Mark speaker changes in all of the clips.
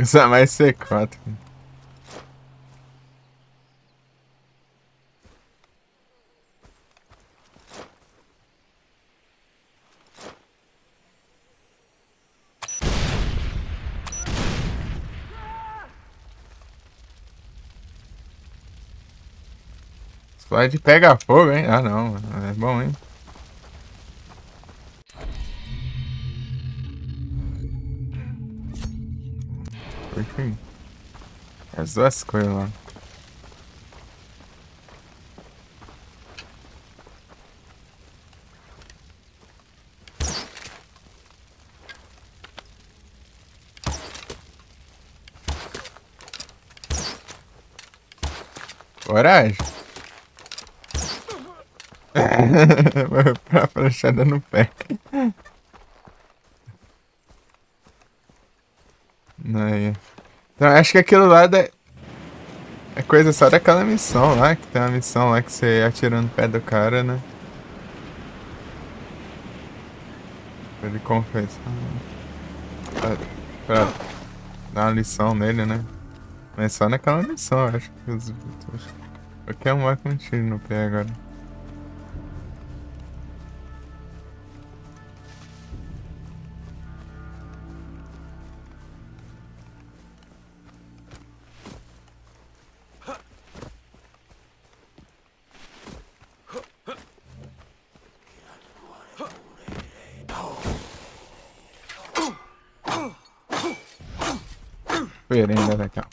Speaker 1: Usa mais C4. Pode pegar fogo, hein? Ah, não. É bom, hein? Porque as duas coisas lá. Coragem. Pra flechada no pé. Aí. Então, acho que aquilo lá é coisa só daquela missão lá, que tem uma missão lá que você atira no pé do cara, né? Pra ele confessar. Pra dar uma lição nele, né? Mas só naquela missão, acho que qualquer um vai com um tiro no pé agora. Diferente daquela.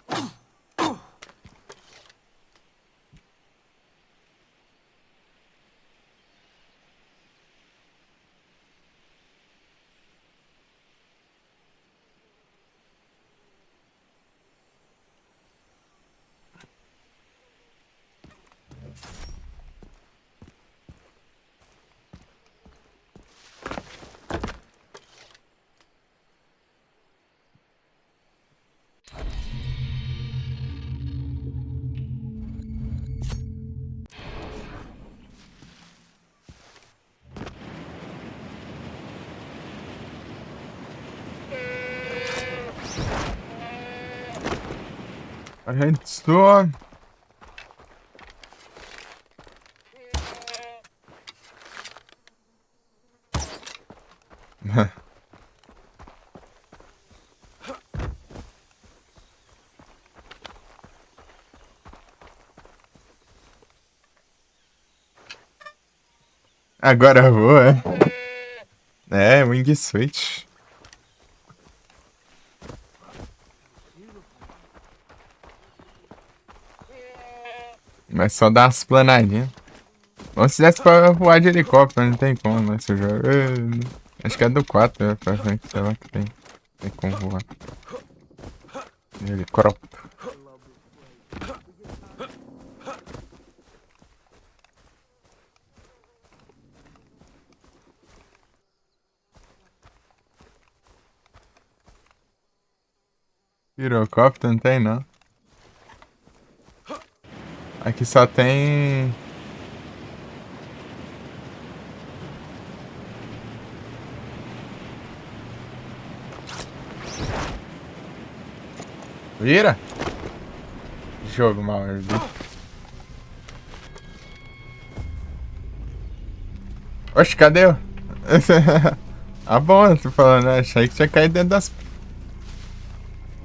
Speaker 1: A gente só. Agora voa. É, Wingsuit. Mas só dá umas planadinhas. Ou se desse pra voar de helicóptero, não tem como, né? Esse jogo. Acho que é do 4, né? Pra frente, sei lá que tem. Tem como voar. De helicóptero. Pirocóptero não tem, não. Aqui só tem. Vira! Jogo mal, Oxe, cadê eu? Ah, bom, eu tô falando, né? Achei que tinha caído dentro das.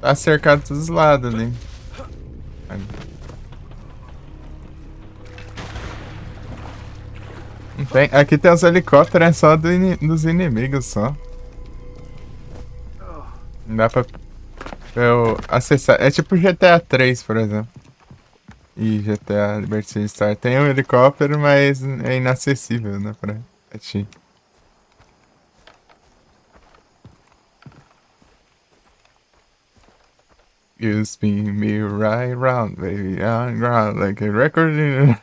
Speaker 1: Tá cercado dos lados ali. Não tem. Aqui tem os helicópteros, é só dos inimigos só. Não dá pra eu acessar. É tipo GTA 3, por exemplo. E GTA Liberty City Star tem um helicóptero, mas é inacessível, né, pra ti. You spin me right round, baby, on ground like a record in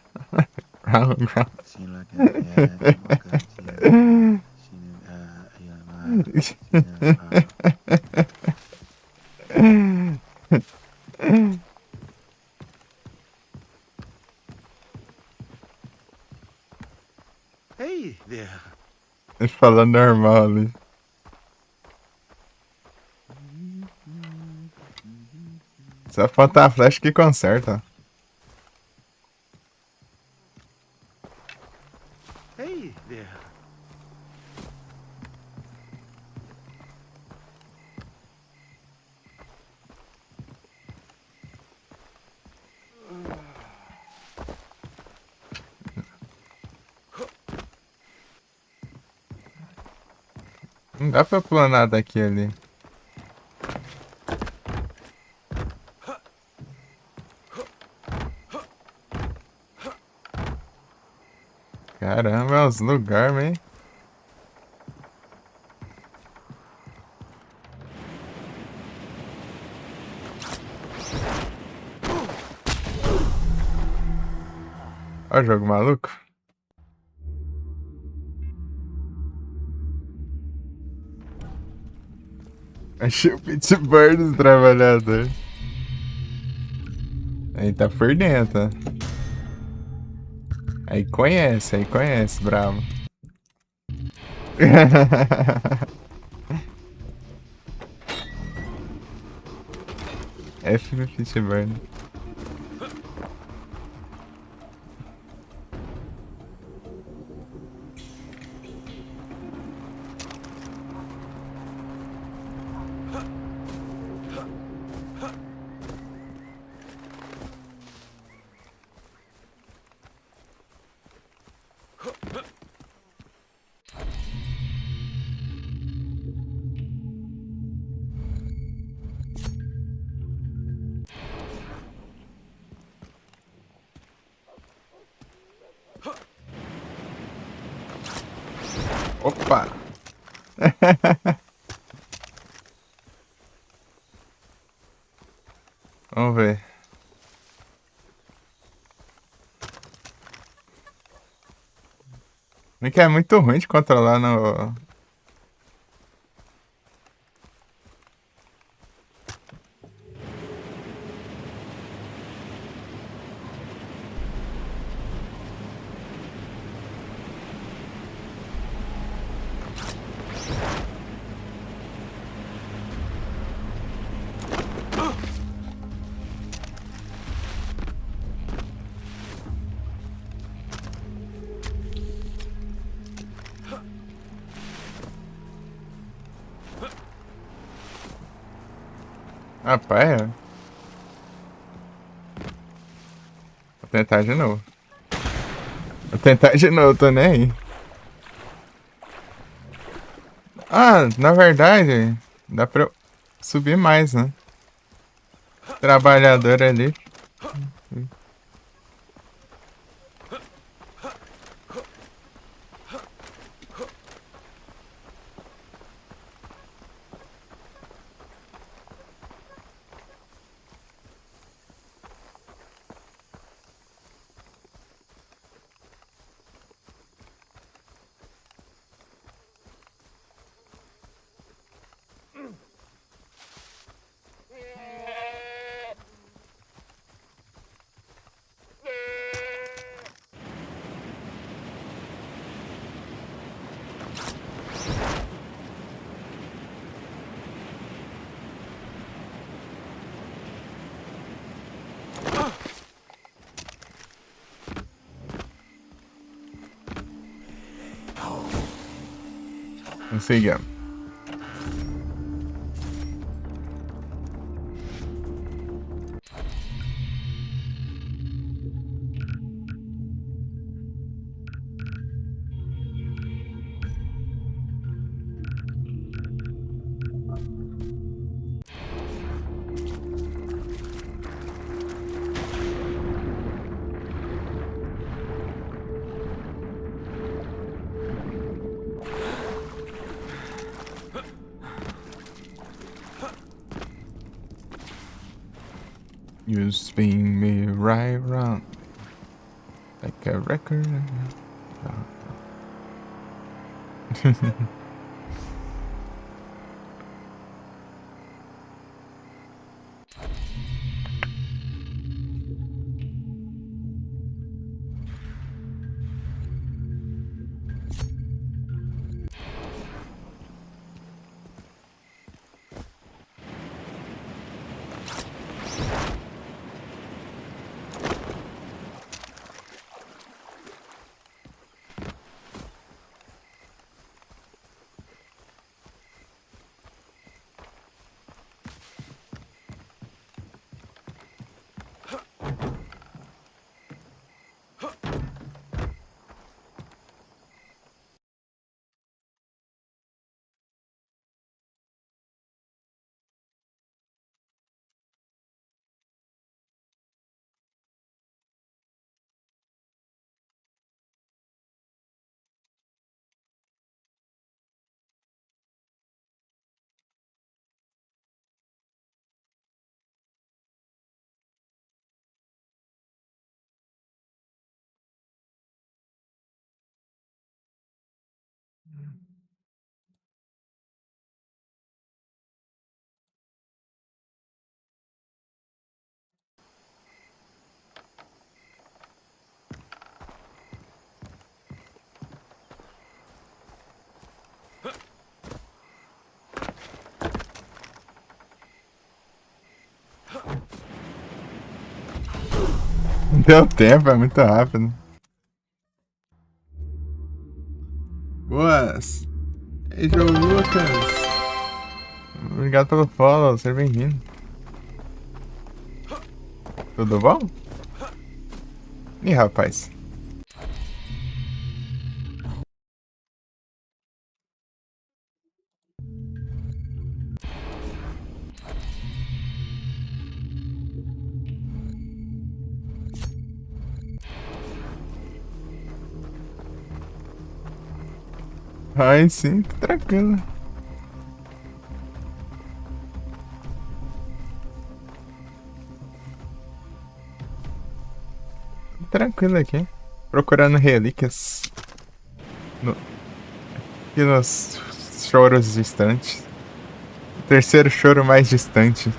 Speaker 1: round, round.
Speaker 2: Seem like yeah, my God, Hey there.
Speaker 1: Ele falando normal ali. Só falta a flecha que conserta.
Speaker 2: Hey there.
Speaker 1: Não dá pra planar daqui ali. Caramba, é uns lugares, hein? Olha o jogo maluco. Achei o Pittsburgh dos trabalhadores. Aí tá por dentro. Aí conhece, bravo. F Pittsburgh. Opa! Vamos ver. Não que é muito ruim de controlar no. Rapaz, vou tentar de novo. Vou tentar de novo, tô nem aí. Ah, na verdade, dá pra eu subir mais, né? Trabalhador ali. Conseguimos. You spin me right round like a record. Deu tempo, é muito rápido. Boas! Ei, João Lucas! Obrigado pelo follow, seja bem-vindo. Tudo bom? Ih, rapaz. Ai, sim, tranquilo. Tranquilo aqui. Procurando relíquias. No, aqui nos choros distantes. O terceiro choro mais distante.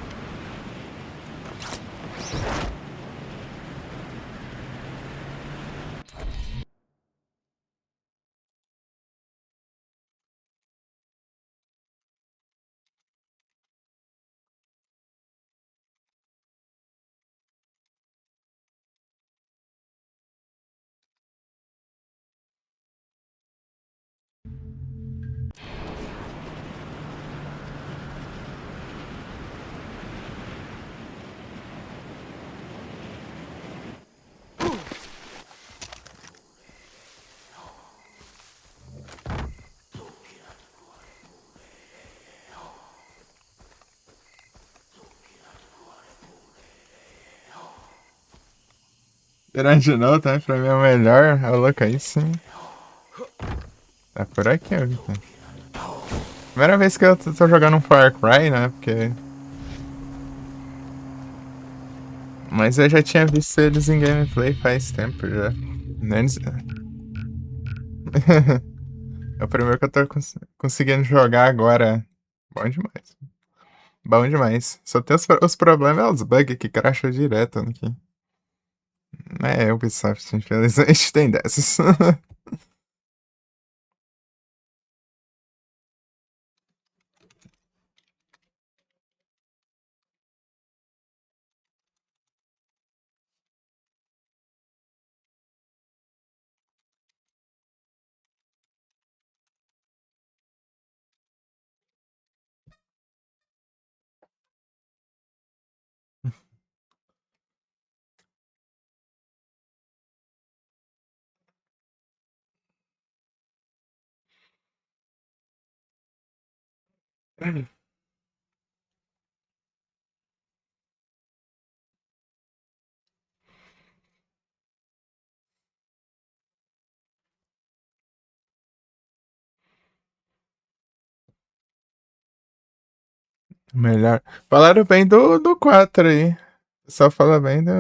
Speaker 1: Grande não, tá? Pra mim é o melhor. É louco aí sim. Tá por aqui, ó, Vitor. Primeira vez que eu tô jogando um Far Cry, né? Porque. Mas eu já tinha visto eles em gameplay faz tempo já. Eles... É o primeiro que eu tô conseguindo jogar agora. Bom demais. Bom demais. Só tem os problemas, é os bugs que crasham direto aqui. É, Ubisoft, infelizmente, tem dessas. Melhor. Falaram bem do 4 aí. Só fala bem do.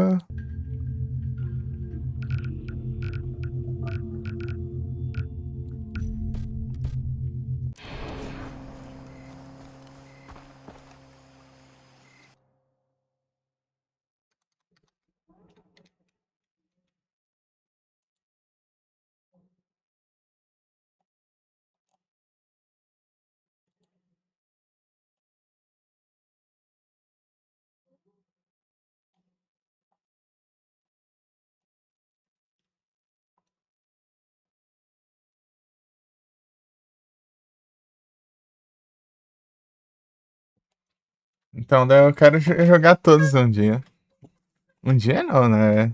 Speaker 1: Então, daí eu quero jogar todos um dia. Um dia não, né?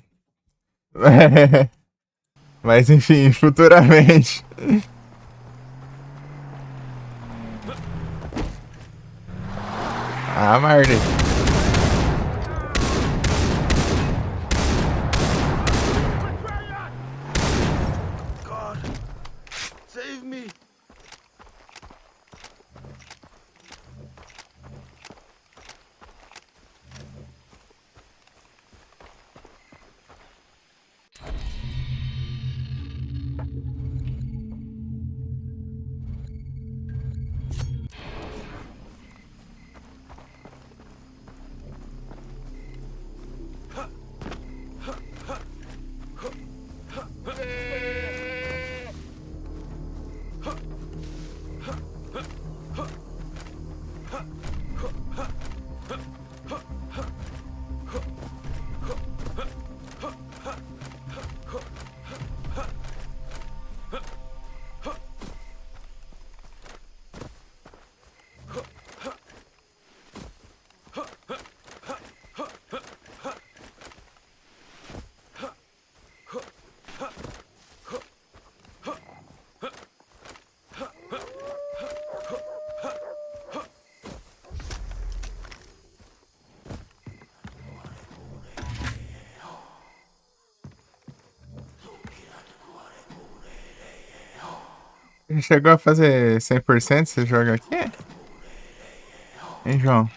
Speaker 1: Mas enfim, futuramente. Ah, Marty.
Speaker 2: God, save me.
Speaker 1: Chegou a fazer 100% esse jogo aqui? Hein, João?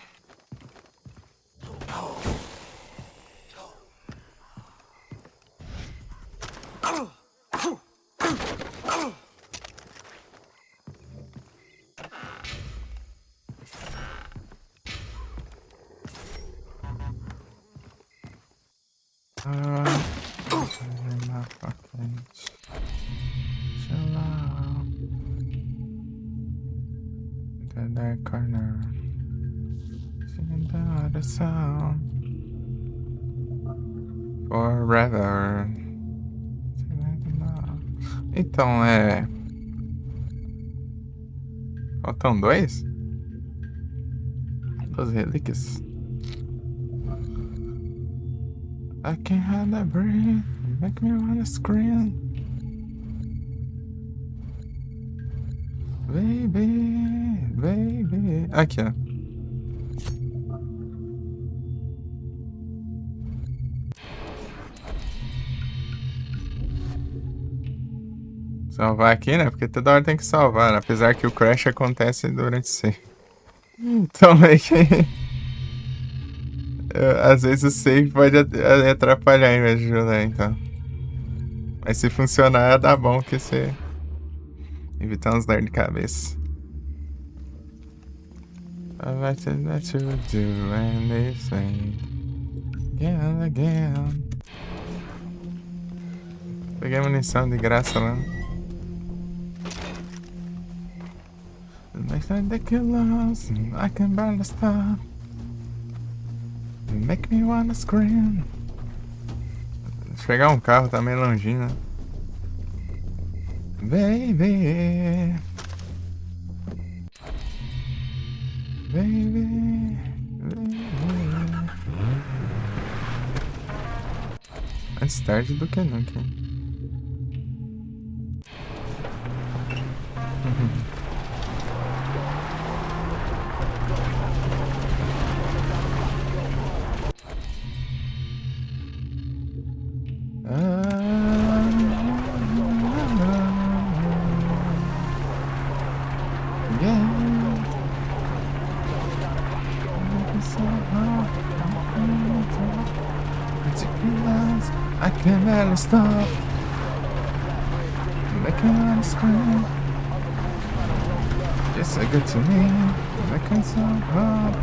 Speaker 1: Na frente. Chill out. The dark corner. Sing the other sound. Forever. Então, faltam dois? Duas relíquias. I can't hardly breathe. Make me wanna scream. Baby, baby. Aqui, ó. Salvar aqui, né? Porque toda hora tem que salvar, né? Apesar que o crash acontece durante o save. Então meio que... às vezes o save pode atrapalhar em vez de ajudar, então. Mas se funcionar, dá bom que você... Evitar uns dor de cabeça. I like to let you do anything. Again and again. Peguei munição de graça lá. Makes like the killers, I can barely stop. Make me wanna scream. Pegar um carro tá meio longinho, né? Baby. Baby. Antes tarde do que nunca. stop. Making a lot of scream. You're so good to me. Making so hard.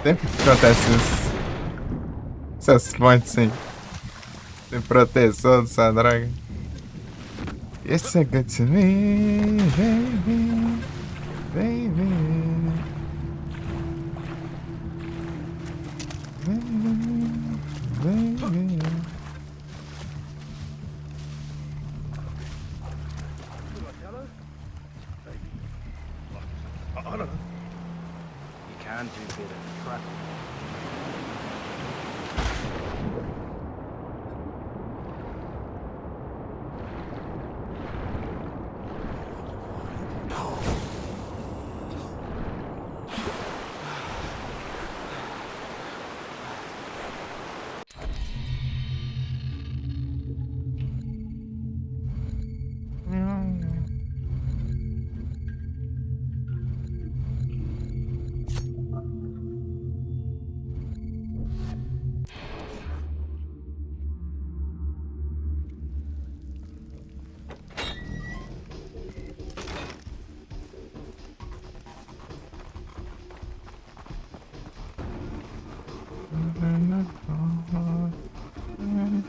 Speaker 1: Sempre que acontece isso. Essas fontes aí. De proteção dessa droga. You're so good to me, baby. Baby. Baby.
Speaker 2: I don't know. You can do better. Trust me.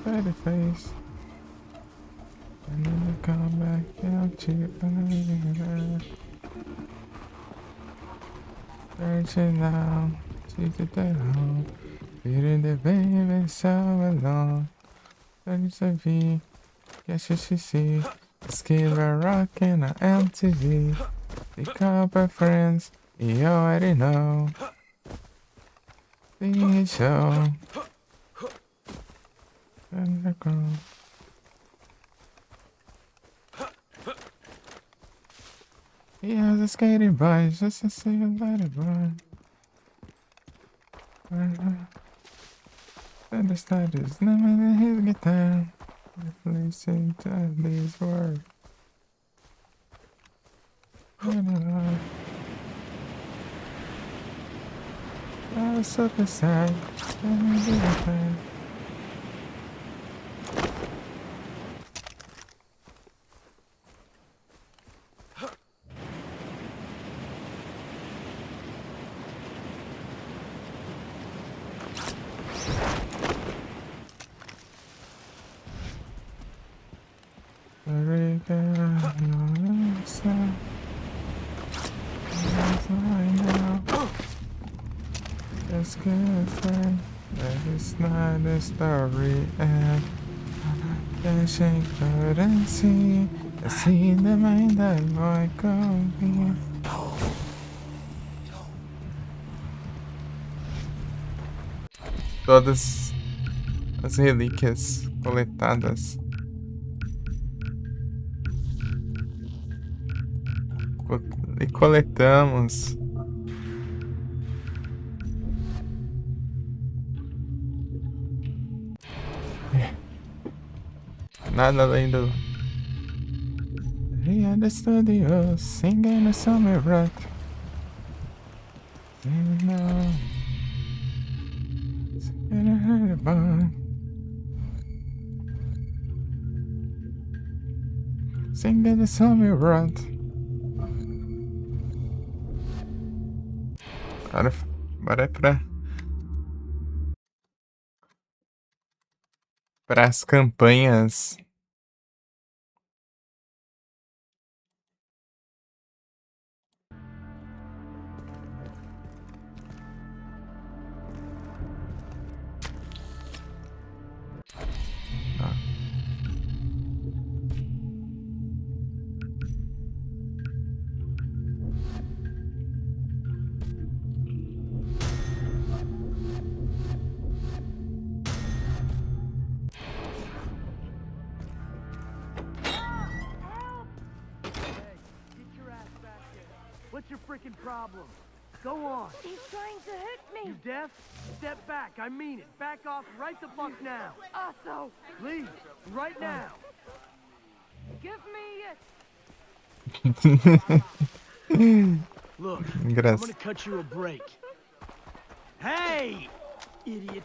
Speaker 1: Pretty face. And then you come back down to searching now, see the down, feeling the baby so alone. There's a V, guess you should see. The skill are rocking on MTV. The couple friends, you already know. The show. Underground. Yeah, the skating bike, just to see you let it run. Then the start is never his guitar. Listen to these words. I was so sad. Let me do the thing. It's good friend, that is not a story, and that she couldn't see. I see the mind that boy could be. Todas as relíquias coletadas. E coletamos. Nada além do. He had the studio singing a summer rock. And I heard about singing the summer rock. Agora é para as campanhas.
Speaker 3: What's your freaking problem? Go on.
Speaker 4: He's trying to hit me.
Speaker 3: You deaf? Step back. I mean it. Back off right the fuck now.
Speaker 4: Also,
Speaker 3: Leave. Right now.
Speaker 4: give me it.
Speaker 3: Look,
Speaker 1: Graças.
Speaker 3: I'm gonna cut you a break. Hey! Idiot.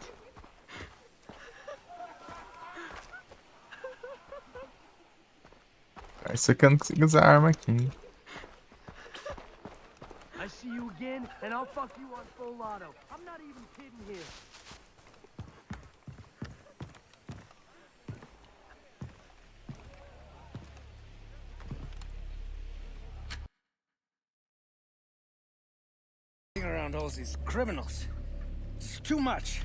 Speaker 1: Isso que eu não consigo usar arma aqui.
Speaker 3: I see you again, and I'll fuck you on full auto. I'm not even kidding here.
Speaker 2: Around all these criminals. It's too much.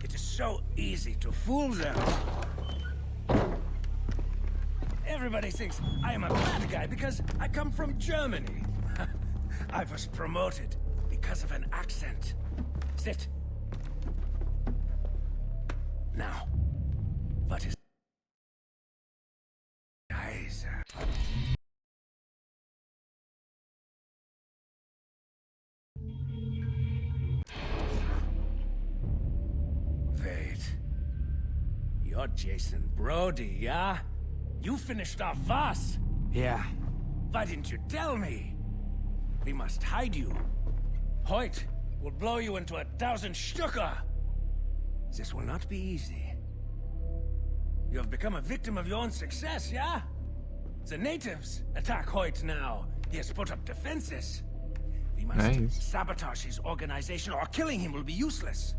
Speaker 2: It is so easy to fool them. Everybody thinks I am a bad guy because I come from Germany. I was promoted because of an accent. Sit. Now, what is... Guys... Wait. You're Jason Brody, yeah? You finished off Voss?
Speaker 5: Yeah.
Speaker 2: Why didn't you tell me? We must hide you. Hoyt will blow you into 1,000 Stücke. This will not be easy. You have become a victim of your own success, yeah? The natives attack Hoyt now. He has put up defenses. We must
Speaker 1: Nice.
Speaker 2: sabotage his organization or killing him will be useless.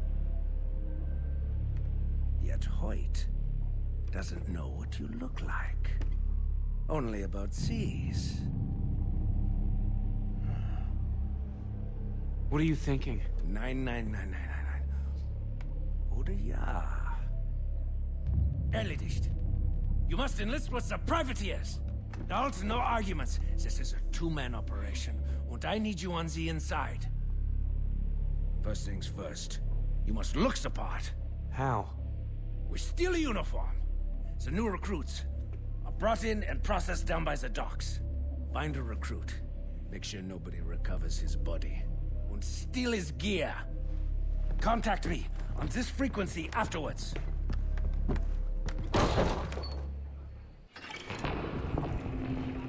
Speaker 2: Yet Hoyt doesn't know what you look like. Only about seas.
Speaker 5: What are you thinking?
Speaker 2: 99999. Oder ja. Erledigt. You must enlist with the privateers. Halt, no arguments. This is a two-man operation, and I need you on the inside. First things first, you must look the part.
Speaker 5: How?
Speaker 2: We steal a uniform. The new recruits are brought in and processed down by the docks. Find a recruit. Make sure nobody recovers his body. And steal his gear. Contact me on this frequency afterwards.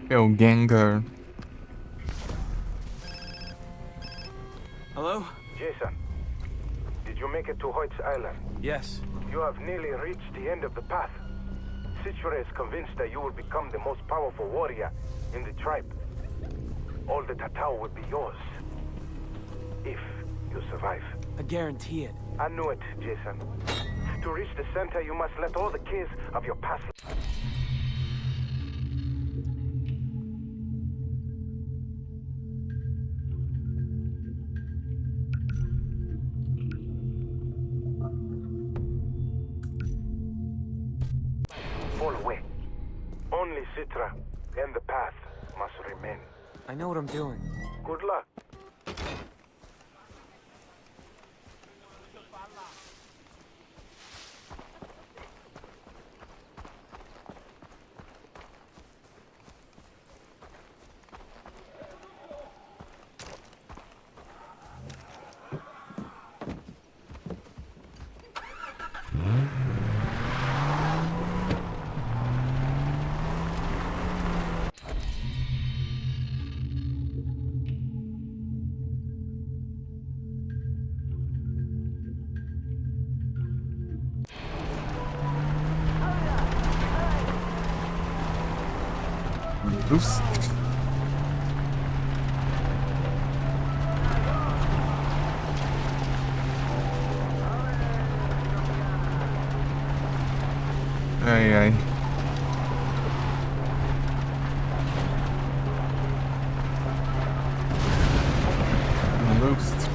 Speaker 1: Meu Gengar.
Speaker 5: Hello?
Speaker 6: Jason, did you make it to Hoyt's Island?
Speaker 5: Yes.
Speaker 6: You have nearly reached the end of the path. Citra is convinced that you will become the most powerful warrior in the tribe. All the Tatao will be yours. If you survive.
Speaker 5: I guarantee it.
Speaker 6: I knew it, Jason. To reach the center, you must let all the kids of your past... fall away. Only Citra and the path must remain.
Speaker 5: I know what I'm doing.
Speaker 6: Good luck.
Speaker 1: Lust. Ai, ai. Lust.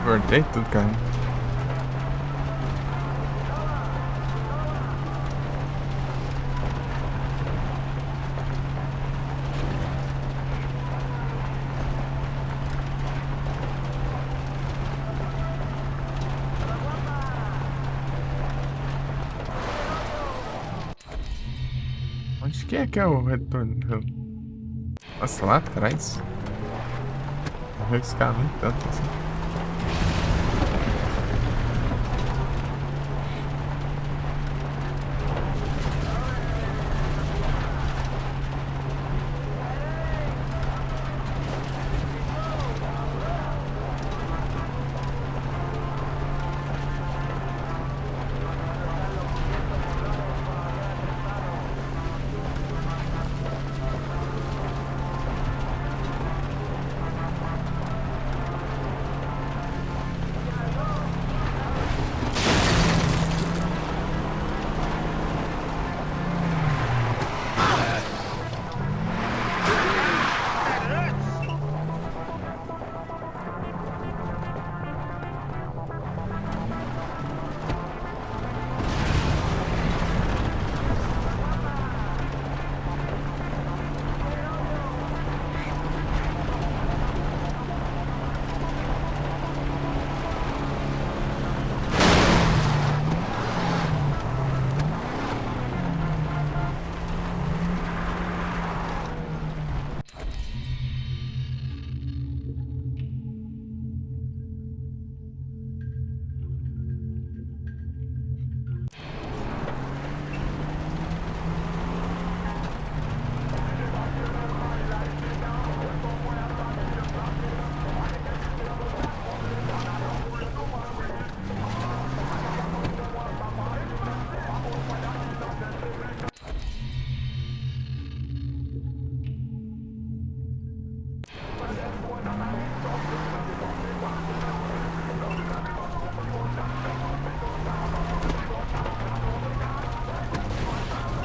Speaker 1: Guardei tudo, cara. Quem é que é o retorno? Nossa, lá atrás. Vou arriscar muito tanto assim.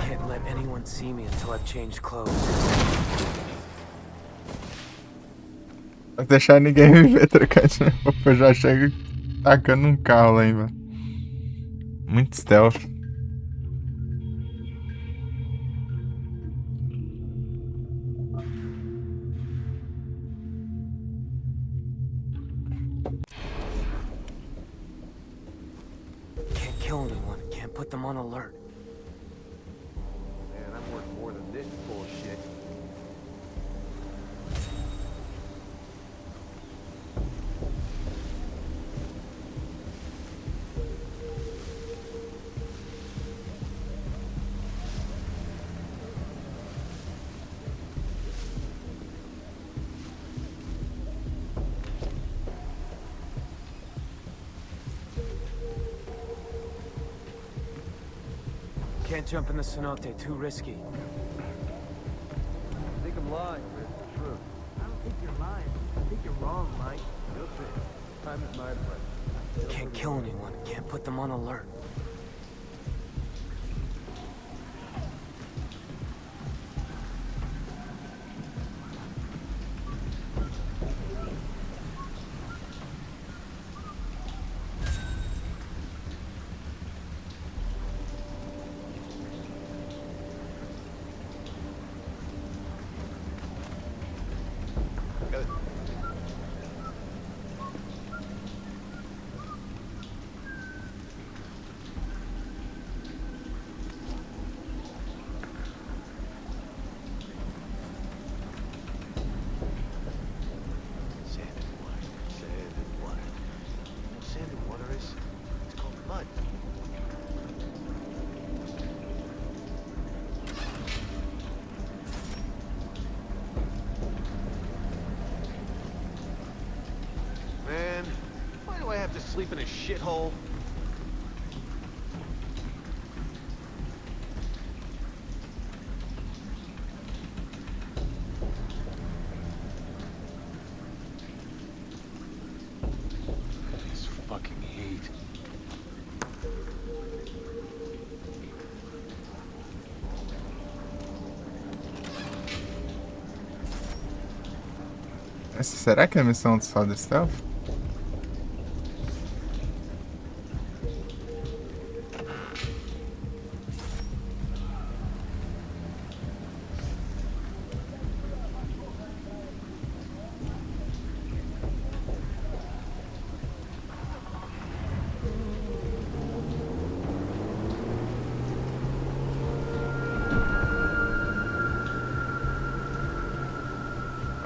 Speaker 5: Can't let anyone see me until I've changed clothes.
Speaker 1: Não deixar ninguém me ver trocando de roupa. Eu já chego tacando um carro lá, hein, mano. Muito stealth.
Speaker 5: Can't kill anyone. Can't put them on alert.
Speaker 7: Man, I'm worth more than this bullshit.
Speaker 5: Can't jump in the cenote. Too risky.
Speaker 7: I think I'm lying, but it's the truth.
Speaker 3: I don't think you're lying. I think you're wrong, Mike.
Speaker 7: You'll see. Time is my friend.
Speaker 5: Can't kill anyone. Can't put them on alert.
Speaker 7: Sand and water. Sand and water. You know what sand and water is? It's called mud. Man, why do I have to sleep in a shithole? This fucking heat.
Speaker 1: Essa, será que é a missão do só do stealth?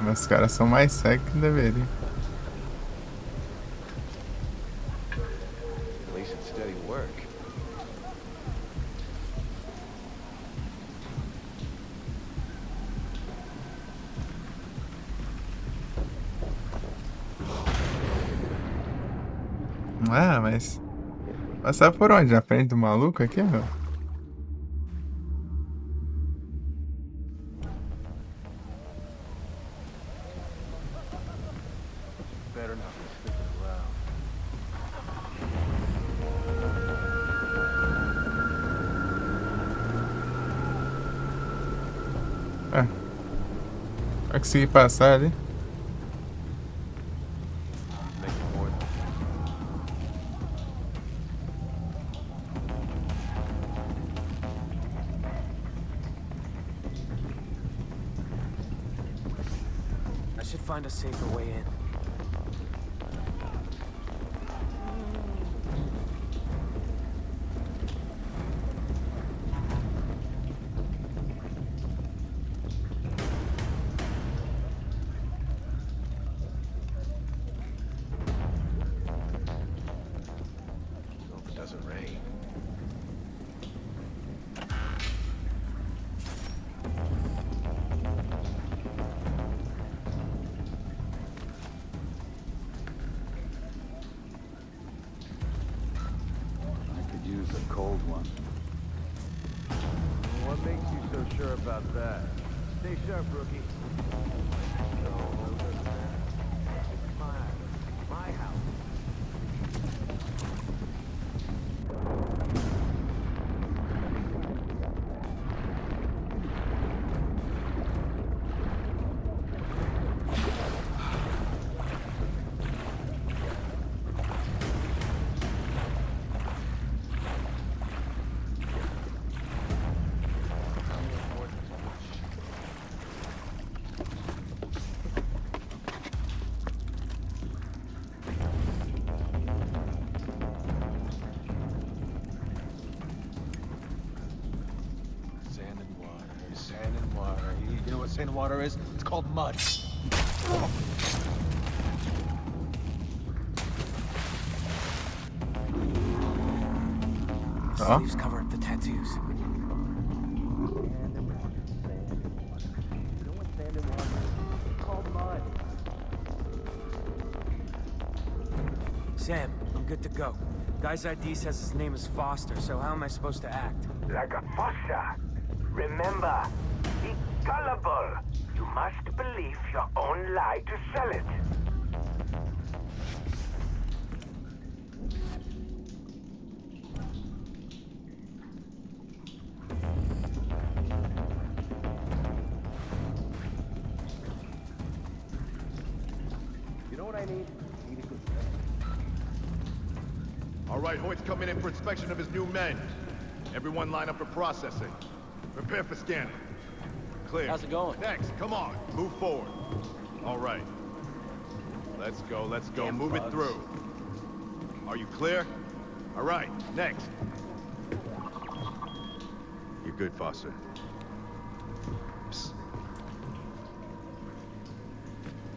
Speaker 1: Mas os caras são mais cegos que deveriam.
Speaker 7: At least it's steady work.
Speaker 1: Ah, mas... Passar por onde? Na frente do maluco aqui, meu?
Speaker 7: Better not be sticking around.
Speaker 1: Vai conseguir passar ali.
Speaker 7: Making more than
Speaker 5: I should find a safer way in.
Speaker 7: hope it doesn't rain. I could use a cold one. What makes you so sure about that? Stay sharp, rookie. It's my house. Sand and water, sand and water. You know what sand and water is? It's called mud.
Speaker 1: Ó.
Speaker 5: Sleeves cover up the tattoos. Sam, I'm good to go. Guy's ID says his name is Foster, so how am I supposed to act?
Speaker 6: Like a fossa. Remember, be gullible. You must believe your own lie to sell it.
Speaker 7: You know what I need? I need a good
Speaker 8: All right, Hoyt's coming in for inspection of his new men. Everyone line up for processing. Prepare for scanning. Clear.
Speaker 5: How's it going?
Speaker 8: Next, come on, move forward. All right. Let's go, let's go.
Speaker 5: Damn
Speaker 8: Move it
Speaker 5: bugs.
Speaker 8: through. Are you clear? All right, next. You're good, Foster. Psst.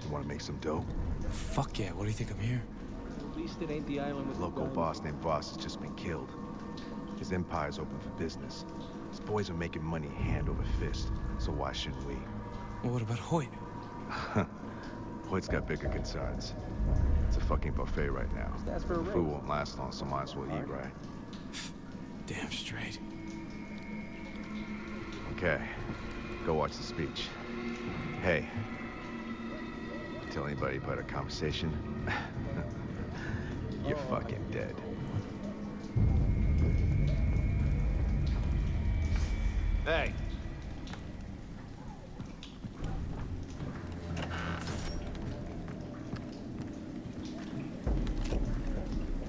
Speaker 8: You want to make some dough?
Speaker 5: Fuck yeah, what do you think I'm here?
Speaker 7: At least it ain't the island with
Speaker 8: Local boss named Voss has just been killed. His empire's open for business. His boys are making money hand over fist, so why shouldn't we?
Speaker 5: Well, what about Hoyt?
Speaker 8: Hoyt's got bigger concerns. It's a fucking buffet right now.
Speaker 7: ask for a
Speaker 8: The food won't last long, so might as well eat right.
Speaker 5: Damn straight.
Speaker 8: Okay, go watch the speech. Hey, tell anybody about our conversation, you're fucking dead. Hey!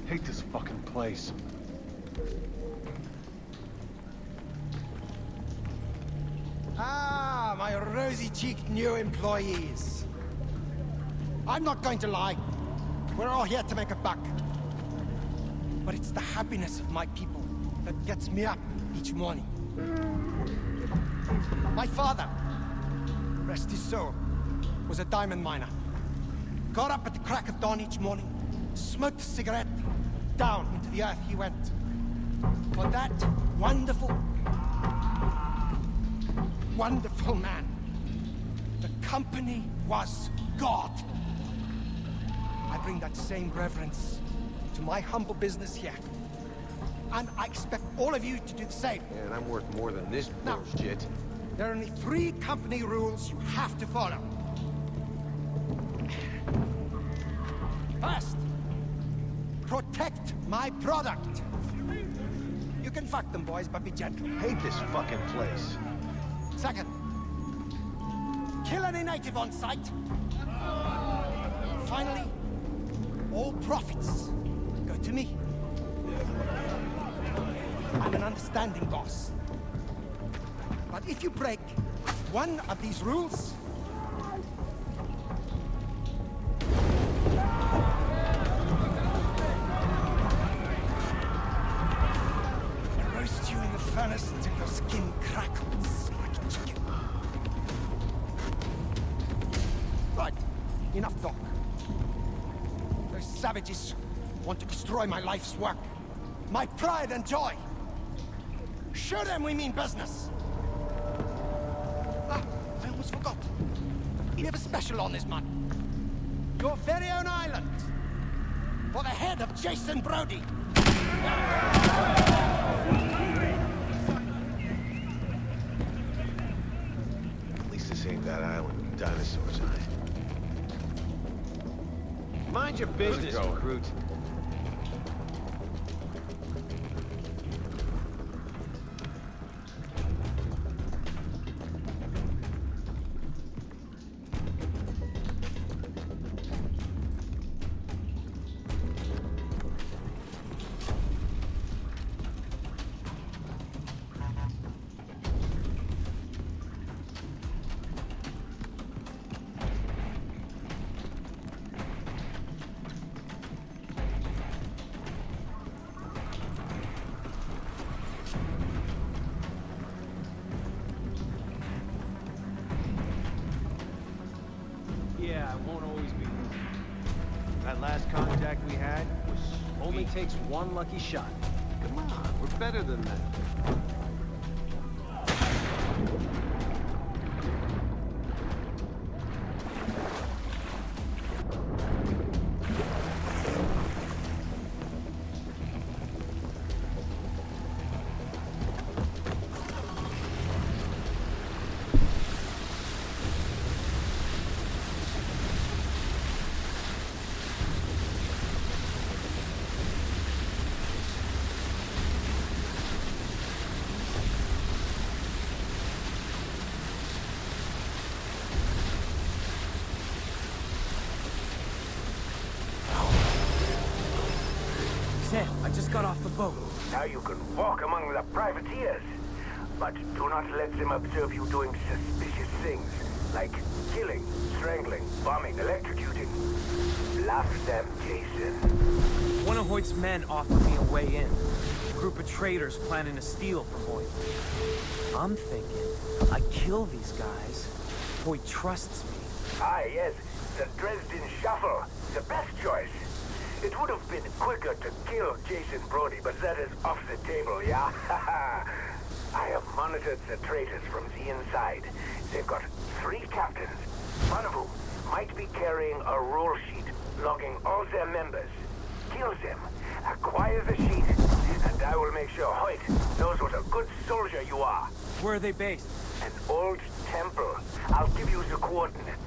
Speaker 7: Hate this fucking place.
Speaker 9: Ah, my rosy-cheeked new employees. I'm not going to lie. We're all here to make a buck. But it's the happiness of my people that gets me up each morning. My father, rest his soul, was a diamond miner. Got up at the crack of dawn each morning, smoked a cigarette, down into the earth he went. For that wonderful, wonderful man, the company was God. I bring that same reverence to my humble business here. And I expect all of you to do the same.
Speaker 7: Man, I'm worth more than this
Speaker 9: Now-
Speaker 7: bullshit.
Speaker 9: There are only 3 company rules you have to follow. First, protect my product. You can fuck them, boys, but be gentle.
Speaker 7: Hate this fucking place.
Speaker 9: Second, kill any native on sight. Finally, all profits go to me. I'm an understanding boss. But if you break one of these rules, I roast you in the furnace until your skin crackles like chicken. Right, enough talk. Those savages want to destroy my life's work, my pride and joy. Show them we mean business. Ah, I almost forgot. We have a special on this month. Your very own island. For the head of Jason Brody.
Speaker 7: At least this ain't that island with dinosaurs on it. Mind your business, recruit.
Speaker 5: Yeah, it won't always be. That last contact we had was only takes one lucky shot.
Speaker 7: Come on, we're better than that.
Speaker 5: Sam, I just got off the boat.
Speaker 6: Now you can walk among the privateers. But do not let them observe you doing suspicious things, like killing, strangling, bombing, electrocuting. Bluff them, Jason.
Speaker 5: One of Hoyt's men offered me a way in. A group of traders planning to steal from Hoyt. I'm thinking, I kill these guys. Hoyt trusts me.
Speaker 6: Ah, yes, the Dresden Shuffle. The best choice. It would have been quicker to kill Jason Brody, but that is off the table, yeah? I have monitored the traitors from the inside. They've got 3 captains, one of whom might be carrying a roll sheet logging all their members. Kill them, acquire the sheet, and I will make sure Hoyt knows what a good soldier you are.
Speaker 5: Where are they based?
Speaker 6: An old temple. I'll give you the coordinates.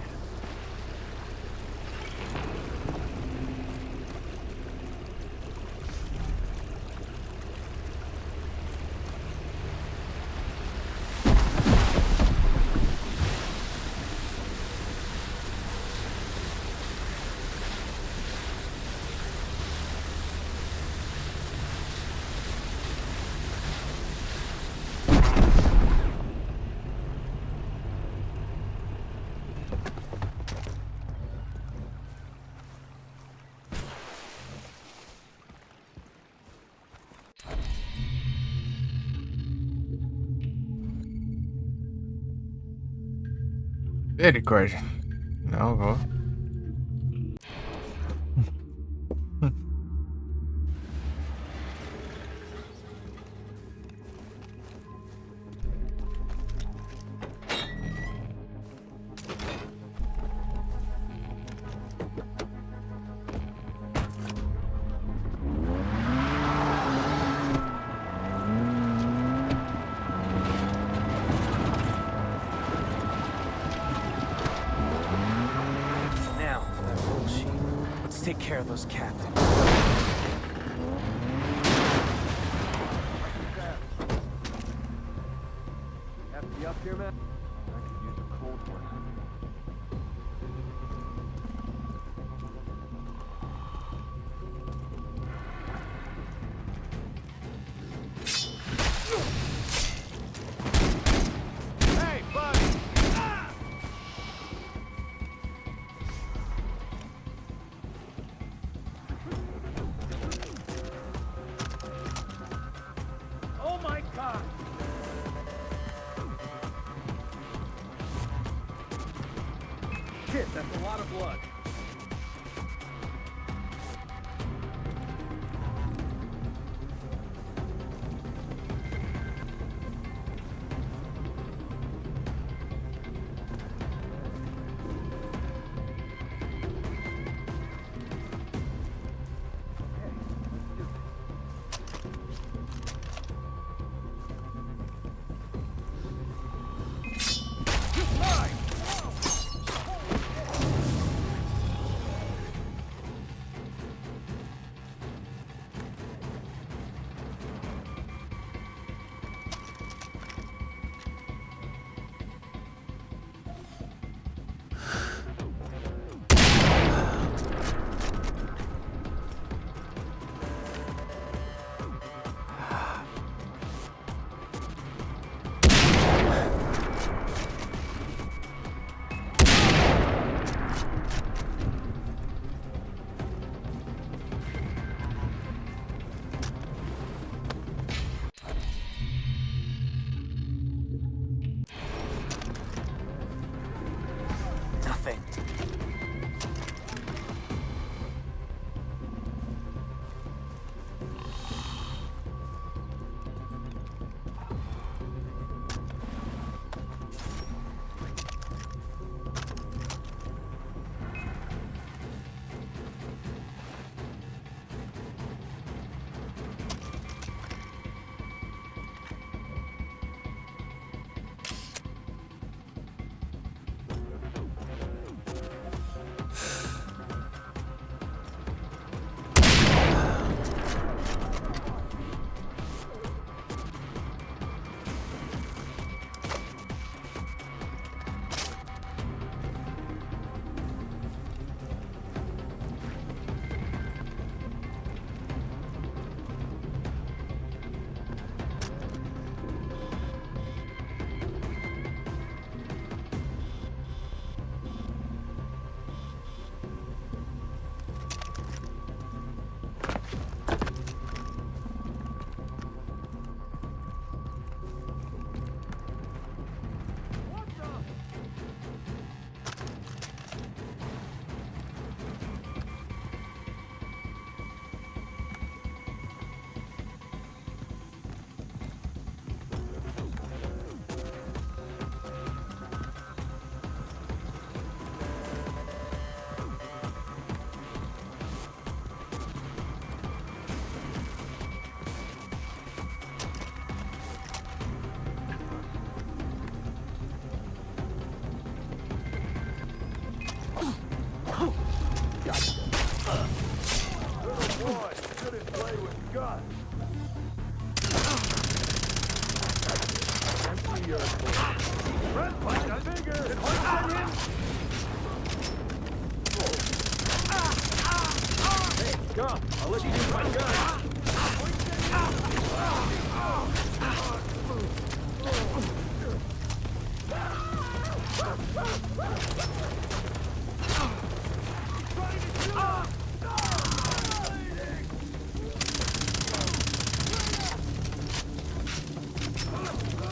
Speaker 1: Misericórdia. Não, vou.
Speaker 5: Now for that bullshit. Let's take care of those captains.
Speaker 7: FD up here, man? I could use a cold one. Hey, buddy!
Speaker 3: Oh my god! Shit, that's a lot of blood.
Speaker 5: Nothing.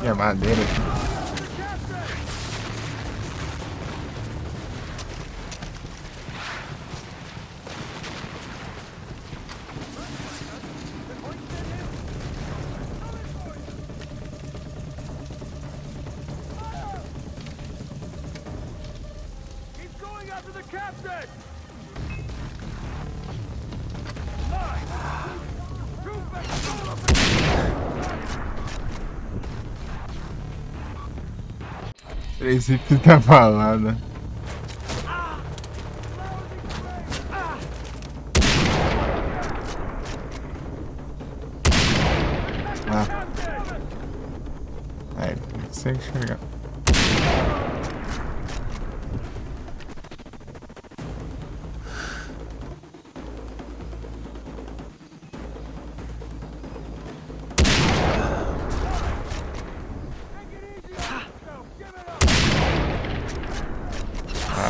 Speaker 1: E a madeira aqui.
Speaker 3: after the captain!
Speaker 1: Princípio da balada. Ah. Aí, não consegue enxergar.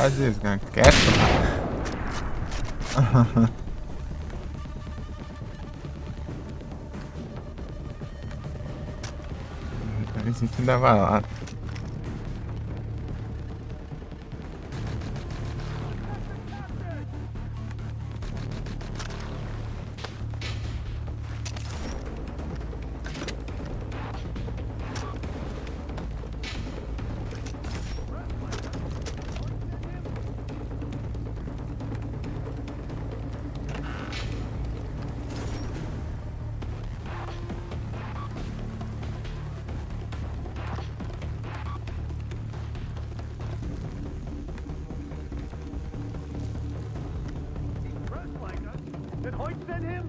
Speaker 1: Ah, desgraça, quieto. Princípio da balada.
Speaker 3: Did Hoyt send him?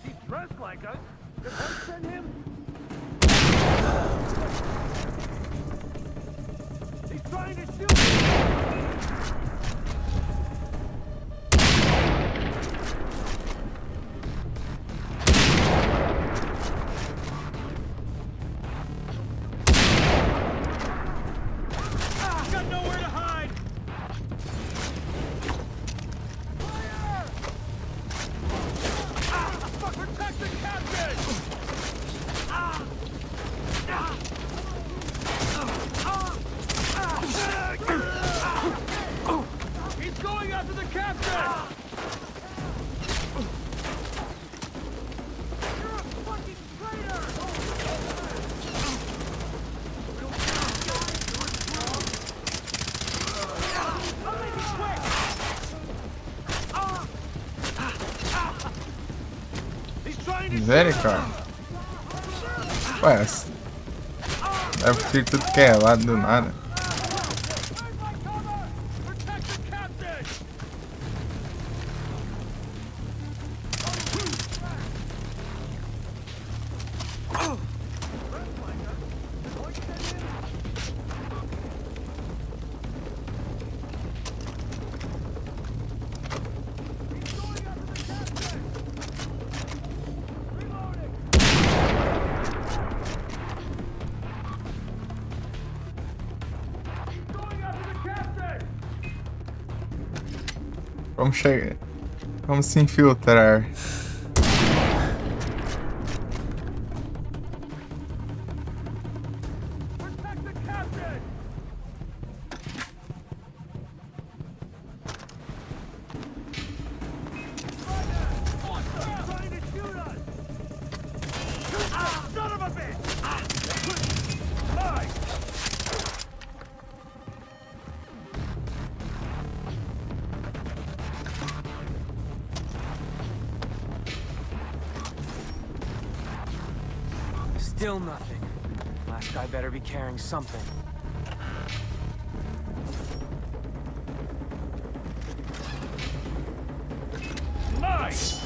Speaker 3: He's dressed like us. Did Hoyt send him? He's trying to shoot me! He's going after the captain! You're a fucking traitor! I'll make it quick! He's trying to
Speaker 1: Misericórdia. Ué, deve ser tudo que é lá do nada. Vamos chegar. Vamos se infiltrar.
Speaker 5: Still nothing. Last guy better be carrying something.
Speaker 3: Nice!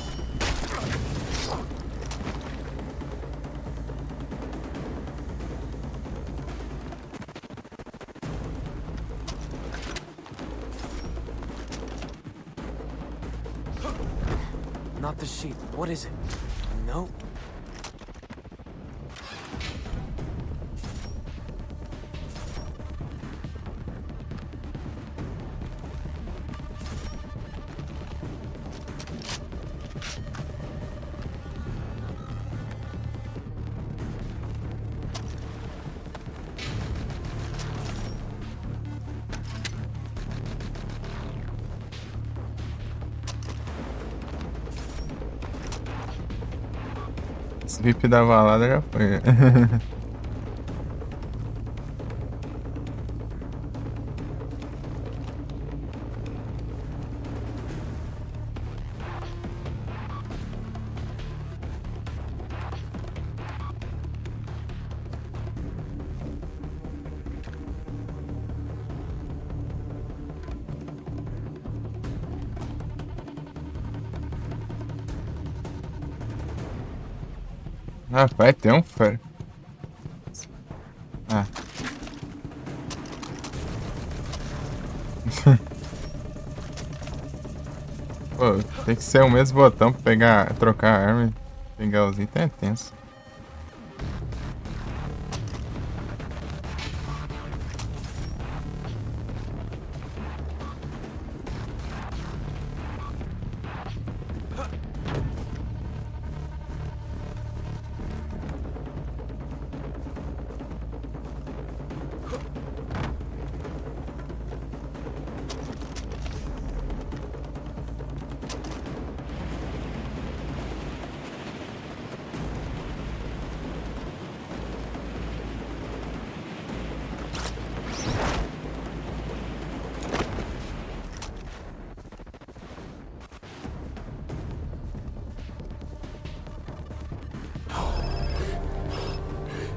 Speaker 5: Not the sheep. What is it? No.
Speaker 1: VIP da balada já foi. Rapaz, tem um fera. Ah. Pô, tem que ser o mesmo botão pra pegar, trocar a arma. Pegar os itens é tenso.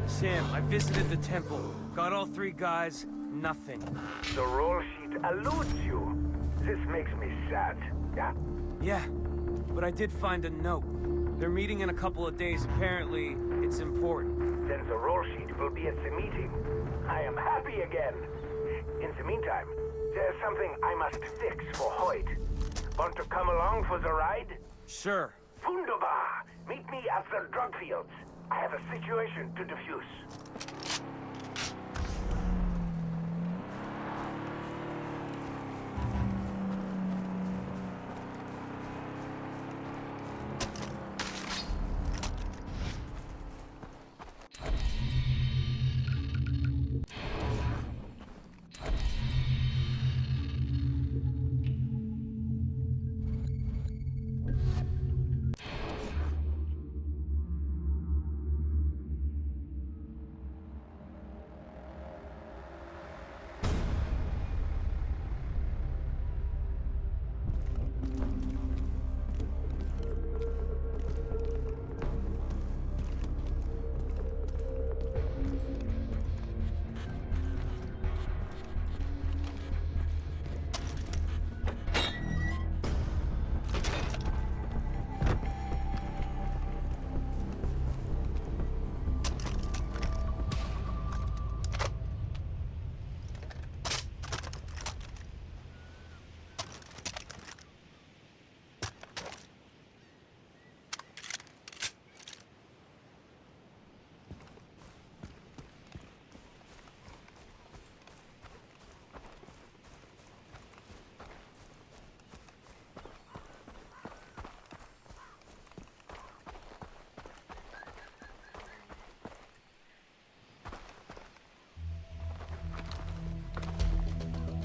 Speaker 5: Sam, I visited the temple. Got all 3 guys, nothing.
Speaker 6: The roll sheet eludes you. This makes me sad. Yeah?
Speaker 5: Yeah, but I did find a note. They're meeting in a couple of days. Apparently, it's important.
Speaker 6: Then the roll sheet will be at the meeting. I am happy again. In the meantime, there's something I must fix for Hoyt. Want to come along for the ride?
Speaker 5: Sure.
Speaker 6: Wunderbar! Meet me at the drug fields. I have a situation to defuse.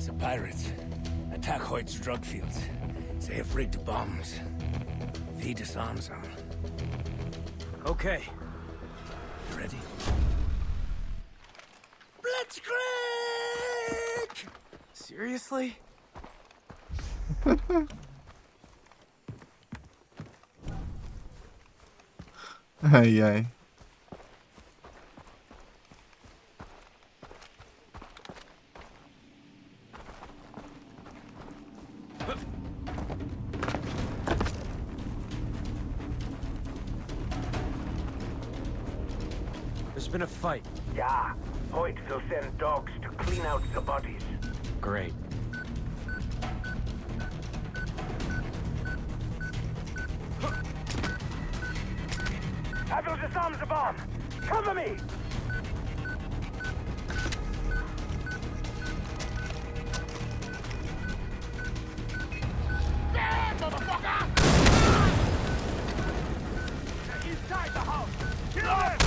Speaker 2: The pirates attack Hoyt's drug fields. They have rigged bombs. V disarms them.
Speaker 5: Okay.
Speaker 2: You ready? Blitzkrieg!
Speaker 5: Seriously?
Speaker 1: Ai, ai.
Speaker 5: There's been a fight.
Speaker 6: Yeah, Hoyt will send dogs to clean out the bodies.
Speaker 5: Great.
Speaker 6: I will disarm the bomb. Cover me! Inside the house! Kill him!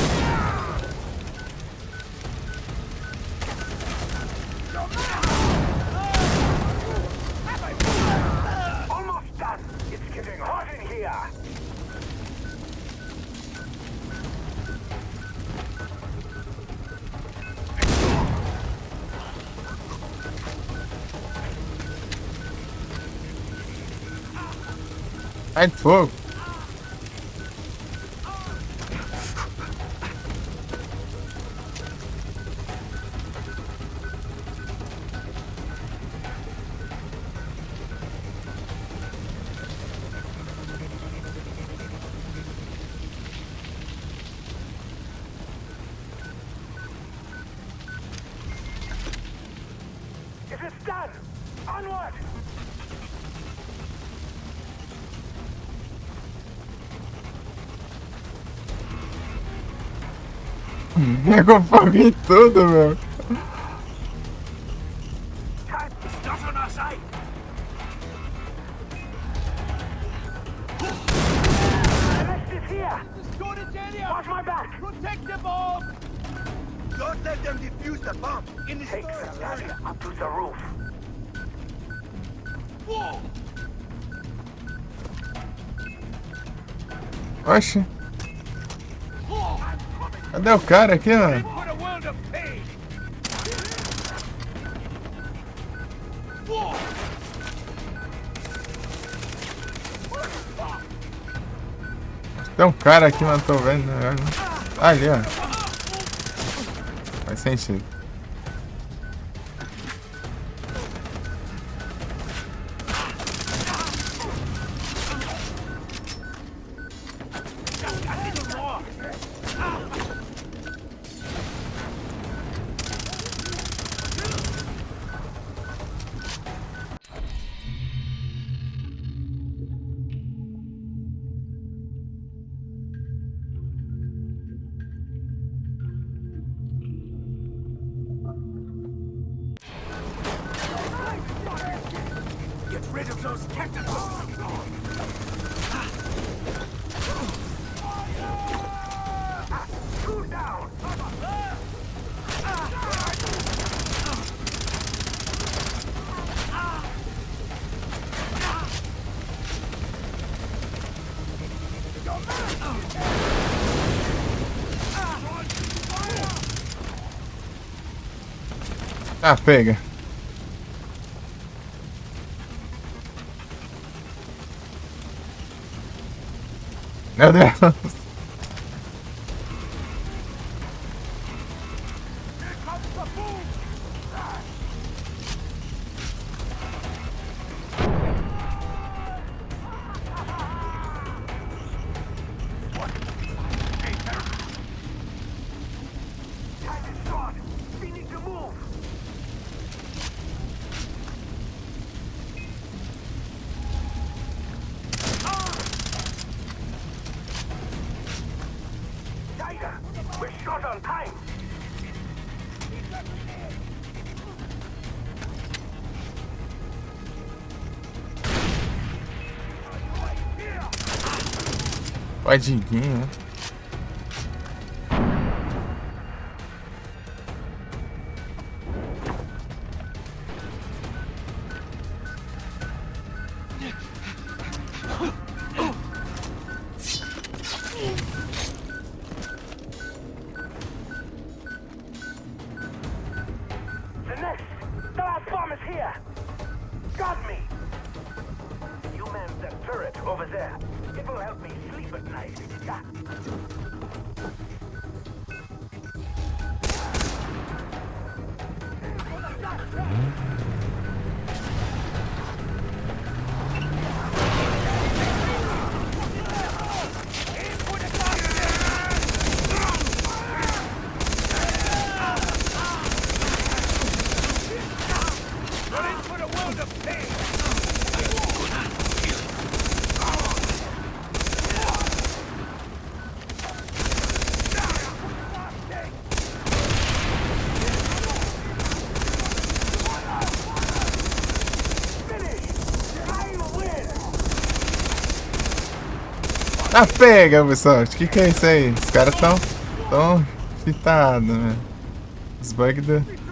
Speaker 6: Almost done! It's getting hot in here!
Speaker 1: Sai de fogo.
Speaker 6: If it's done, onward!
Speaker 1: Pegou fogo em tudo, meu.
Speaker 2: It's not on our side.
Speaker 6: The rest is here!
Speaker 9: Storage area!
Speaker 6: Watch my back!
Speaker 9: Protect the bomb!
Speaker 6: Don't let them defuse the bomb!
Speaker 9: In the
Speaker 6: Take
Speaker 9: storage
Speaker 6: the ladder
Speaker 9: area!
Speaker 6: up to the roof.
Speaker 9: Whoa!
Speaker 1: Oxe. Cadê o cara aqui, mano?
Speaker 9: For a world of pain! Whoa!
Speaker 1: Tem um cara aqui, mas não tô vendo. Né? Ali, ó. Faz sentido.
Speaker 2: Get rid of those tentacles.
Speaker 6: Two down!
Speaker 1: Ah, pega. Meu Deus.
Speaker 6: Time is short! We need to move! Tiger, we're short on time!
Speaker 1: Padinho, né?
Speaker 6: The last bomb is here! Got me! You man that turret over there. It will help me sleep at night. Yeah.
Speaker 1: Ah, pega, pessoal. O que é isso aí? Os caras tão fitados, né? Os bugs do...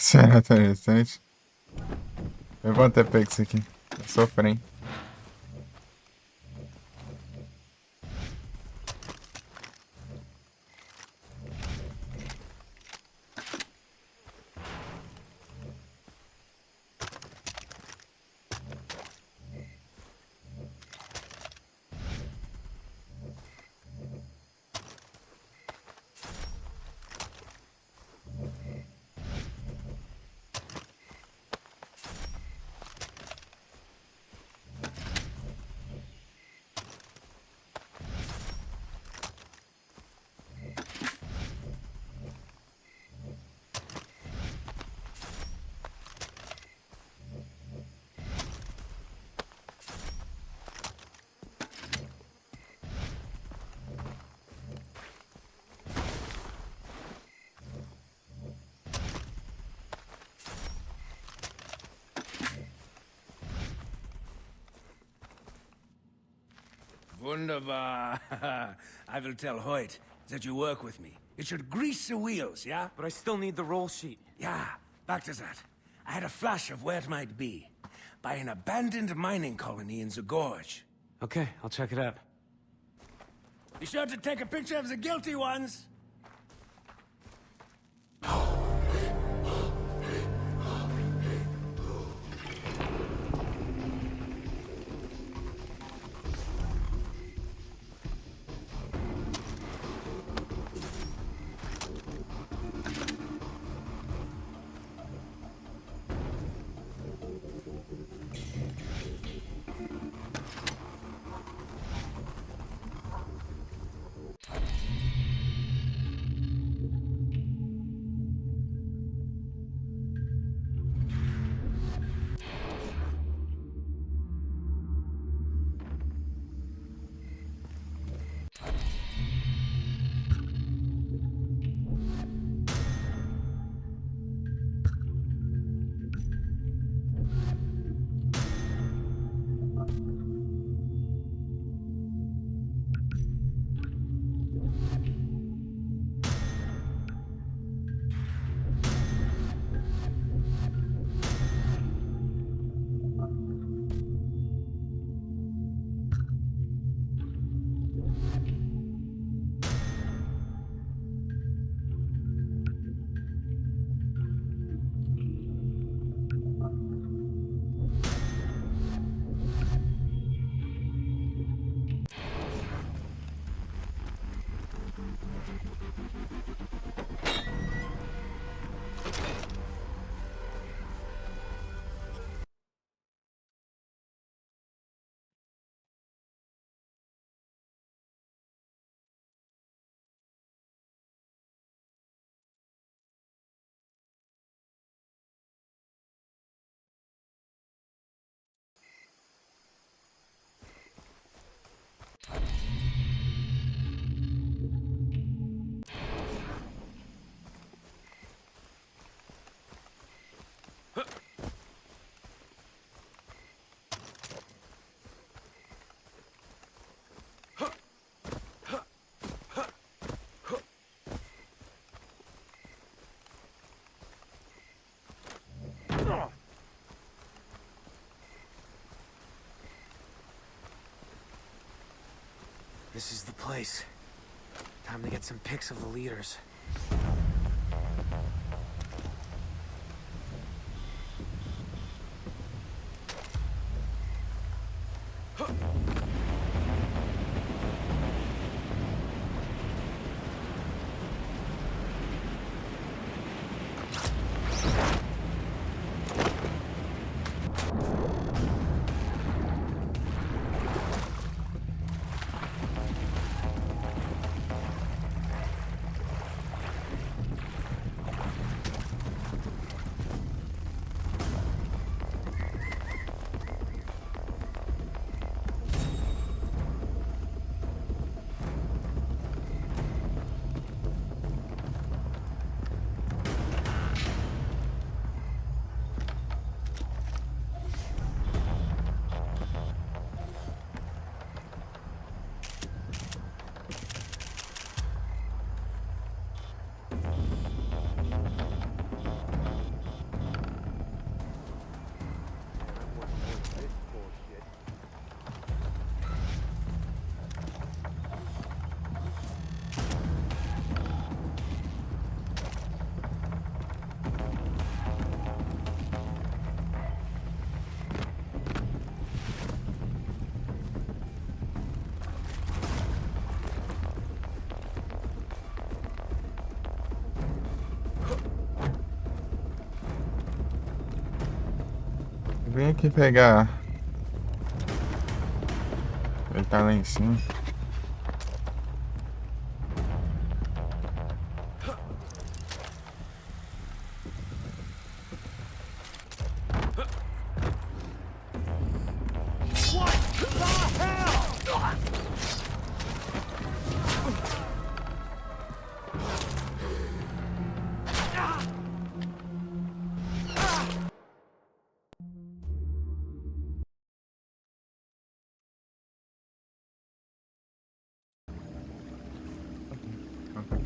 Speaker 1: Será interessante? Eu vou até pegar isso aqui. Tô sofrendo.
Speaker 2: Wunderbar. I will tell Hoyt that you work with me. It should grease the wheels, yeah?
Speaker 5: But I still need the roll sheet.
Speaker 2: Yeah, back to that. I had a flash of where it might be. By an abandoned mining colony in the gorge.
Speaker 5: Okay, I'll check it out.
Speaker 2: Be sure to take a picture of the guilty ones.
Speaker 5: This is the place. Time to get some pics of the leaders.
Speaker 1: vim aqui pegar. Ele tá lá em cima.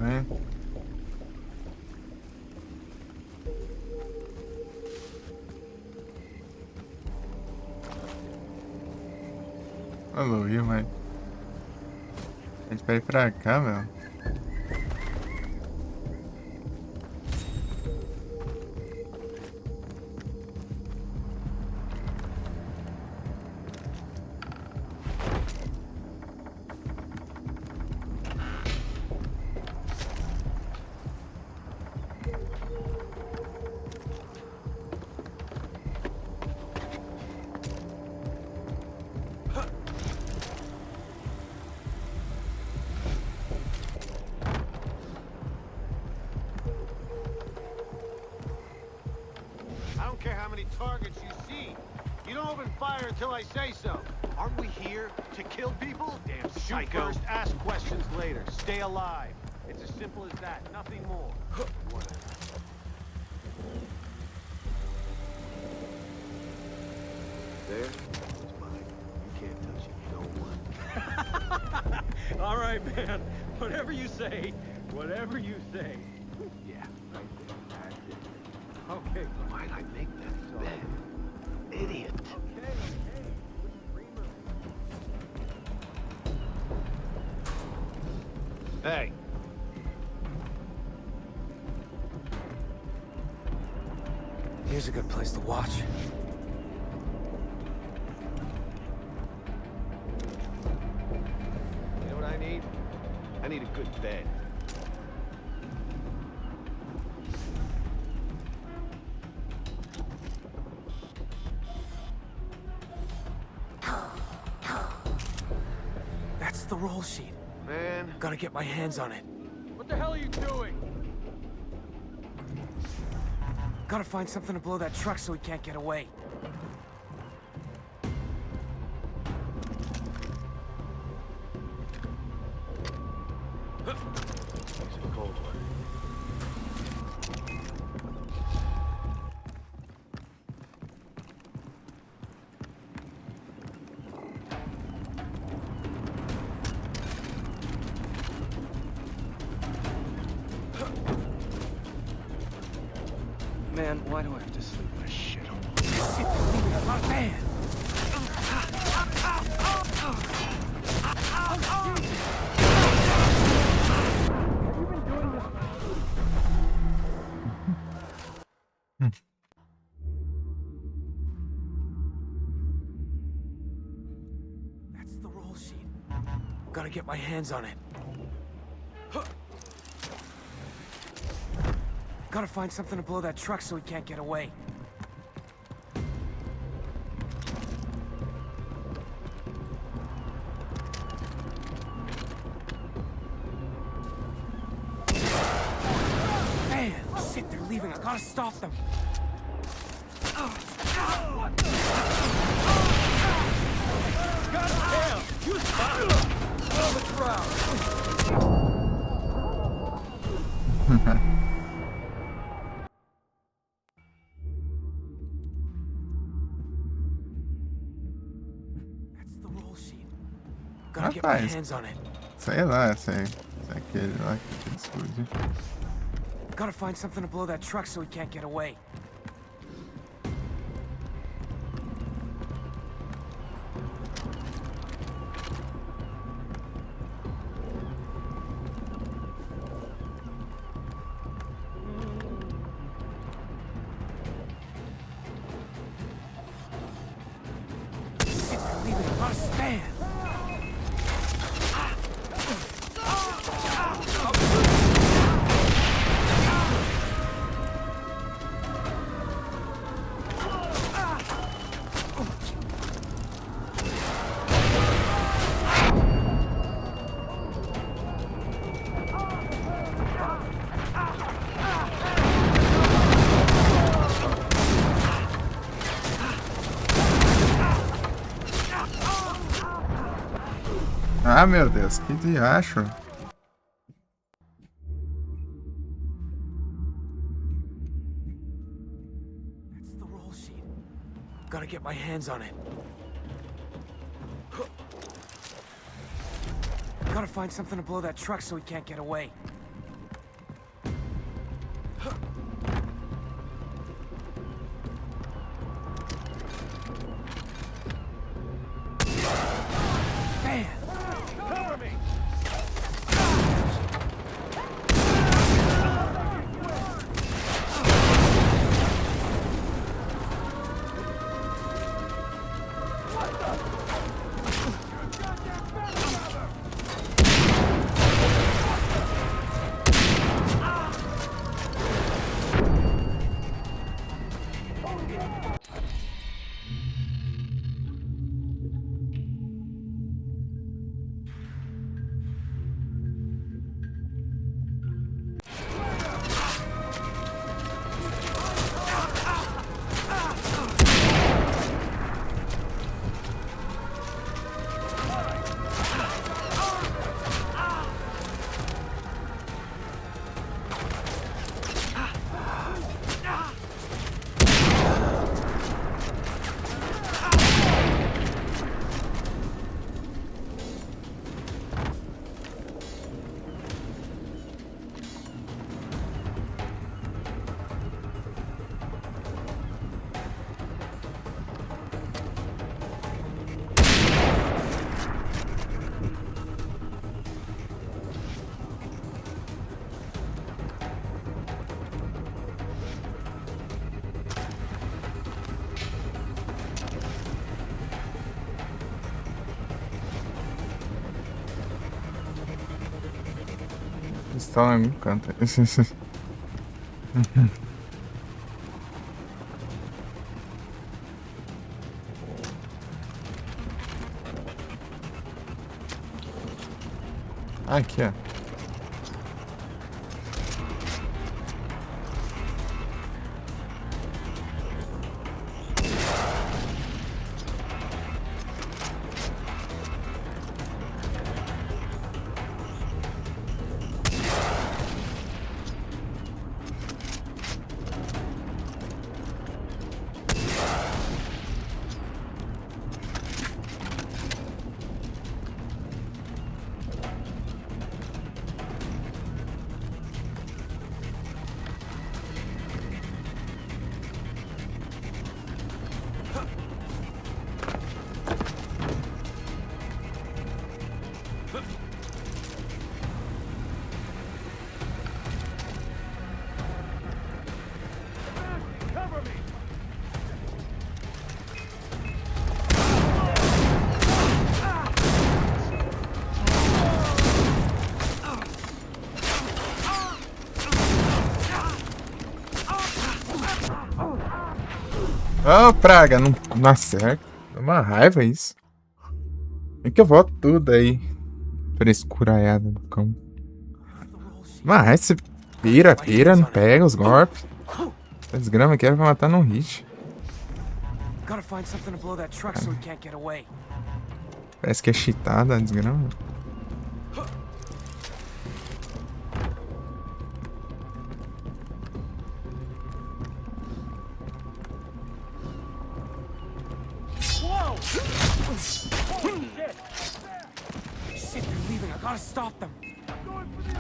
Speaker 1: Né? Alô, Will, mas a gente vai ir pra cá, meu.
Speaker 7: I don't care how many targets you see. You don't open fire until I say so. Aren't we here to kill people? Damn psycho. Shoot first, ask questions later. Stay alive. It's as simple as that. Nothing more. Whatever. There? It's mine. You can't touch it. No one.
Speaker 5: All right, man. Whatever you say. Whatever you say.
Speaker 7: Yeah, right there. That's it.
Speaker 5: Okay.
Speaker 7: Why'd I make that bet? Idiot. Hey.
Speaker 5: Here's a good place to watch.
Speaker 7: You know what I need? I need a good bed.
Speaker 5: That's the roll sheet.
Speaker 7: Man.
Speaker 5: Gotta get my hands on it.
Speaker 7: What the hell are you doing?
Speaker 5: Gotta find something to blow that truck so he can't get away.
Speaker 7: He's a cold one.
Speaker 5: Man, why do I have to sleep in a shithole? Man! That's the roll sheet. Gotta get my hands on it. Gotta find something to blow that truck so he can't get away. Man, shit, they're leaving. I gotta stop them. Goddamn! You spotted him! Blow the crowd! Gotta get my hands on it.
Speaker 1: Sei lá, sei aquele lá que explode.
Speaker 5: Gotta find something to blow that truck so he can't get away. Shit, they're leaving. I gotta stand.
Speaker 1: Ah, meu Deus, que diacho.
Speaker 5: It's the roll sheet. Gotta get my hands on it. Gotta find something to blow that truck so he can't get away. Man!
Speaker 7: Cover me!
Speaker 1: Pistola me encanta. Aqui, ó. Ô, praga, não acerta. É uma raiva isso. É que eu volto tudo aí. Frescuraiada do cão. Mas você pira, não pega os golpes. Esse grama aqui era pra matar num hit.
Speaker 5: Gotta find something to blow that truck so he can't get away.
Speaker 1: Parece que é cheatada a desgrama.
Speaker 5: Shit, they're leaving. I gotta stop them.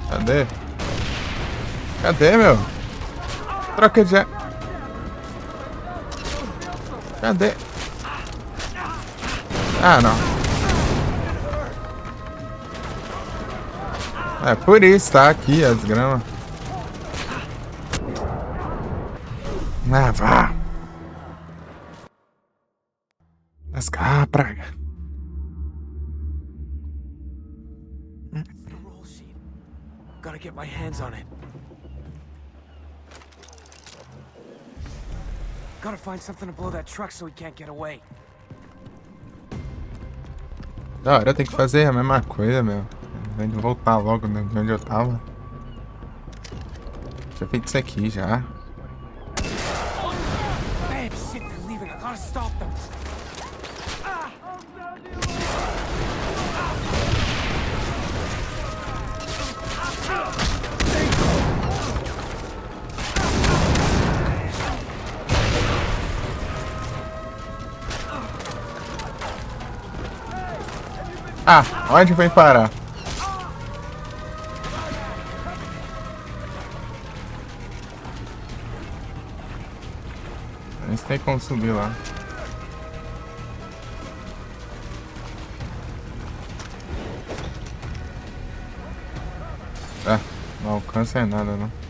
Speaker 1: Cadê? Cadê, meu? Troca de... Cadê? Ah, não. É por isso, tá? Aqui as gramas. Ah, vá. Lascar, praga.
Speaker 5: It's the roll sheet. Gotta get my hands on it. Gotta find something to blow that truck so he can't get away.
Speaker 1: Da hora, eu tenho que fazer a mesma coisa, meu. Tem que voltar logo de onde eu tava. Já feito isso aqui, já.
Speaker 5: Man, shit, they're leaving. I gotta stop them.
Speaker 1: Ah, onde foi parar? A gente tem como subir lá. Ah, não alcança nada não.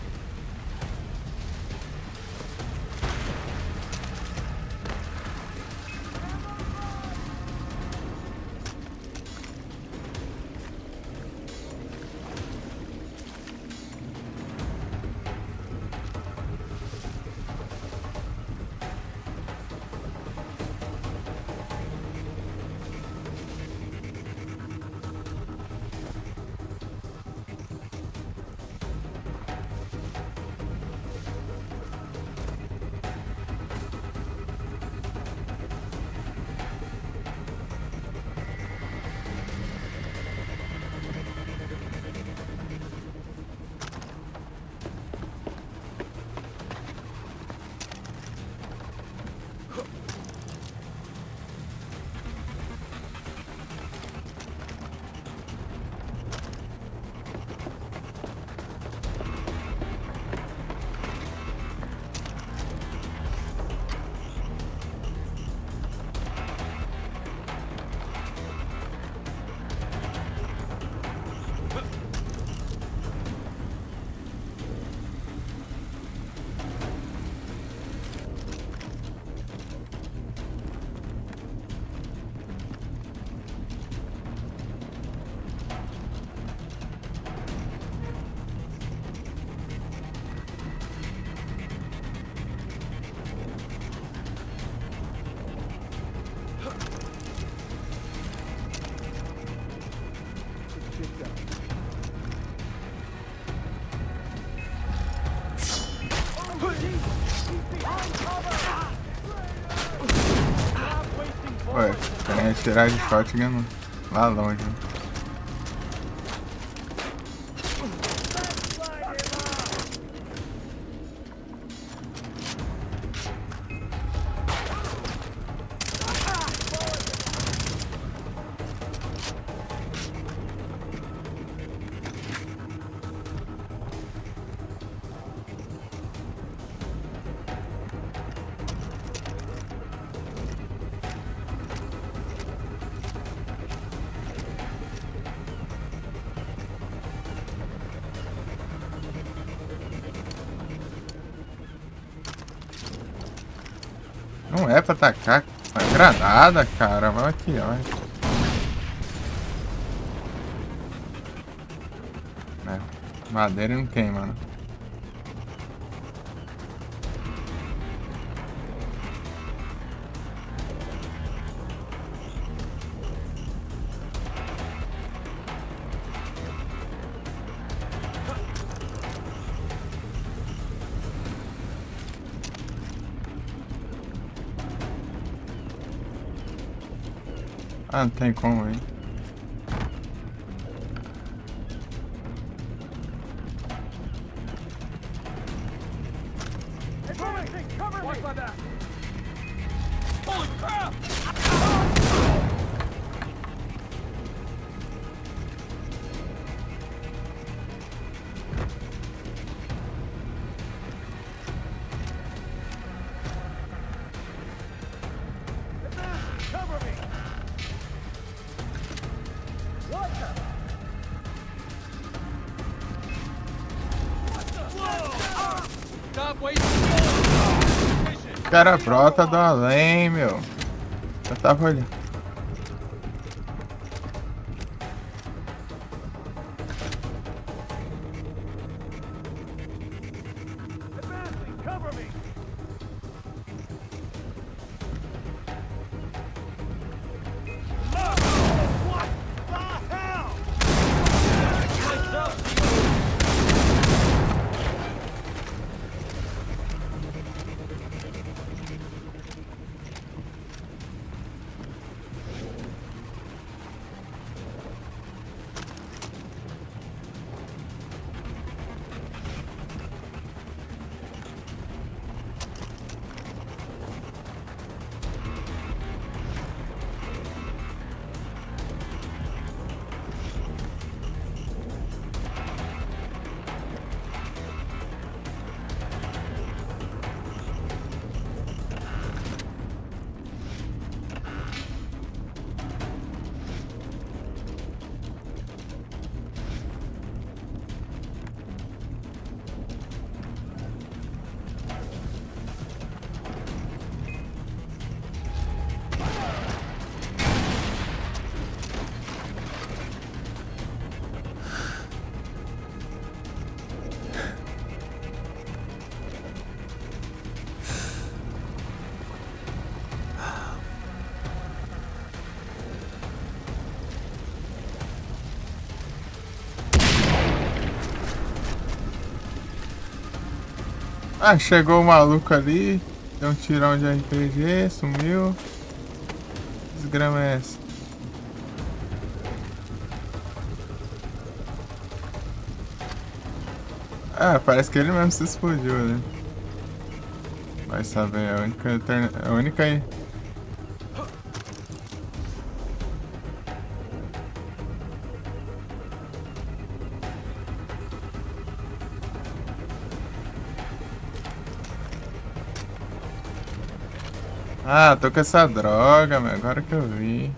Speaker 1: Ué, querem atirar de shotgun lá longe. Não é pra atacar a granada, cara. Vai aqui, ó. É, madeira não queima, né? Ah, não tem como, hein? Cara, brota do além, meu. Eu tava olhando. Ah, chegou o maluco ali. Deu um tirão de RPG, sumiu. Que desgrama é essa? Ah, parece que ele mesmo se explodiu ali. Vai saber, é a única aí. Ah, tô com essa droga, meu. Agora que eu vi.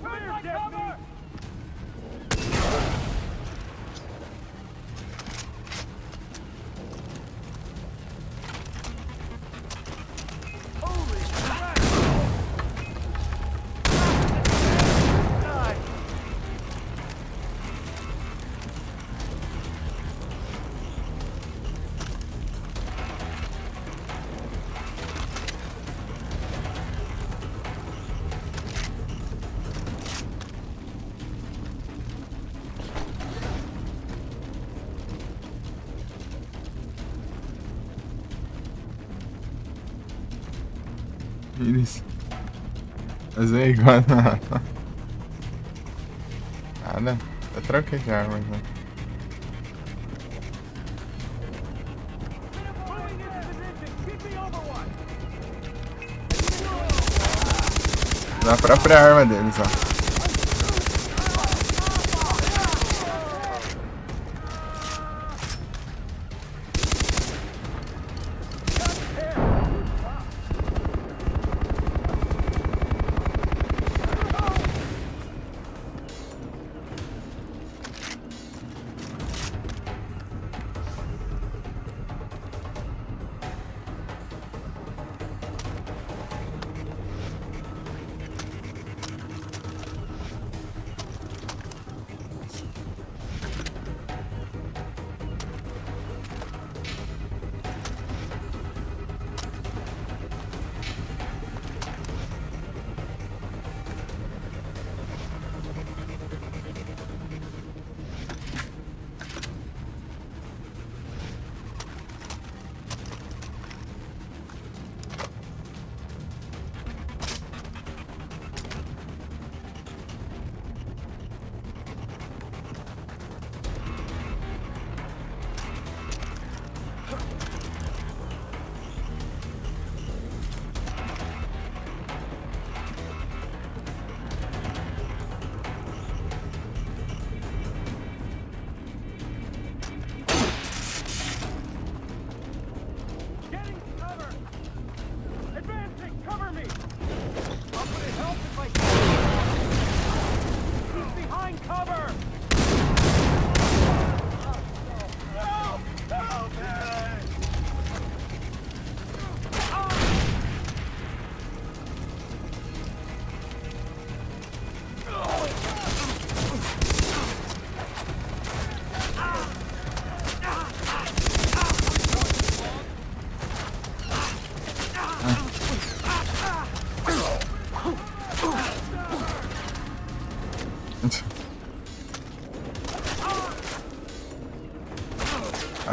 Speaker 1: Isso. Mas é igual nada. Nada. Eu troquei de arma já. Na própria arma deles, ó.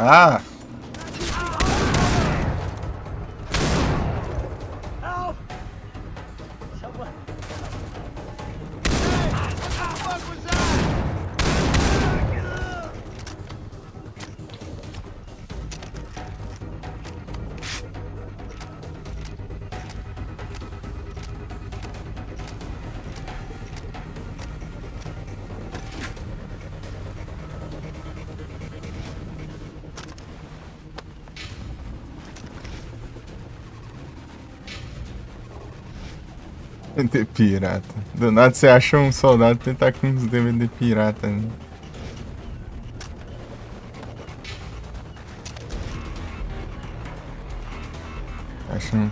Speaker 1: Ah! DVD pirata. Do nada você acha um soldado que tá com uns DVD pirata, né? Acha um.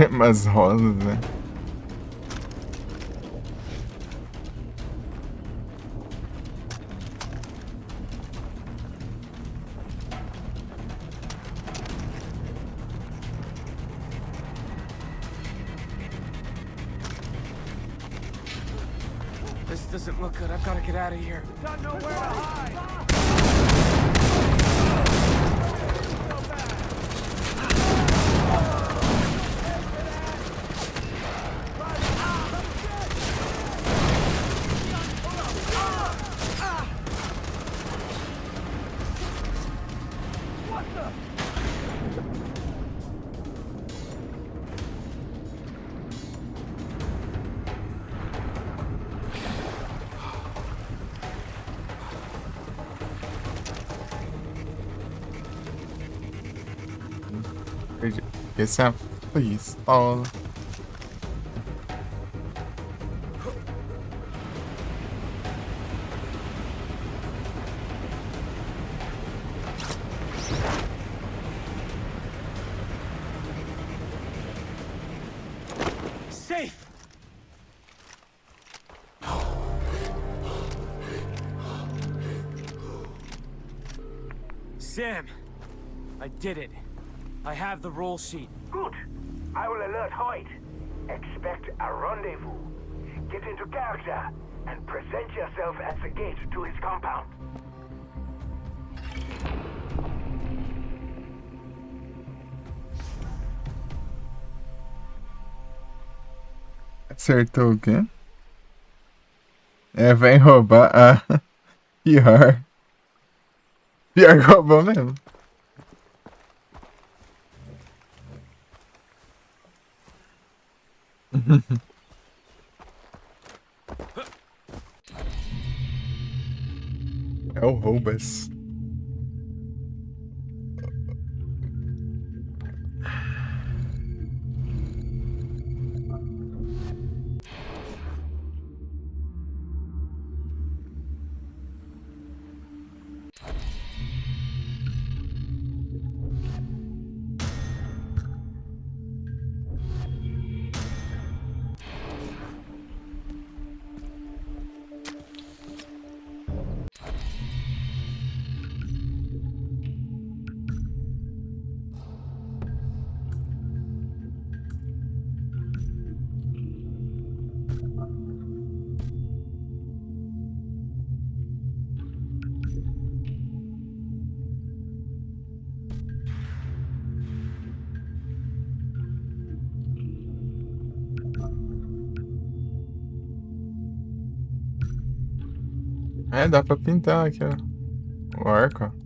Speaker 1: Umas rosas, né?
Speaker 5: doesn't look good. I've got to get out of here.
Speaker 3: Got nowhere to hide.
Speaker 1: Get some, please. Oh.
Speaker 5: Safe! Sam, I did it. I have the roll sheet.
Speaker 6: Good. I will alert Hoyt. Expect a rendezvous. Get into character and present yourself at the gate to his compound.
Speaker 1: Acertou o quê? É, vem roubar. Ah, pior. Pior que roubou mesmo. É o Roubas. É, dá pra pintar aqui, ó. O arco, ó.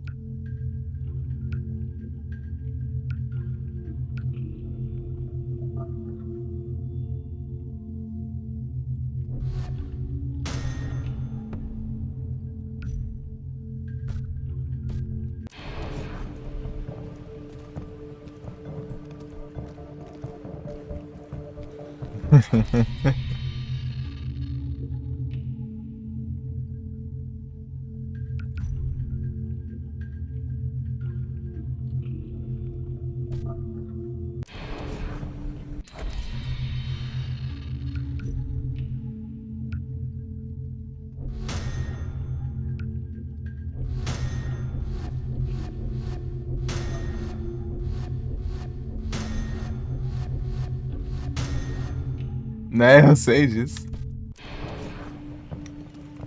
Speaker 1: Né, eu sei disso.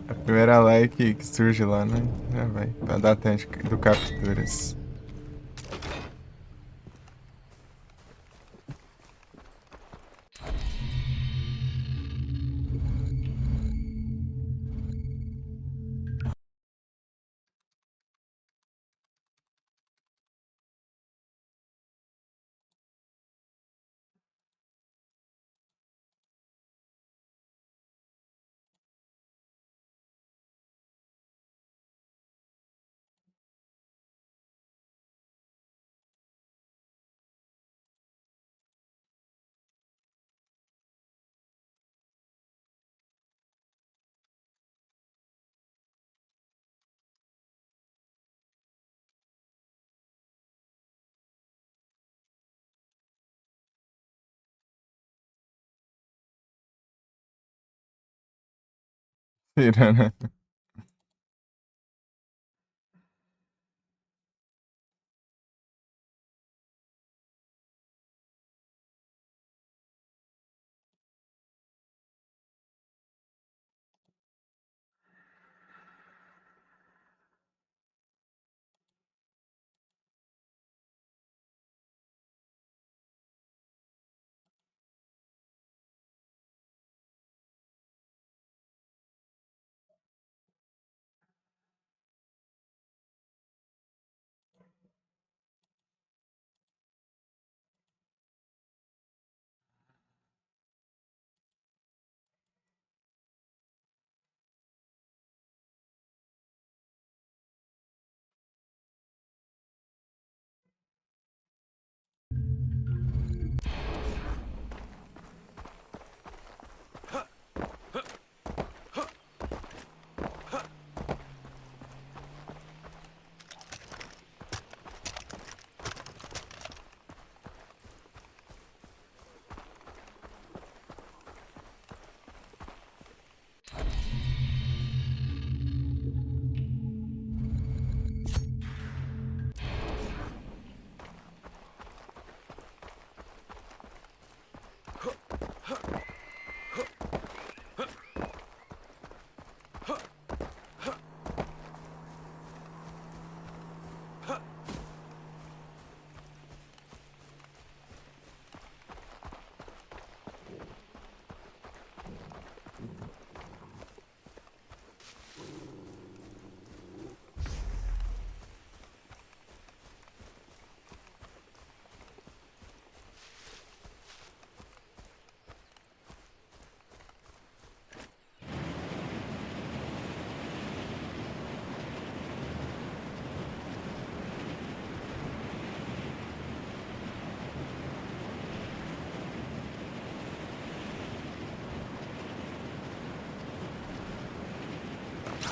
Speaker 1: A primeira like que surge lá, né? Já vai. Pra dar tempo do capturas. Tirando.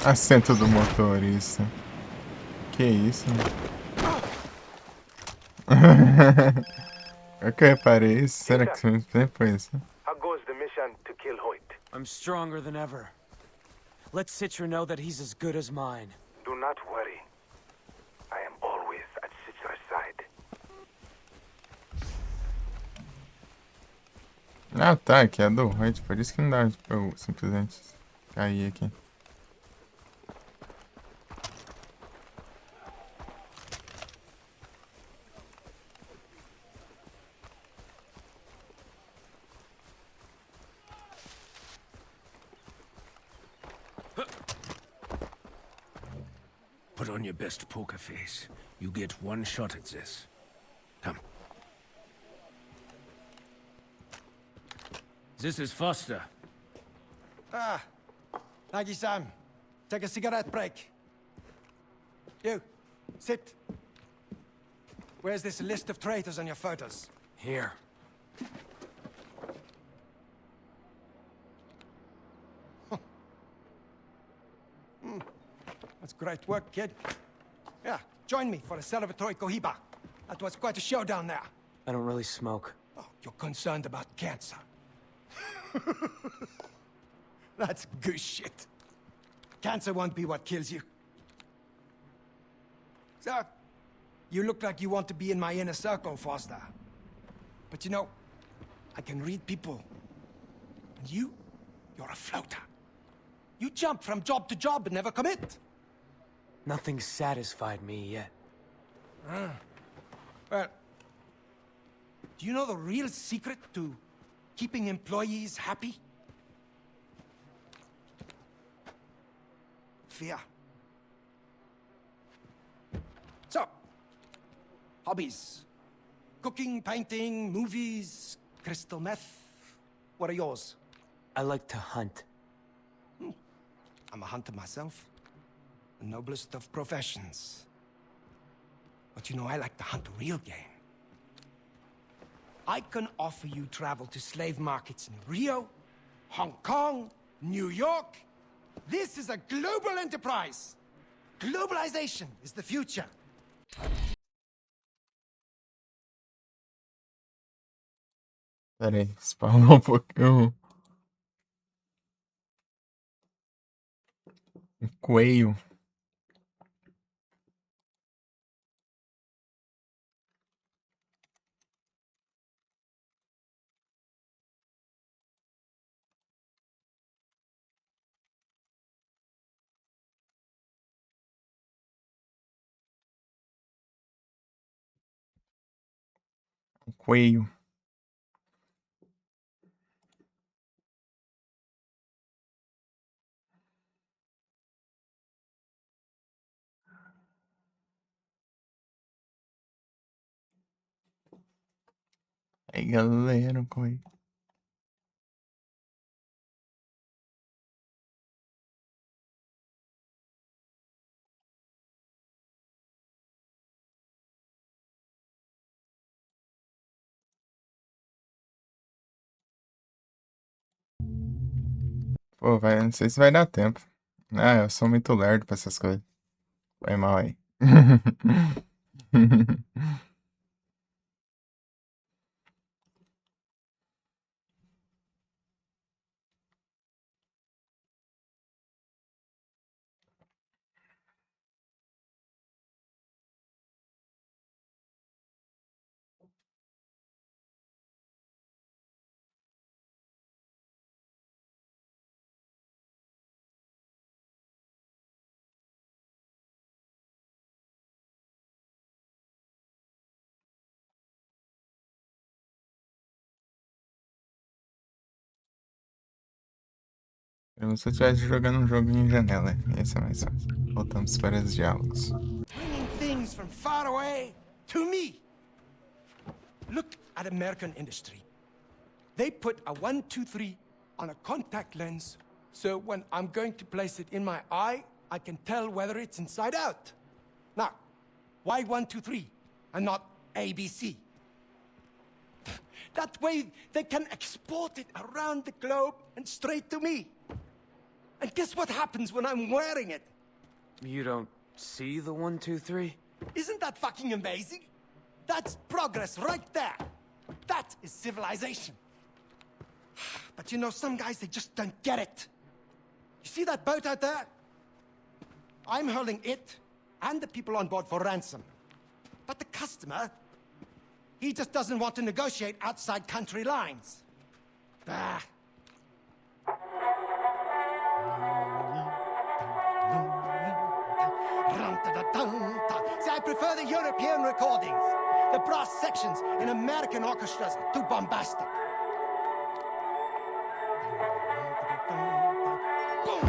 Speaker 1: Assento do motorista. Que isso? É que eu reparei isso. Será que sempre foi isso?
Speaker 6: How goes the mission to kill Hoyt?
Speaker 5: I'm stronger than ever. Let Citra know that he's as good as mine.
Speaker 6: Do not worry. I am always at Citra's side.
Speaker 1: Ah, tá. Aqui é a do Hoyt. Por isso que não dá pra eu simplesmente cair aqui.
Speaker 2: Put on your best poker face. You get one shot at this. Come. This is Foster.
Speaker 9: Ah, thank you, Sam. Take a cigarette break. You, sit. Where's this list of traitors on your photos?
Speaker 5: Here.
Speaker 9: That's great work, kid. Yeah, join me for a celebratory cohiba. That was quite a show down there.
Speaker 5: I don't really smoke.
Speaker 9: Oh, you're concerned about cancer. That's good shit. Cancer won't be what kills you. So, you look like you want to be in my inner circle, Foster. But you know, I can read people. And you're a floater. You jump from job to job and never commit.
Speaker 5: Nothing's satisfied me yet.
Speaker 9: Well, do you know the real secret to keeping employees happy? Fear. So, hobbies. Cooking, painting, movies, crystal meth. What are yours?
Speaker 5: I like to hunt.
Speaker 9: I'm a hunter myself. The noblest of professions. But you know, I like to hunt real game. I can offer you travel to slave markets in Rio, Hong Kong, New York. This is a global enterprise. Globalization is the future.
Speaker 1: Pera aí, spawnou um pouquinho. Um coelho. Um coelho. Aí, galera, um coelho. Pô, vai, não sei se vai dar tempo. Ah, eu sou muito lerdo pra essas coisas. Foi mal aí. Como se eu estivesse jogando um jogo em janela. Esse é mais fácil. Voltamos para os diálogos.
Speaker 9: Bringing things from far away to me. Look at American industry. They put a 1, 2, 3 on a contact lens, so when I'm going to place it in my eye, I can tell whether it's inside out. Now, why 1, 2, 3 and not ABC? That way they can export it around the globe and straight to me. And guess what happens when I'm wearing it?
Speaker 5: You don't see the 1, 2, 3?
Speaker 9: Isn't that fucking amazing? That's progress right there. That is civilization. But you know, some guys, they just don't get it. You see that boat out there? I'm holding it and the people on board for ransom. But the customer, he just doesn't want to negotiate outside country lines. Ah. See, I prefer the European recordings. The brass sections in American orchestras are too bombastic. So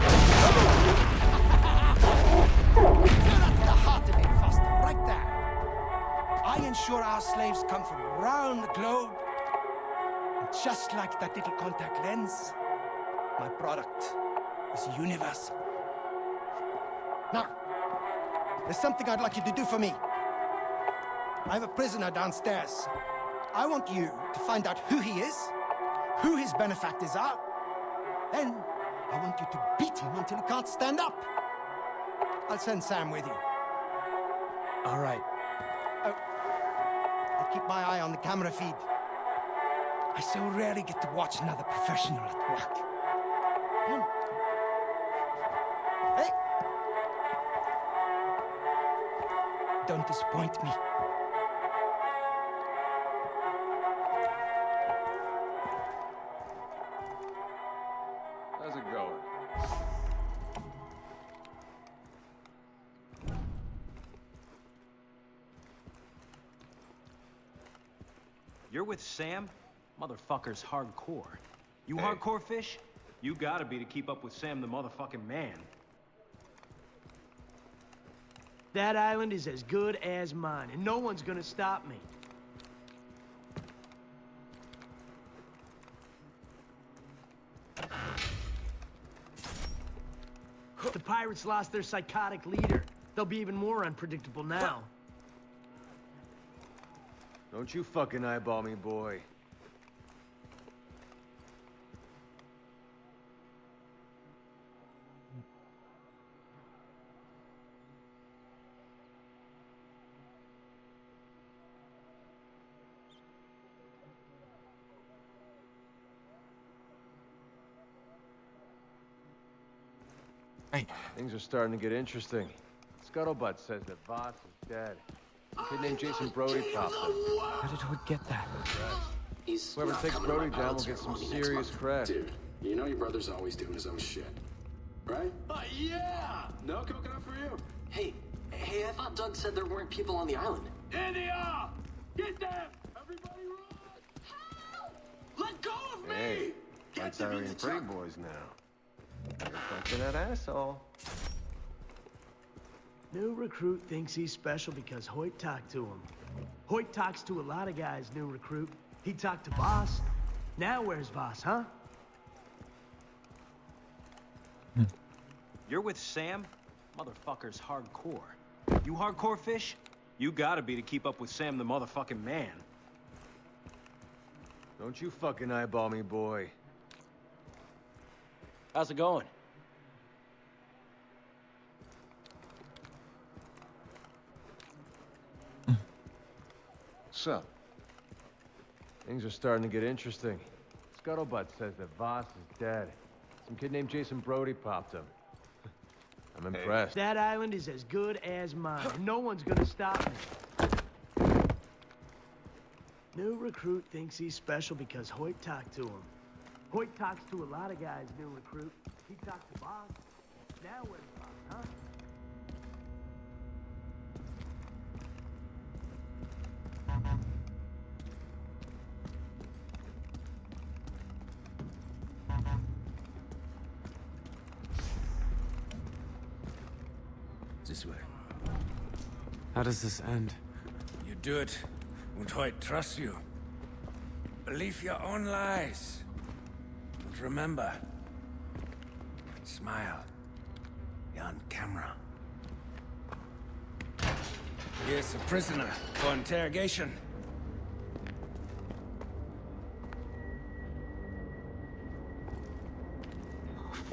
Speaker 9: that's the heart of it, Foster, right there. I ensure our slaves come from around the globe. And just like that little contact lens, my product is universal. Now, there's something I'd like you to do for me. I have a prisoner downstairs. I want you to find out who he is, who his benefactors are. Then, I want you to beat him until he can't stand up. I'll send Sam with you.
Speaker 5: All right.
Speaker 9: Oh, I'll keep my eye on the camera feed. I so rarely get to watch another professional at work. Come on. Hey! Don't disappoint me.
Speaker 8: How's it going?
Speaker 10: You're with Sam? Motherfucker's hardcore. You hardcore fish? You gotta be to keep up with Sam the motherfucking man.
Speaker 3: That island is as good as mine, and no one's gonna stop me. The pirates lost their psychotic leader. They'll be even more unpredictable now.
Speaker 8: Don't you fucking eyeball me, boy.
Speaker 1: Hey.
Speaker 8: Things are starting to get interesting. Scuttlebutt says that Voss is dead. A kid named Jason Brody popped up.
Speaker 5: How did Hood get that?
Speaker 8: Whoever takes Brody down will get some serious cred.
Speaker 11: Dude, you know your brother's always doing his own shit. Right? Yeah! No coconut for you.
Speaker 12: Hey, I thought Doug said there weren't people on the island.
Speaker 11: India! Get them! Everybody run! Help! Let go of me!
Speaker 8: Hey,
Speaker 11: Get
Speaker 8: like
Speaker 11: them in
Speaker 8: Tyrion
Speaker 11: the
Speaker 8: Pretty
Speaker 11: truck.
Speaker 8: Boys now. You're fucking that asshole.
Speaker 3: New recruit thinks he's special because Hoyt talked to him. Hoyt talks to a lot of guys, new recruit. He talked to Voss. Now where's Voss, huh?
Speaker 10: You're with Sam? Motherfucker's hardcore. You hardcore fish? You gotta be to keep up with Sam the motherfucking man.
Speaker 8: Don't you fucking eyeball me, boy.
Speaker 10: How's it going?
Speaker 8: So, things are starting to get interesting. Scuttlebutt says that Voss is dead. Some kid named Jason Brody popped him. I'm impressed.
Speaker 3: That island is as good as mine, and no one's gonna stop me. New recruit thinks he's special because Hoyt talked to him. Hoyt talks to a lot of guys, new recruit. He talked to Voss. Now where's Voss, huh?
Speaker 2: this way.
Speaker 5: How does this end?
Speaker 2: You do it, and Hoyt trusts you. Believe your own lies. But remember, smile. You're on camera. Here's a prisoner for interrogation.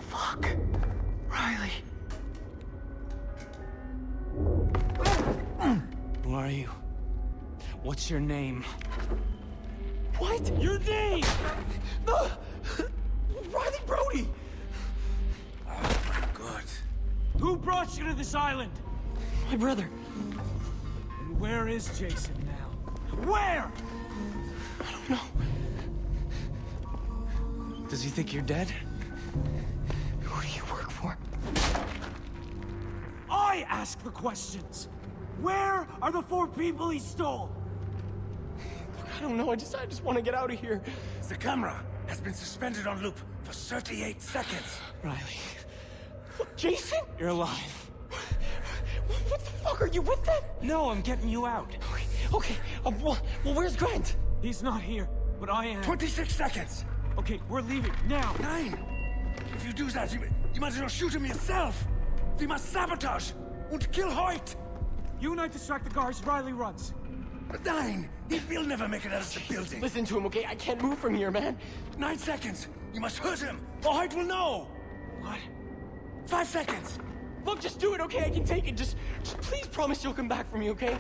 Speaker 5: Fuck. Riley. Who are you? What's your name? What? Your name? No! Riley Brody!
Speaker 2: Oh my god.
Speaker 5: Who brought you to this island? My brother. And where is Jason now? Where? I don't know. Does he think you're dead? Who do you work for? I ask the questions. Where are the 4 people he stole? I don't know. I just want to get out of here.
Speaker 2: The camera has been suspended on loop for 38 seconds.
Speaker 5: Riley. Jason? You're alive. What the fuck? Are you with them? No, I'm getting you out. Okay. Well, where's Grant? He's not here, but I am.
Speaker 2: 26 seconds.
Speaker 5: Okay, we're leaving now.
Speaker 2: 9. If you do that, you might as well shoot him yourself. We must sabotage and kill Hoyt.
Speaker 5: You and I distract the guards. Riley runs.
Speaker 2: 9. He will never make it out of the building.
Speaker 5: Listen to him, okay? I can't move from here, man.
Speaker 2: 9 seconds. You must hurt him, or Hoyt will know.
Speaker 5: What?
Speaker 2: 5 seconds.
Speaker 5: Look, just do it, okay? I can take it. Just please promise you'll come back for me, okay?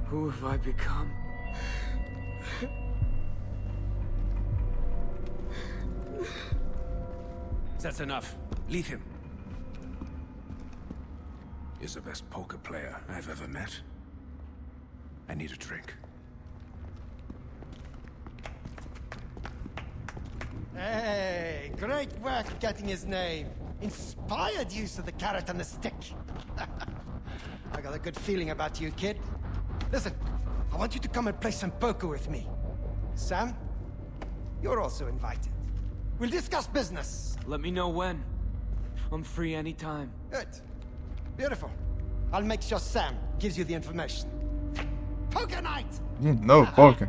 Speaker 5: Who have I become?
Speaker 2: That's enough. Leave him. He's the best poker player I've ever met. I need a drink.
Speaker 9: Hey, great work getting his name. Inspired use of the carrot and the stick. I got a good feeling about you, kid. Listen, I want you to come and play some poker with me. Sam, you're also invited. We'll discuss business.
Speaker 5: Let me know when. I'm free anytime.
Speaker 9: Good. Beautiful. I'll make sure Sam gives you the information. Poker night!
Speaker 1: No, poker.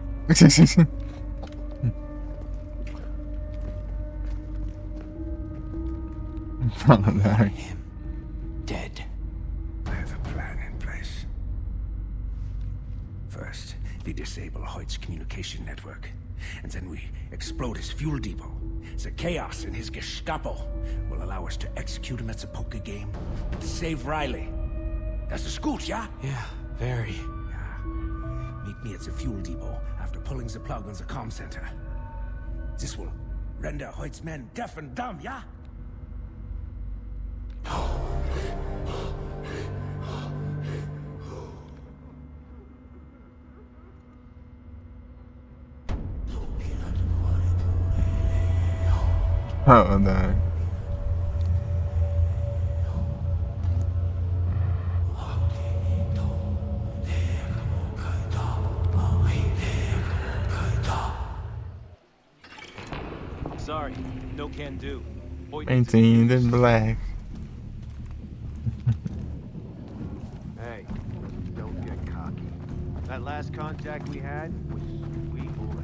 Speaker 2: Him dead. I have a plan in place. First, we disable Hoyt's communication network, and then we explode his fuel depot. The chaos in his Gestapo will allow us to execute him at the poker game and save Riley. That's a scoot, yeah?
Speaker 5: Yeah, very.
Speaker 2: Yeah. Meet me at the fuel depot after pulling the plug on the comm center. This will render Hoyt's men deaf and dumb, yeah?
Speaker 1: Oh no.
Speaker 10: Sorry, no can do.
Speaker 1: Painted in black.
Speaker 7: Hey, don't get cocky. That last contact we had was sweet boy.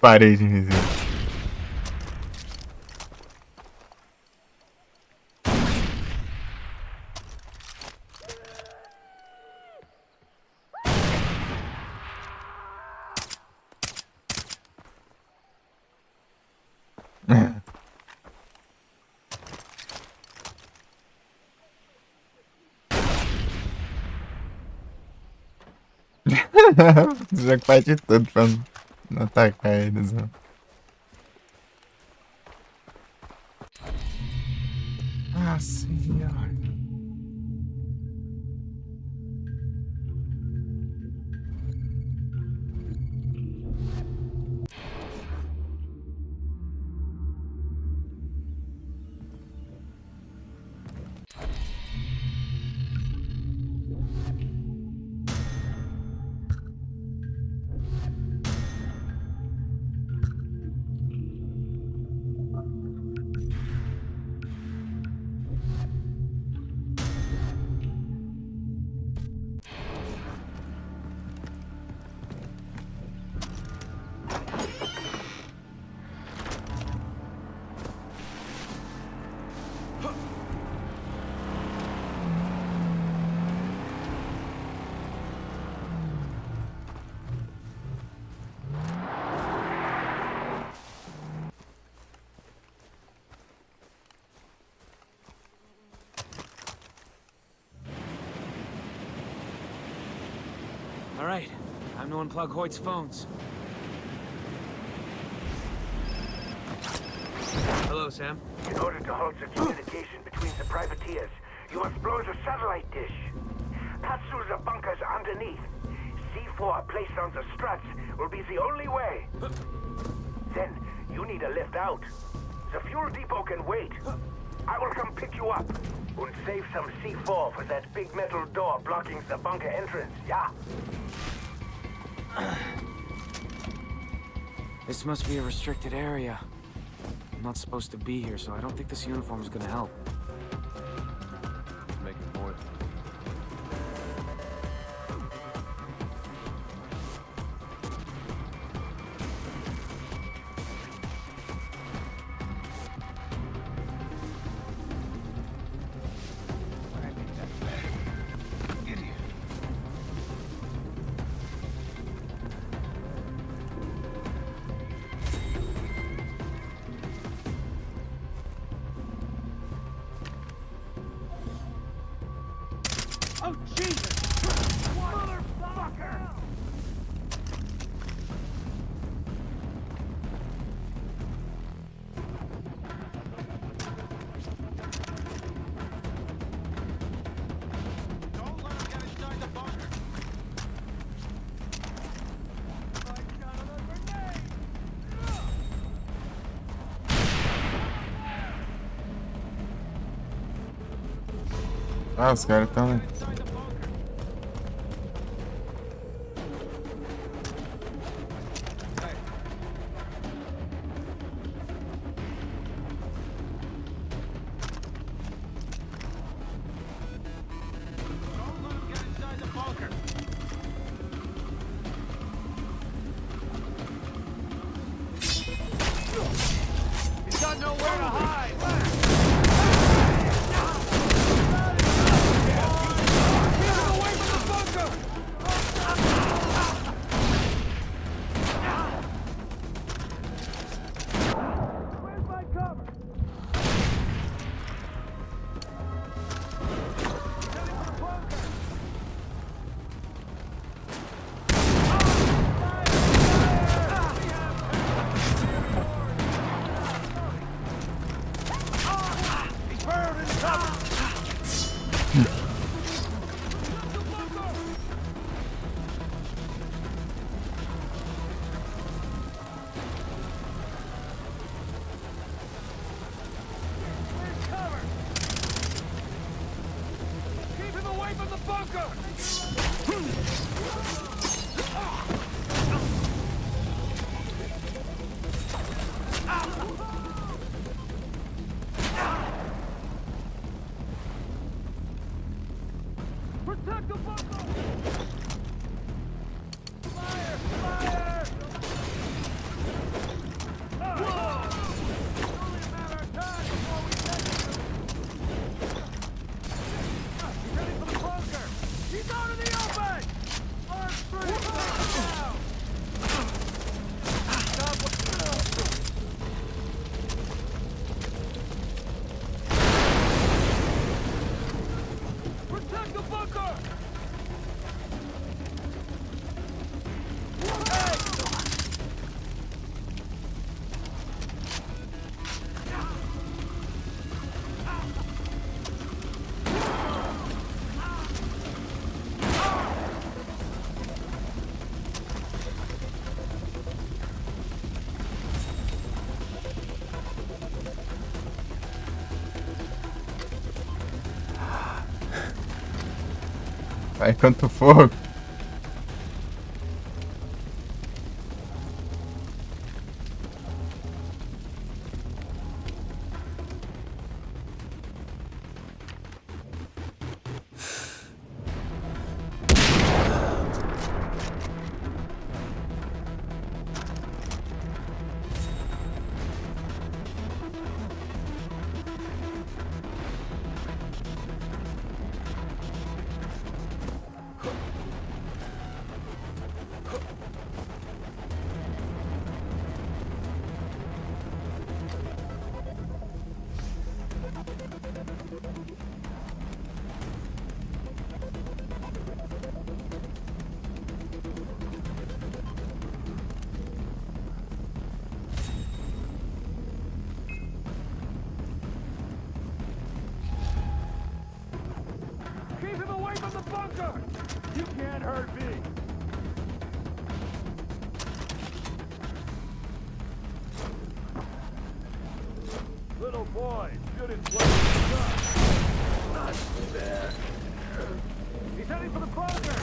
Speaker 1: Parede resistente. Já faz de tudo pra não atacar eles, né? Ah, senhora.
Speaker 5: All right, time to unplug Hoyt's phones. Hello, Sam.
Speaker 6: In order to halt the communication between the privateers, you must blow the satellite dish. Pass through the bunkers underneath. C4 placed on the struts will be the only way. Then, you need a lift out. The fuel depot can wait. I will come pick you up. And save some C4 for that big metal door blocking the bunker entrance, yeah?
Speaker 5: This must be a restricted area. I'm not supposed to be here, so I don't think this uniform is gonna help.
Speaker 8: Make it more.
Speaker 11: Oh, Jesus! Motherfucker!
Speaker 7: Don't let him get inside the bunker.
Speaker 1: Ah, os caras estão.
Speaker 7: Don't let him get inside the bunker. He's got nowhere to hide. Keep him away from the bunker! Where's my cover? He's heading for the bunker! He's buried in cover! Where's cover? Keep him away from the bunker! Protect the bunker! Fire! Fire!
Speaker 1: Vai quanto fogo.
Speaker 11: Keep him away from the bunker! You can't hurt me! Little boy shouldn't play with the gun. Not fair. He's heading for the bunker!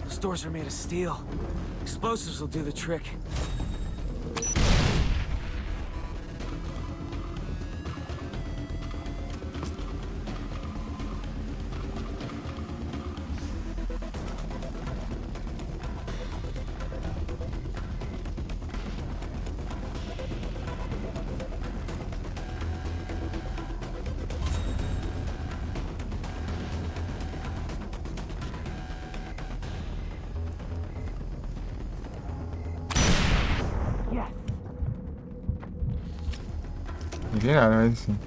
Speaker 5: Those doors are made of steel. Explosives will do the trick.
Speaker 1: Não vi nada, mas assim.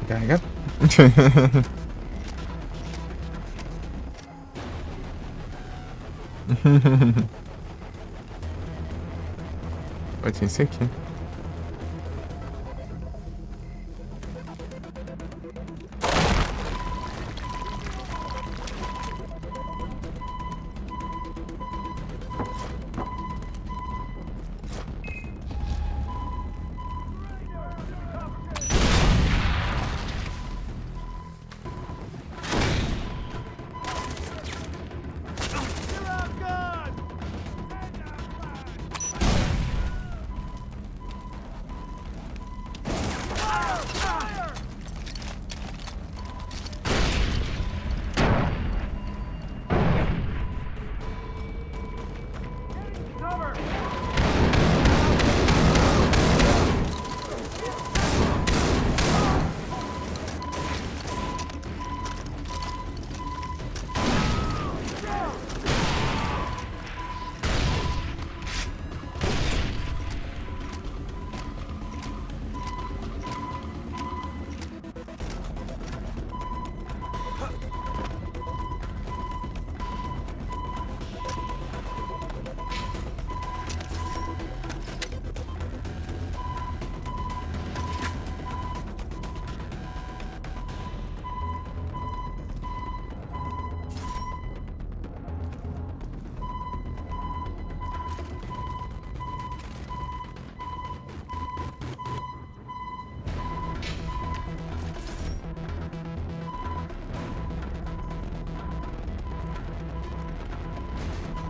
Speaker 1: Carrega. Pode ser esse aqui.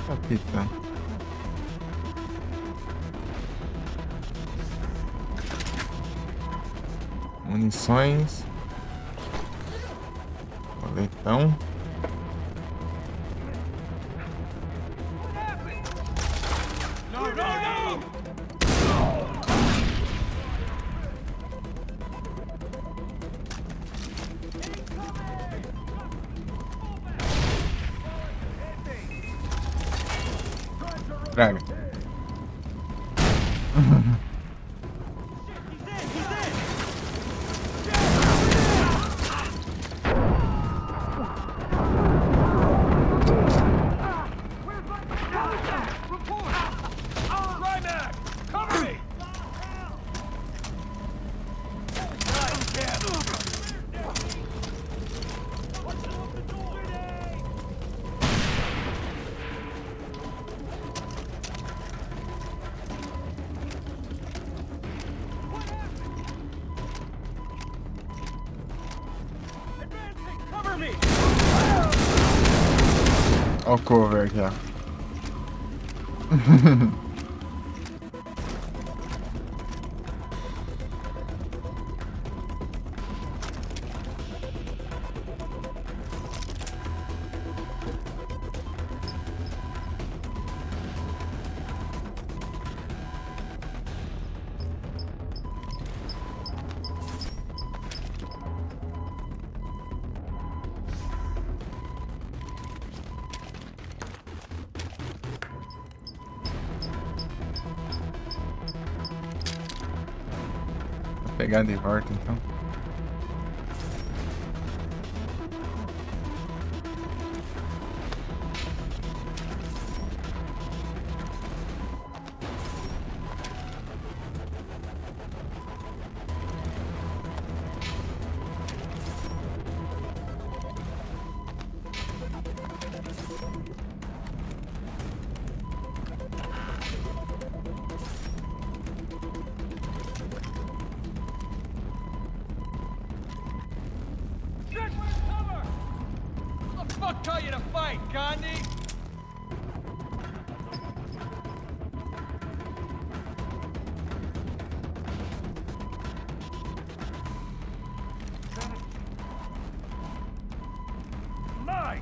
Speaker 1: Capitão. Munições. Coletão. Draga. Ó o cover aqui, ó. Vou pegar de volta então.
Speaker 5: Fuck tell you to fight, Gandhi?
Speaker 11: Mine!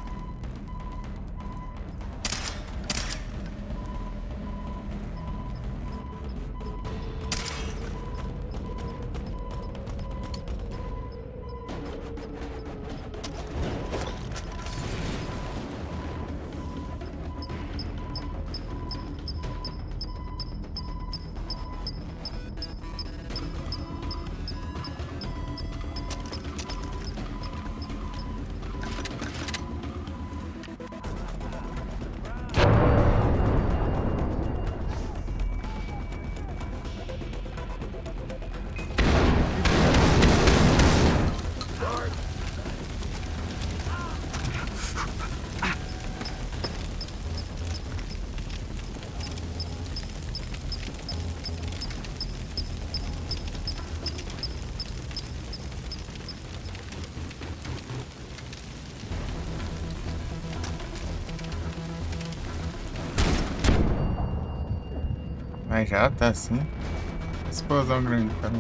Speaker 1: Mas já tá assim. Explosão grande, cara.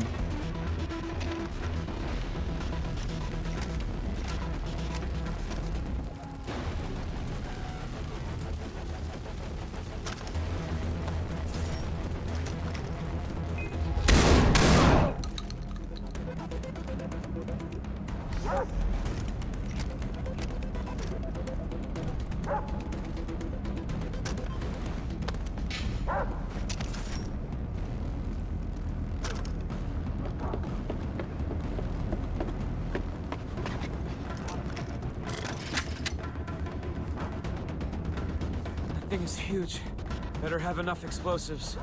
Speaker 5: That thing is huge. Better have enough explosives.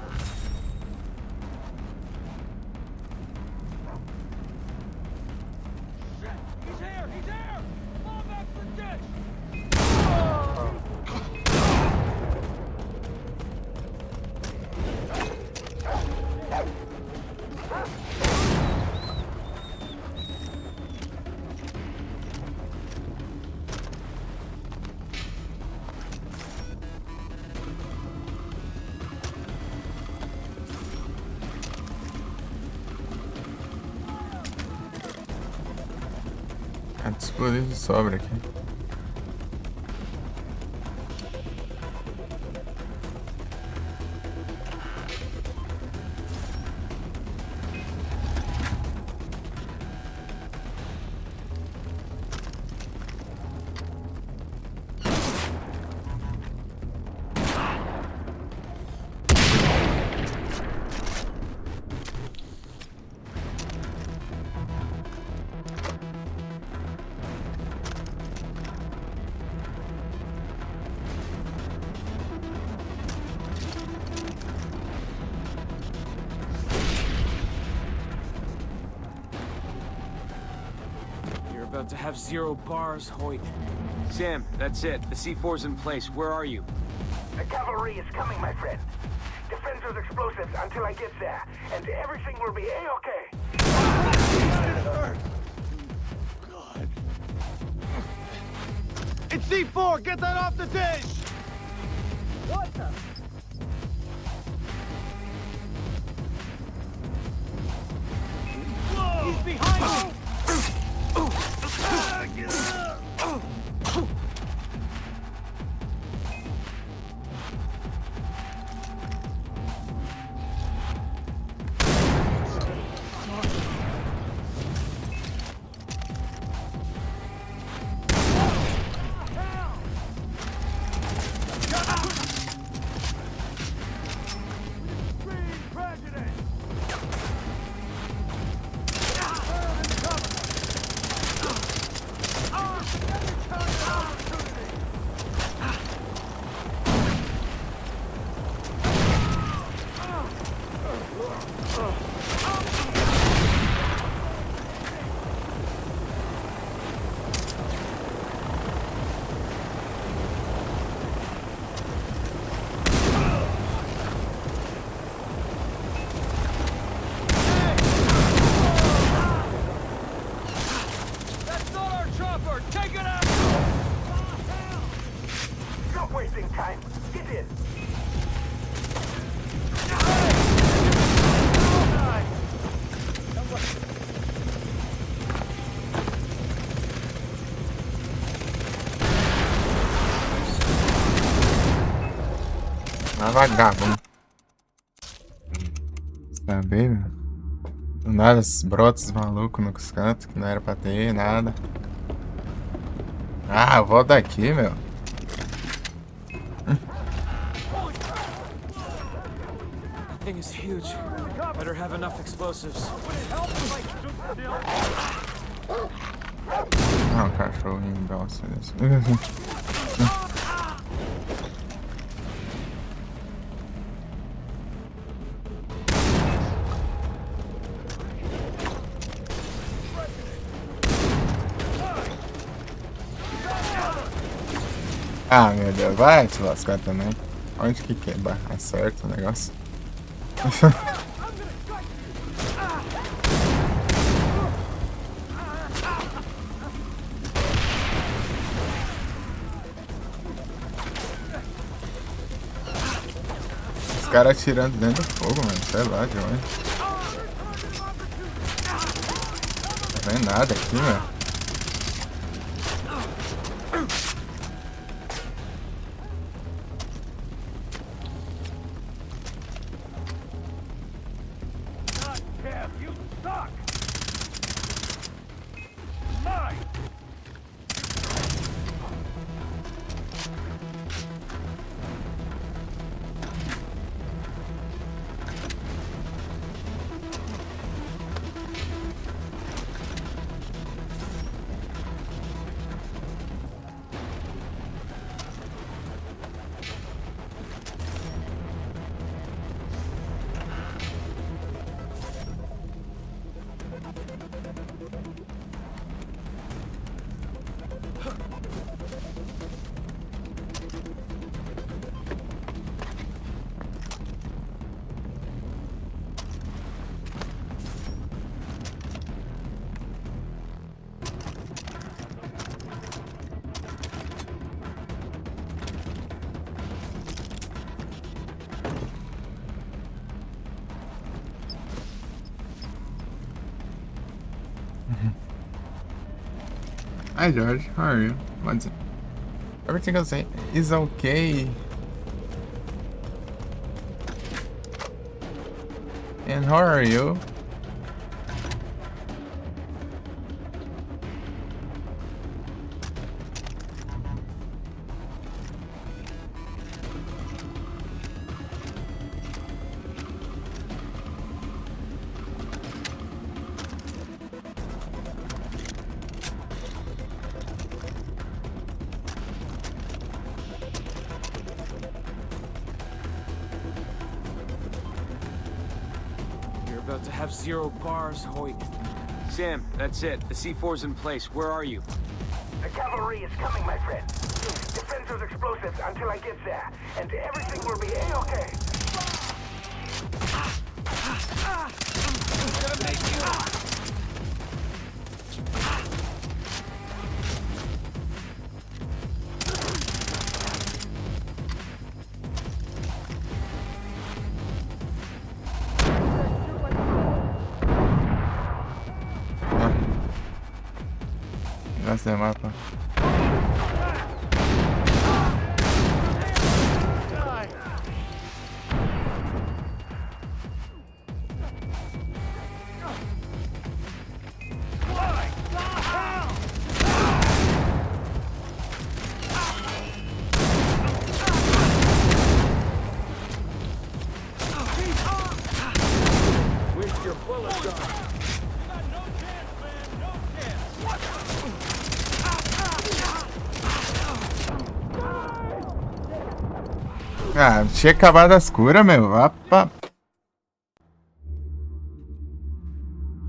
Speaker 11: He's here! He's here! Fall back for ditch!
Speaker 1: A de explosivo sobra aqui.
Speaker 5: You're about to have 0 bars, Hoyt.
Speaker 10: Sam, that's it. The C4's in place. Where are you?
Speaker 6: The cavalry is coming, my friend. Defend those explosives until I get there, and everything will be A-okay.
Speaker 7: It's C4! Get that off the dish!
Speaker 11: What the?
Speaker 7: He's behind me!
Speaker 11: Get up!
Speaker 7: That's not our chopper! Take it out!
Speaker 6: Stop wasting time. Get in.
Speaker 1: Ah, vagabundo. Saber, meu. Do nada, esses brotos malucos nos cantos que não era pra ter nada. Ah, volta aqui, meu.
Speaker 5: That thing is huge. Better have enough explosives.
Speaker 1: Ah, um cachorrinho bosta desse. Ah, meu Deus, vai te lascar também. Onde que quebra? Acerta o negócio. Os caras atirando dentro do fogo, mano. Sei lá, de onde. Não vem nada aqui, meu.
Speaker 11: Kev, you suck! Mine!
Speaker 1: Hi George, how are you? What's it? Everything is okay. And how are you?
Speaker 5: You're about to have 0 bars, Hoyt.
Speaker 10: Sam, that's it. The C4's in place. Where are you?
Speaker 6: The cavalry is coming, my friend. Defend those explosives until I get there, and everything will be A-okay.
Speaker 1: Pedaço de mapa.
Speaker 11: Waste your bullets on.
Speaker 1: Ah, tinha acabado as curas, meu. Opa.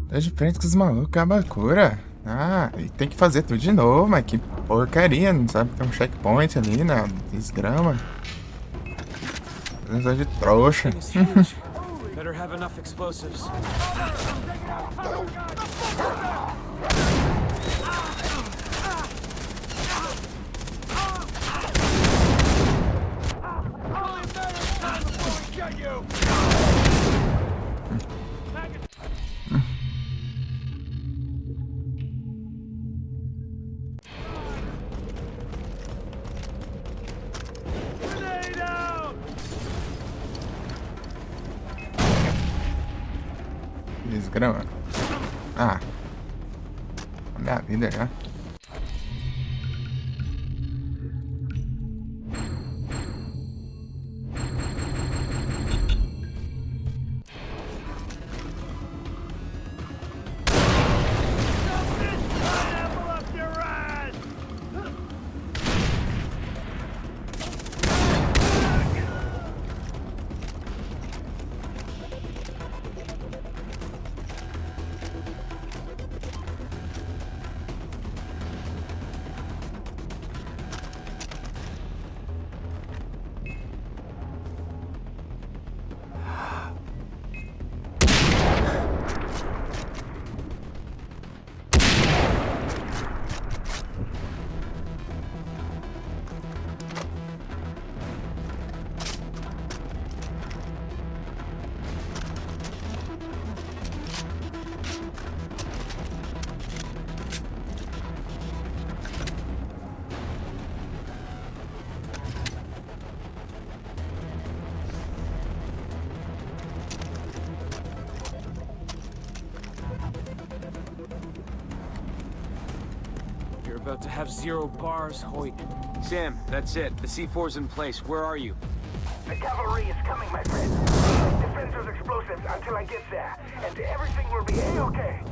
Speaker 1: Tá de frente com os malucos, acaba a cura. Ah, e tem que fazer tudo de novo, mas que porcaria, não sabe que tem um checkpoint ali na desgrama. Coisa de trouxa.
Speaker 5: Better have enough explosives.
Speaker 1: Desgrama. Ah. A minha vida já. You're about to have 0 bars, Hoyt.
Speaker 10: Sam, that's it. The C4's in place. Where are you?
Speaker 6: The cavalry is coming, my friend. Defend those explosives until I get there, and everything will be A-okay.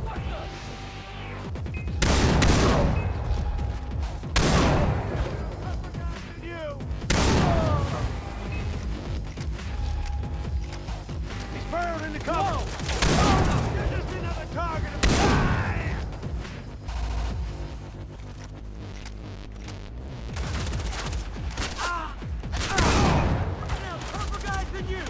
Speaker 7: He's burned in the cover. You're just another target of mine. Tougher guys than you.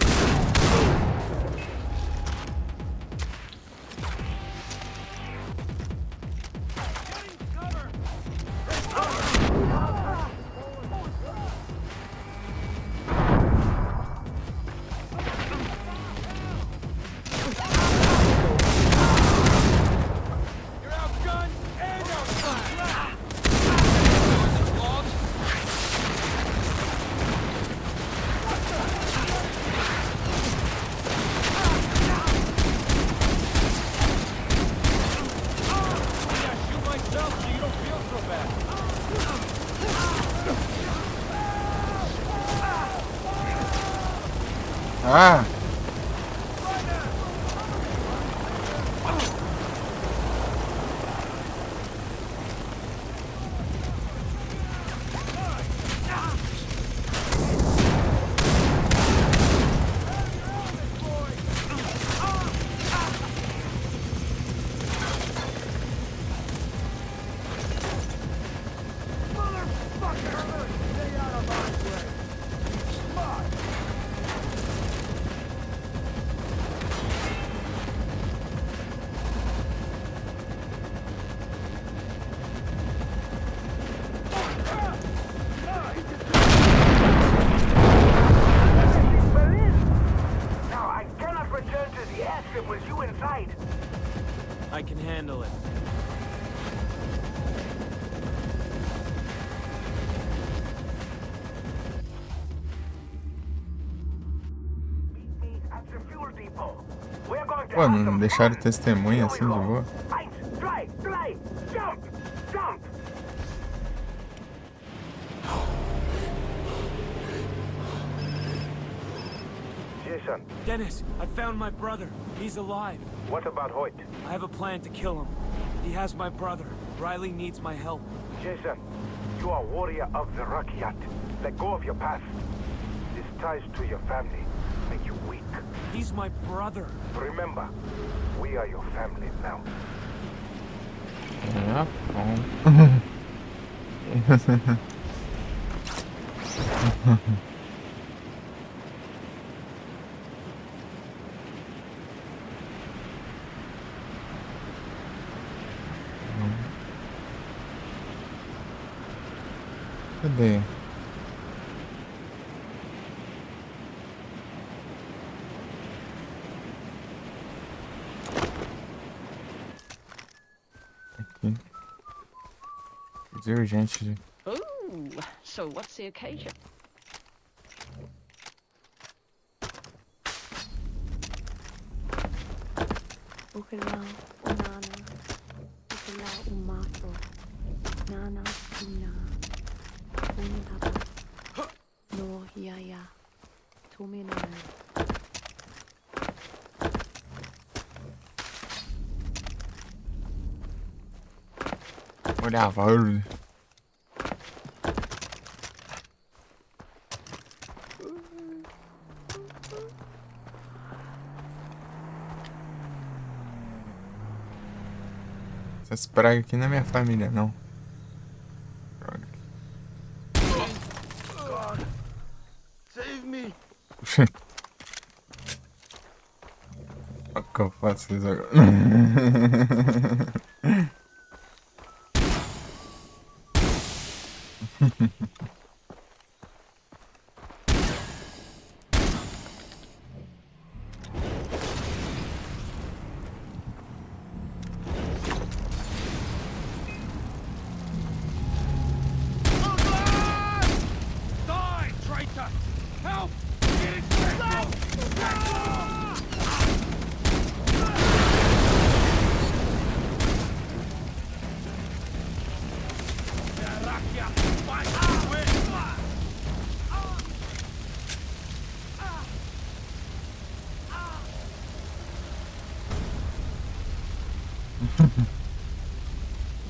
Speaker 1: Ah.
Speaker 5: I can handle it.
Speaker 6: at the fuel depot. We're going to
Speaker 1: Pô,
Speaker 6: have
Speaker 1: não
Speaker 6: some
Speaker 1: deixaram
Speaker 6: fun.
Speaker 1: testemunha
Speaker 6: Here
Speaker 1: assim
Speaker 6: we
Speaker 1: de
Speaker 6: go.
Speaker 1: boa?
Speaker 6: 1, 2, 3, jump! Jump! Jason,
Speaker 5: Dennis, I found my brother. He's alive.
Speaker 6: what about Hoyt?
Speaker 5: I have a plan to kill him. He has my brother. Riley needs my help.
Speaker 6: Jason, you are warrior of the Rakyat. Let go of your past. These ties to your family make you weak.
Speaker 5: He's my brother.
Speaker 6: Remember, we are your family now.
Speaker 1: É, bom. Cadê? Aqui. Coisa urgente.
Speaker 13: Ooh, so what's the occasion?
Speaker 4: Ukela unana, ukela umato, nana ina, unbaba, no yaya, tuminana.
Speaker 1: Whatever. Essas pragas aqui não é minha família, não. Droga.
Speaker 11: God, save me.
Speaker 1: Olha o que eu faço isso agora.
Speaker 11: Die, traitor! Help! Get it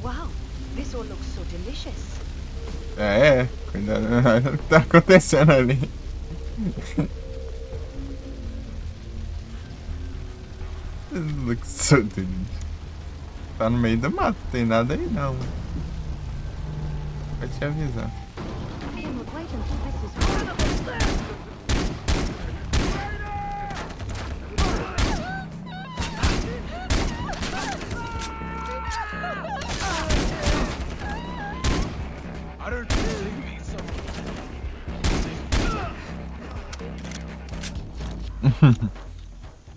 Speaker 13: Wow, this all looks so delicious.
Speaker 1: É, cuidado, olha o que tá acontecendo ali. Looks so delicious. Tá no meio do mato, tem nada aí não. Vou te avisar.
Speaker 4: Cannot wait until this is
Speaker 11: I don't think me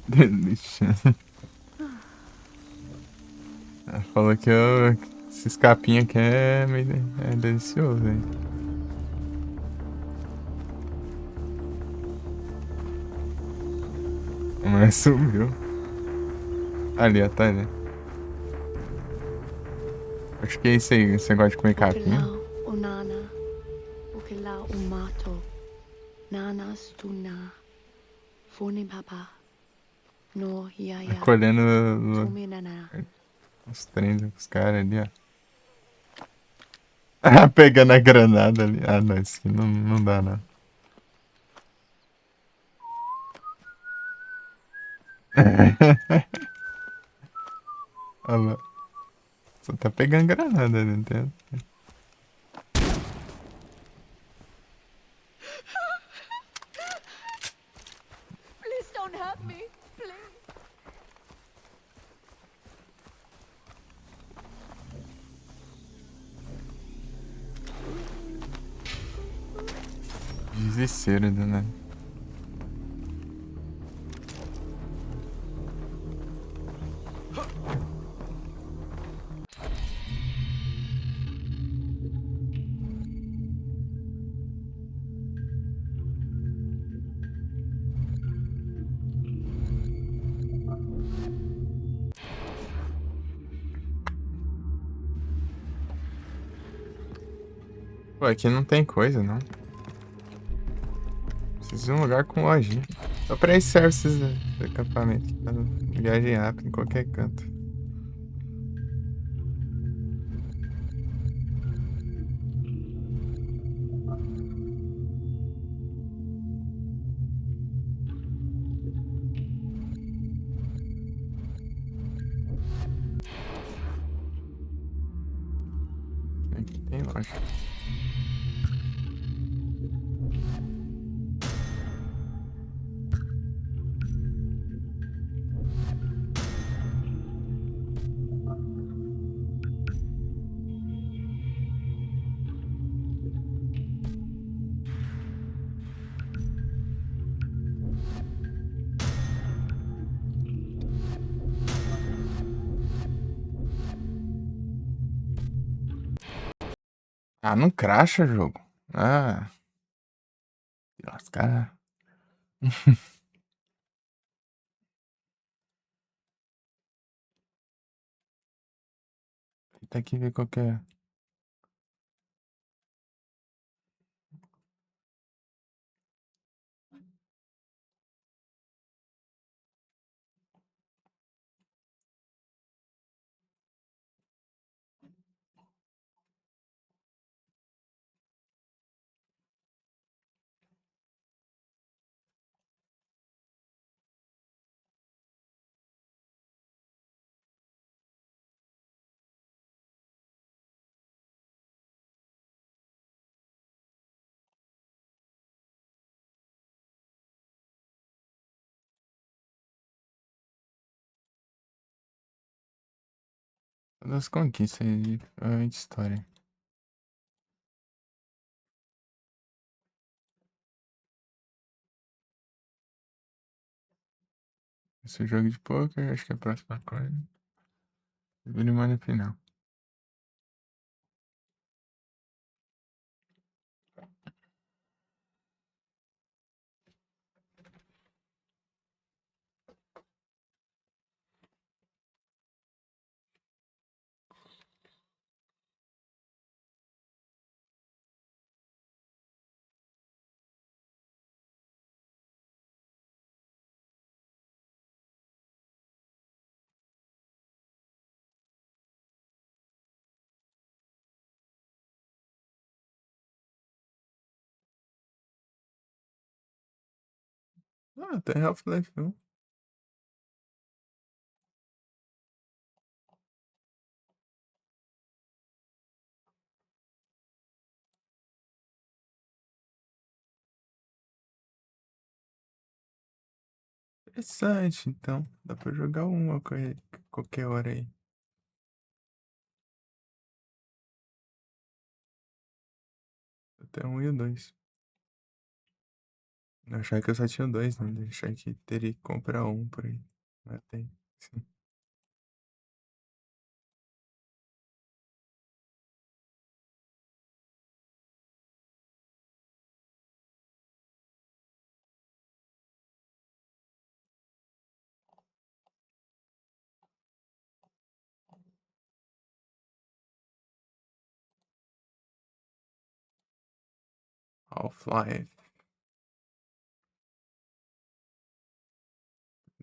Speaker 1: Delícia. Ela falou que esse escapinho aqui é meio delicioso, hein? A mulher sumiu. Ali, ó, tá ali. Acho que é isso aí. Você gosta de comer capim?
Speaker 4: unana, ukela umato, nana stuna, fone baba, no yaya,
Speaker 1: Colhendo
Speaker 4: tuminana.
Speaker 1: os trens dos caras ali, ó. Ah, pegando a granada ali. Ah, não, isso aqui não dá, não. Olha lá. Só tá pegando granada ali, entendeu?
Speaker 4: Please don't hurt me, please.
Speaker 1: Desespero, né? Pô, aqui não tem coisa, não. Preciso de um lugar com lojinha. Só pra isso serve esses acampamentos. Pra viagem rápida em qualquer canto. Aqui tem loja. Ah, não cracha, jogo. Ah, se lascar. Tem que ver qual que é. Das conquistas aí, provavelmente história. Esse jogo de poker, acho que é a próxima coisa. Vira no final. Ah, tem Half-Life 1. Interessante, então. Dá pra jogar uma qualquer hora aí. Até um e o dois. Eu achava que eu só tinha dois, né? Eu achava que teria que comprar um por aí. Mas tem, sim. Half-Life.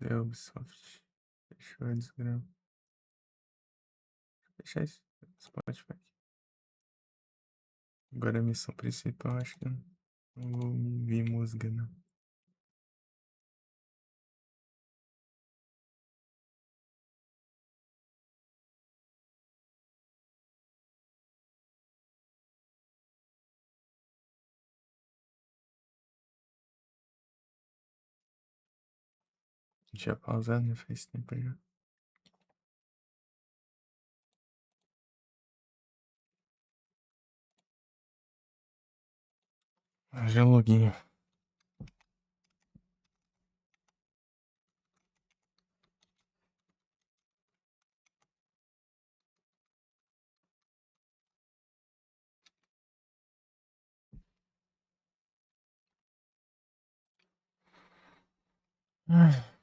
Speaker 1: Deu Ubisoft. Fechou a desgrama. Fechar esse Spotify. Agora a missão principal, acho que eu não vou me vir música, não. Tinha pausado, né? Faz tempo já. Haja login. Ai.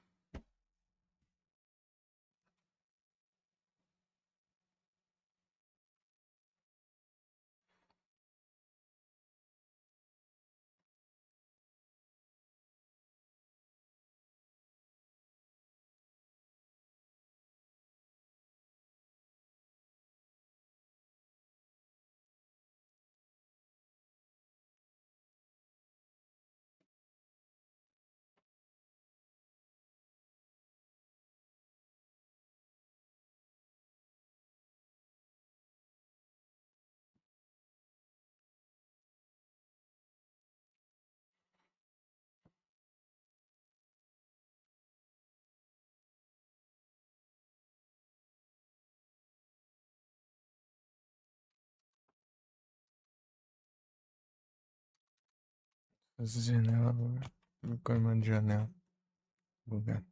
Speaker 1: Essa janela agora. Vou comando de janela. Lugar.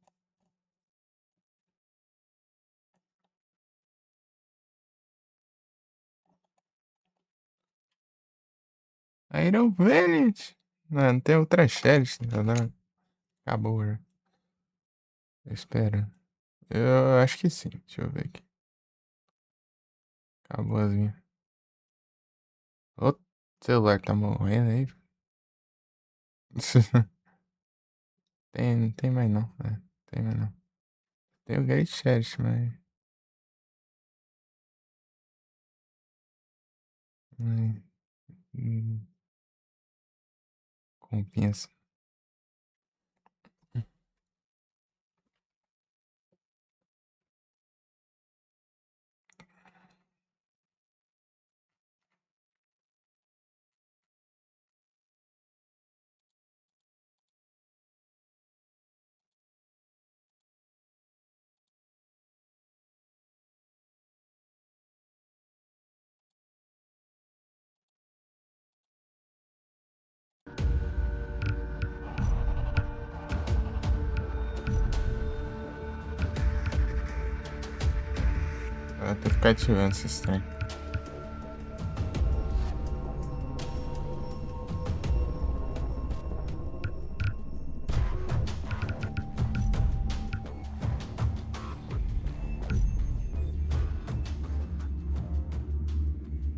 Speaker 1: Iron Planet. Não tem outra série, tá? Acabou já. Espera. Eu acho que sim. Deixa eu ver aqui. Acabou as minhas. O celular tá morrendo aí. Não tem mais não. Tem mais não. Tem o Great Chat, mas. mas hum, compensa. Vai ter que ficar ativando esses trem.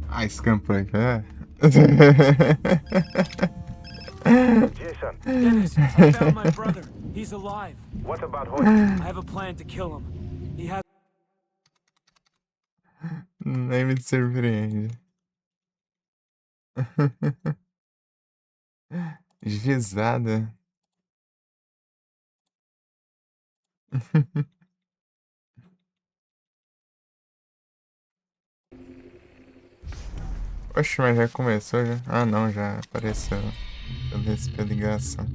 Speaker 1: Ah, esse campo aí,
Speaker 6: Jason.
Speaker 5: Dennis, I found my brother. He's alive.
Speaker 6: What about Hoyt?
Speaker 5: I have a plan to kill him. He has...
Speaker 1: Nem me surpreende. Gizada. Oxe, mas já começou já? Ah não, já apareceu. Pela ligação.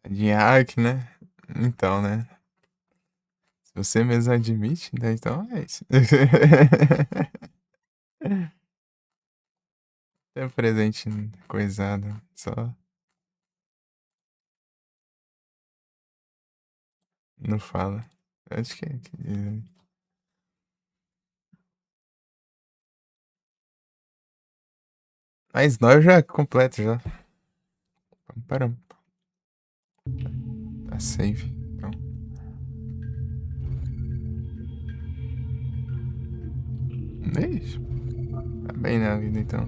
Speaker 1: De hack, né? Então, né? Se você mesmo admite, né? Então é isso. Tem um presente coisado, só. Não fala. Acho que. Mas nós já completo já. Paramos. Tá safe, então. Ixi. Tá bem na vida, então.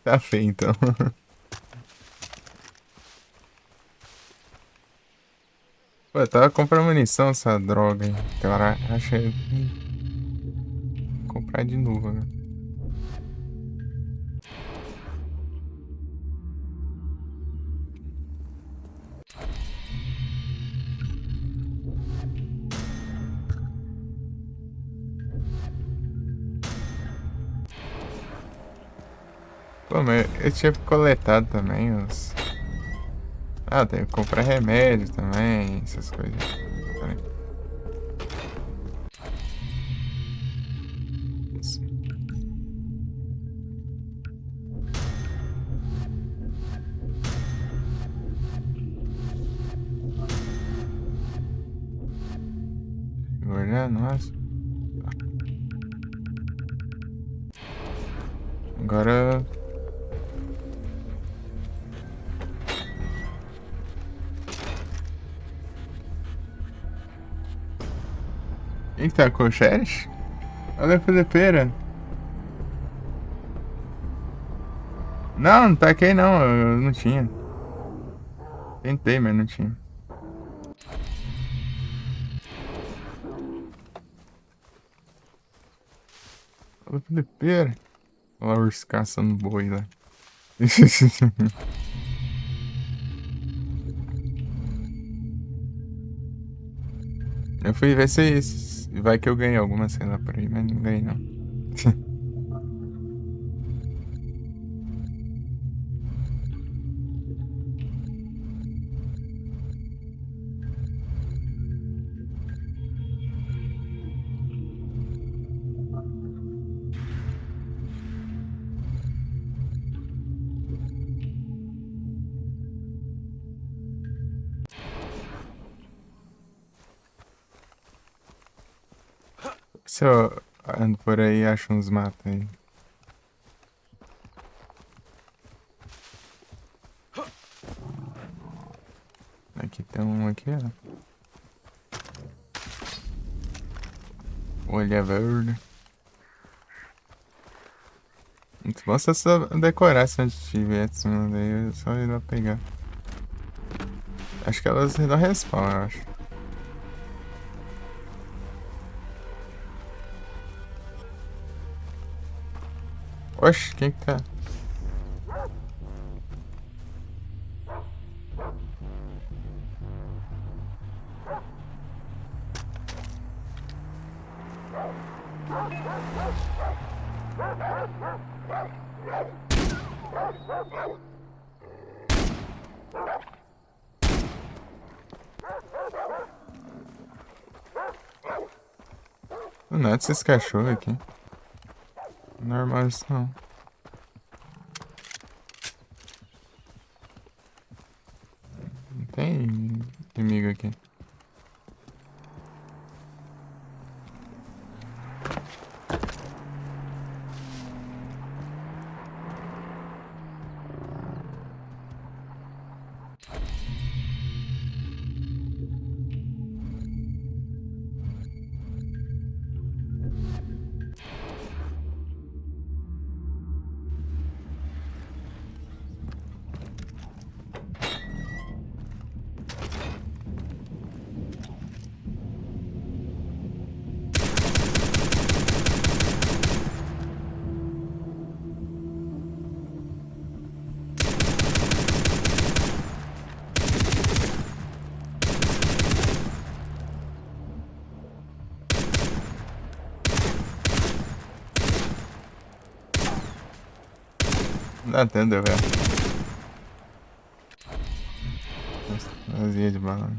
Speaker 1: Tá feio, então. Pô, eu tava comprando munição essa droga aí. Cara, achei. Vou comprar de novo, né? Pô, mas eu tinha coletado também os... Ah, tem que comprar remédio também, essas coisas. Pera aí. Isso. Guardar, nossa. Agora... Quem que tá com o Xeris? Olha a filipeira. Não, não taquei não, eu não tinha. Tentei, mas não tinha. Olha a filipeira. Olha lá o urso caçando boi lá. Eu fui ver se vai que eu ganhei alguma cena por aí, mas não ganhei não. Se eu ando por aí e acho uns matos aí. Aqui tem um aqui, ó. Olha verde. Muito bom se eu só decorasse antes de ver essa cima daí, eu só ir lá pegar. Acho que elas dão respawn, eu acho. Oxe, quem que tá? Não é desses cachorros aqui. Normal isso não. Não tem inimigo aqui. Não dá tempo de eu ver. Nossa, vazia de bala.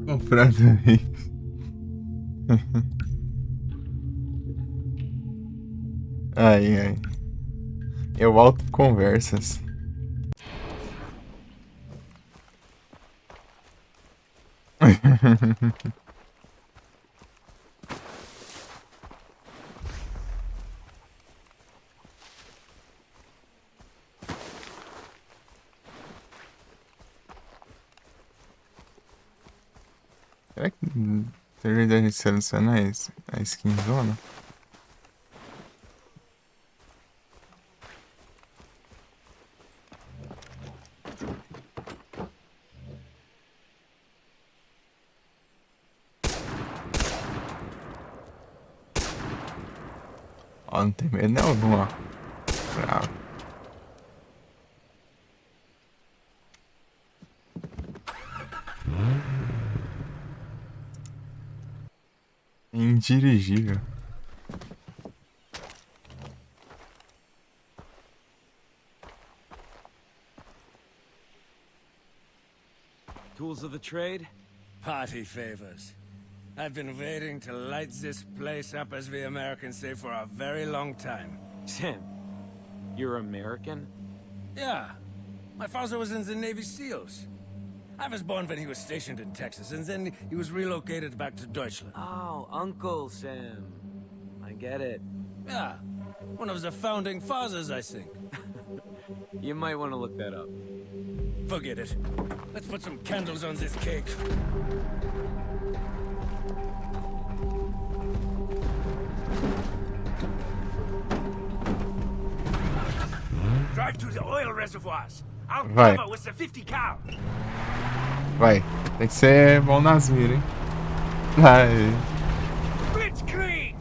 Speaker 1: Comprado aí. Ai, ai. Eu alto conversas. Será que teria de a gente selecionar a skin zona? Ó, não tem medo nenhum, ó. Bravo. Indirigível.
Speaker 2: Tools of the trade? Party favors. I've been waiting to light this place up, as we Americans say, for a very long time.
Speaker 5: Sam, you're American?
Speaker 2: Yeah. My father was in the Navy SEALs. I was born when he was stationed in Texas, and then he was relocated back to Deutschland.
Speaker 5: Oh, Uncle Sam. I get it.
Speaker 2: Yeah. One of the founding fathers, I think.
Speaker 5: You might want to look that up.
Speaker 2: Forget it. Let's put some candles on this cake. Drive to the oil reservoirs. I'll
Speaker 1: Vai.
Speaker 2: cover with the 50 cal.
Speaker 1: Vai. Tem que ser bom nas miras, hein? Vai.
Speaker 2: Blitzkrieg!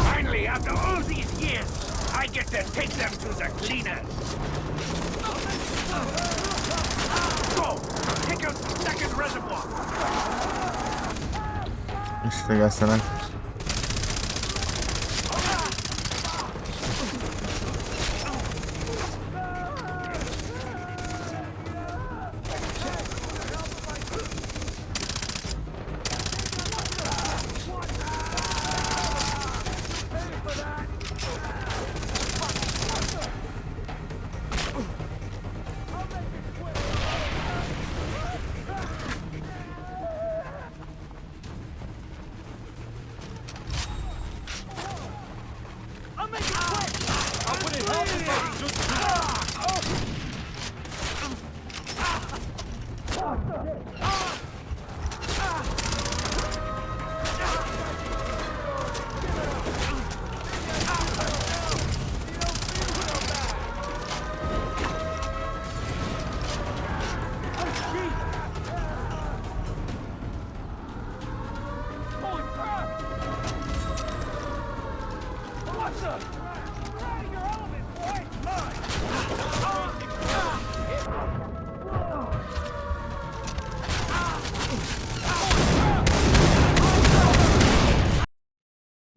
Speaker 2: Finally, after all these years, I get to take them to the cleaners. Go! Take out the second reservoir.
Speaker 1: Ixi, pegar essa, né?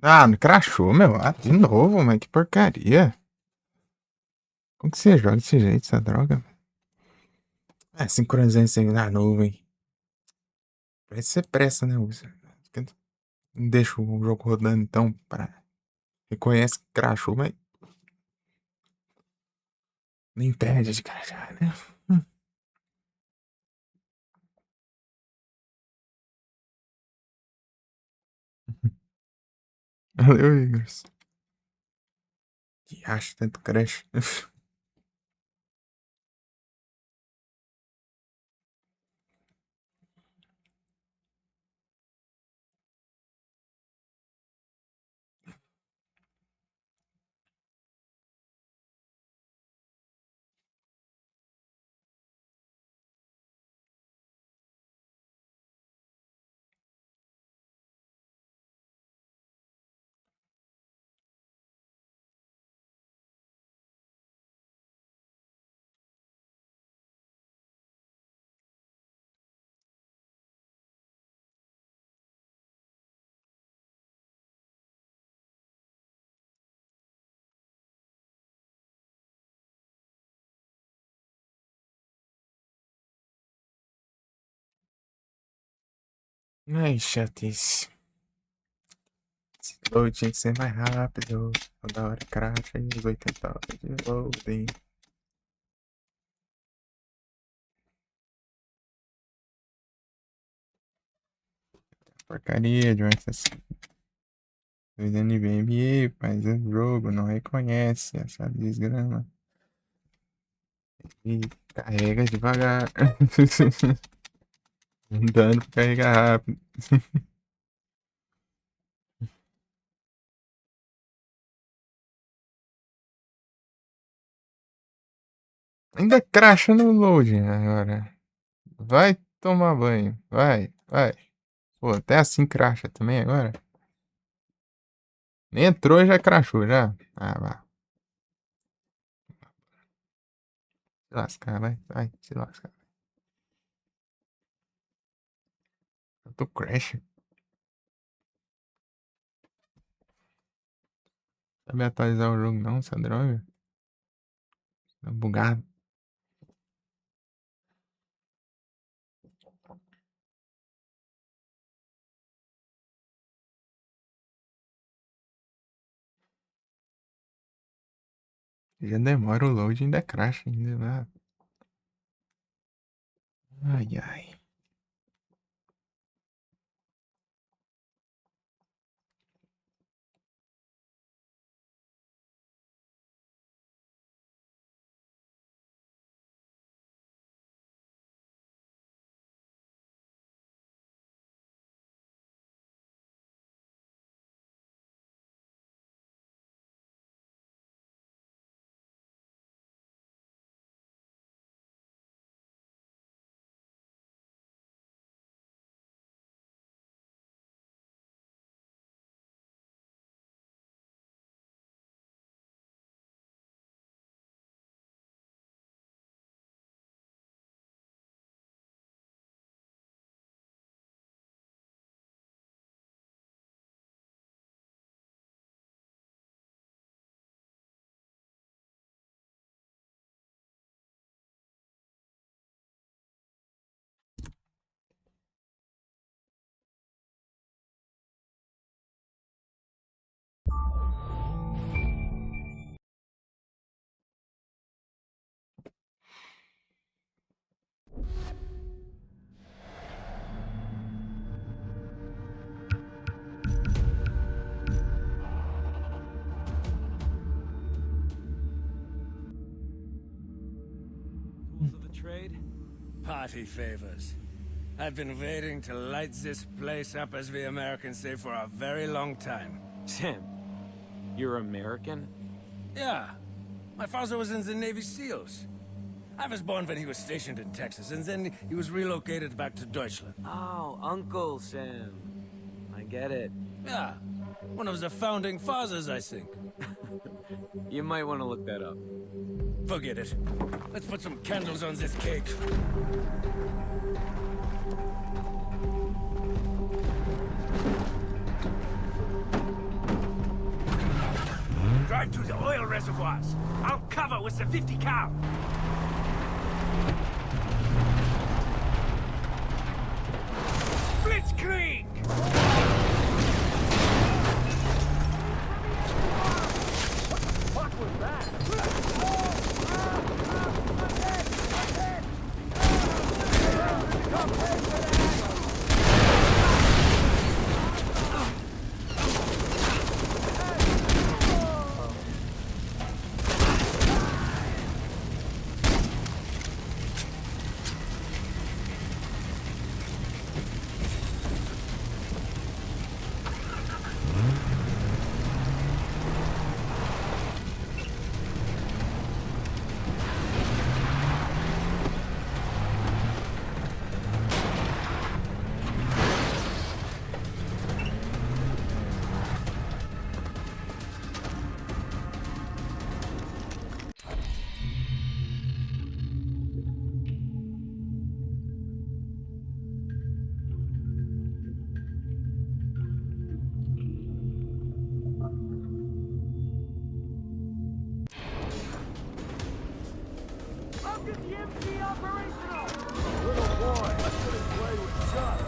Speaker 1: Ah, crashou, meu. Ah, de novo, mas que porcaria. Como que você joga desse jeito, essa droga? Ah, sincronizando na nuvem. Parece ser pressa, né? Não deixa o jogo rodando, então, para... Reconhece que crashou, mas... Não impede de crashar, né? Valeu, Igor. Que acha tanto crash. Ai, chatice. Esse load tinha que ser mais rápido. Toda hora crash aí, os 80 horas de loading. Porcaria de um assassino. 2 anos de NBA, mas o jogo não reconhece essa desgrama. E carrega devagar. Andando pra carregar rápido. Ainda cracha no loading agora. Vai tomar banho. Vai, vai. Pô, até assim cracha também agora. Nem entrou e já crashou já. Ah, vá. Se lascar, vai. Vai, se lascar. Eu tô crash. Sabe atualizar o jogo não, essa droga? Tá bugado. Já demora o load e ainda crash ainda. Né? Ai, ai.
Speaker 2: Trade? Party favors. I've been waiting to light this place up, as we Americans say, for a very long time.
Speaker 5: Sam, you're American?
Speaker 2: Yeah. My father was in the Navy SEALs. I was born when he was stationed in Texas, and then he was relocated back to Deutschland.
Speaker 5: Oh, Uncle Sam. I get it.
Speaker 2: Yeah. One of the founding fathers, I think.
Speaker 5: You might want to look that up.
Speaker 2: Forget it. Let's put some candles on this cake. Drive to the oil reservoirs. I'll cover with the 50 cal. Blitzkrieg!
Speaker 11: What was that? Little boy, I couldn't play with Chuck.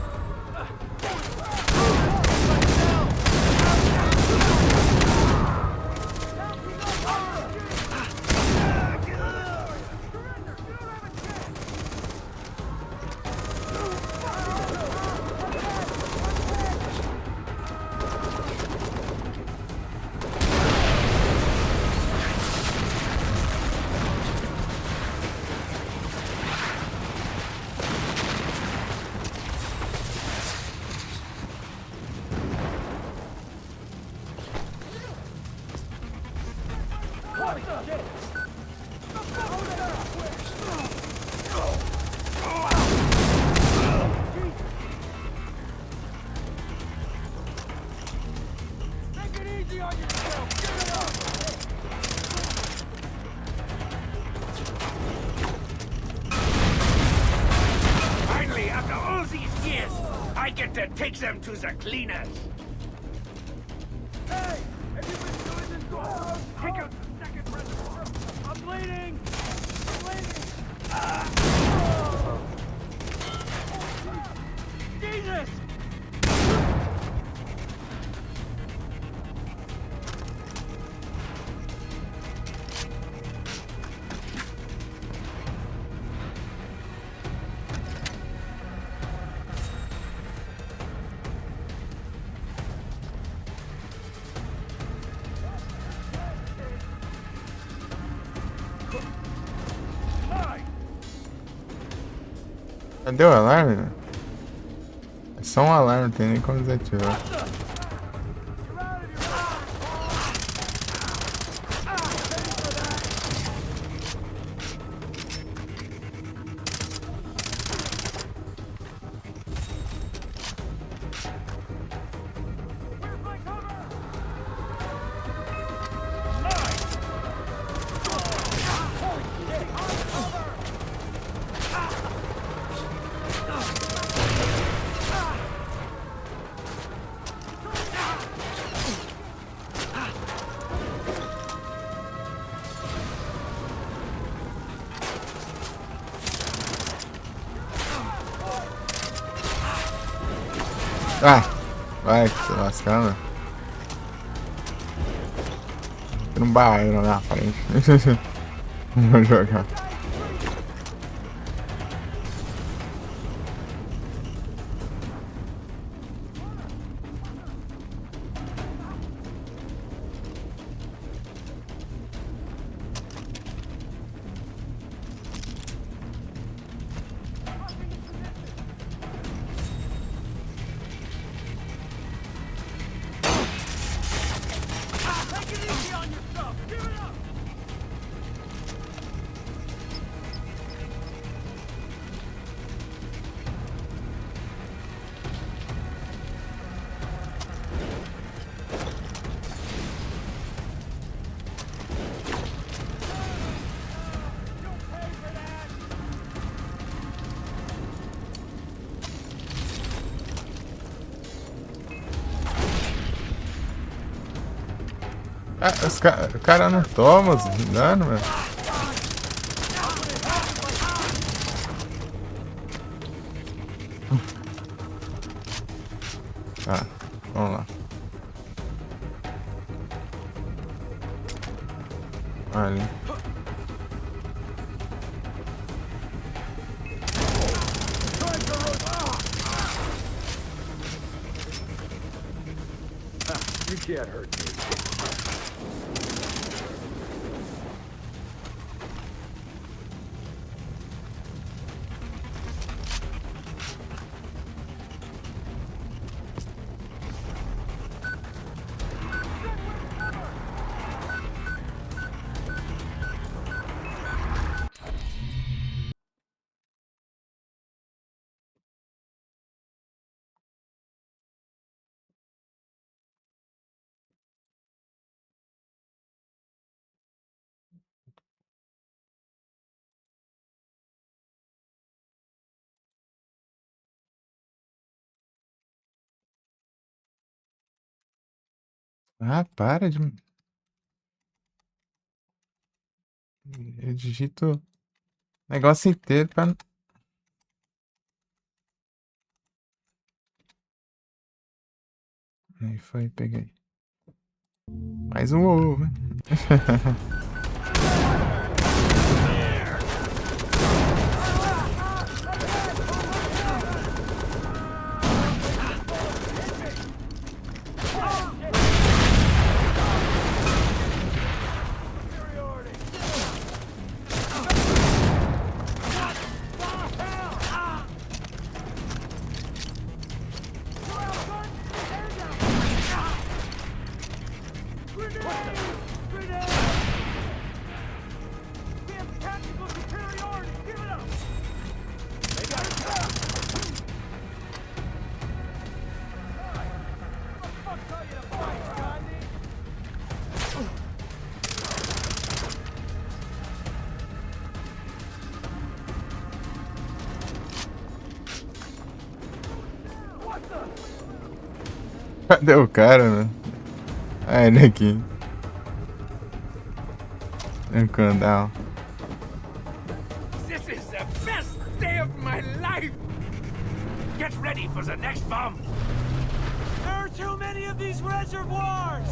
Speaker 2: to take them to the cleaners.
Speaker 11: Hey! Have you been doing this wrong? Take out the second reservoir. I'm bleeding! I'm bleeding! Jesus!
Speaker 1: Cadê o alarme? É só um alarme, não tem nem como desativar. Ah, vai se lascando. Tem um barreiro na minha frente. Vou jogar. Ah, o cara não toma os dano, velho. Tá, vamos lá. Ali.
Speaker 11: You can't hurt me.
Speaker 1: Ah, para de... Eu digito o negócio inteiro pra... Aí foi, peguei. Mais um ovo. Cadê o cara, mano? Ah, ele aqui. Um candal.
Speaker 2: This is the best day of my life! Get ready for the next bomb!
Speaker 5: There are too many of these reservoirs!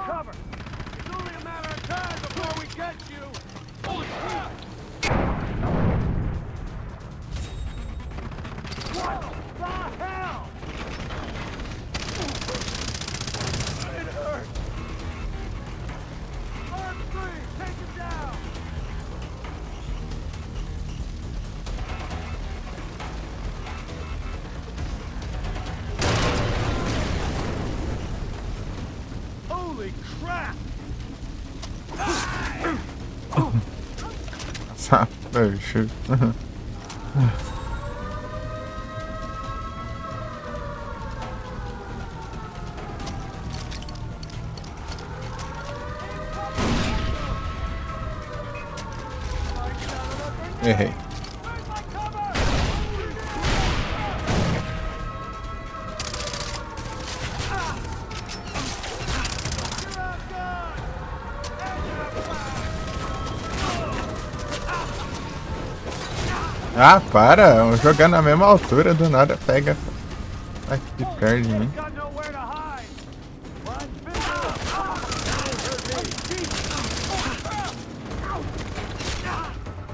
Speaker 11: Cover! It's only a matter of time before we get you! Holy crap! What the hell? It hurts! Arm 3, take him down! Holy crap!
Speaker 1: Stop. Oh, shoot. Errei. Ah, para! Jogando na mesma altura, do nada pega. Ai, que perde de mim.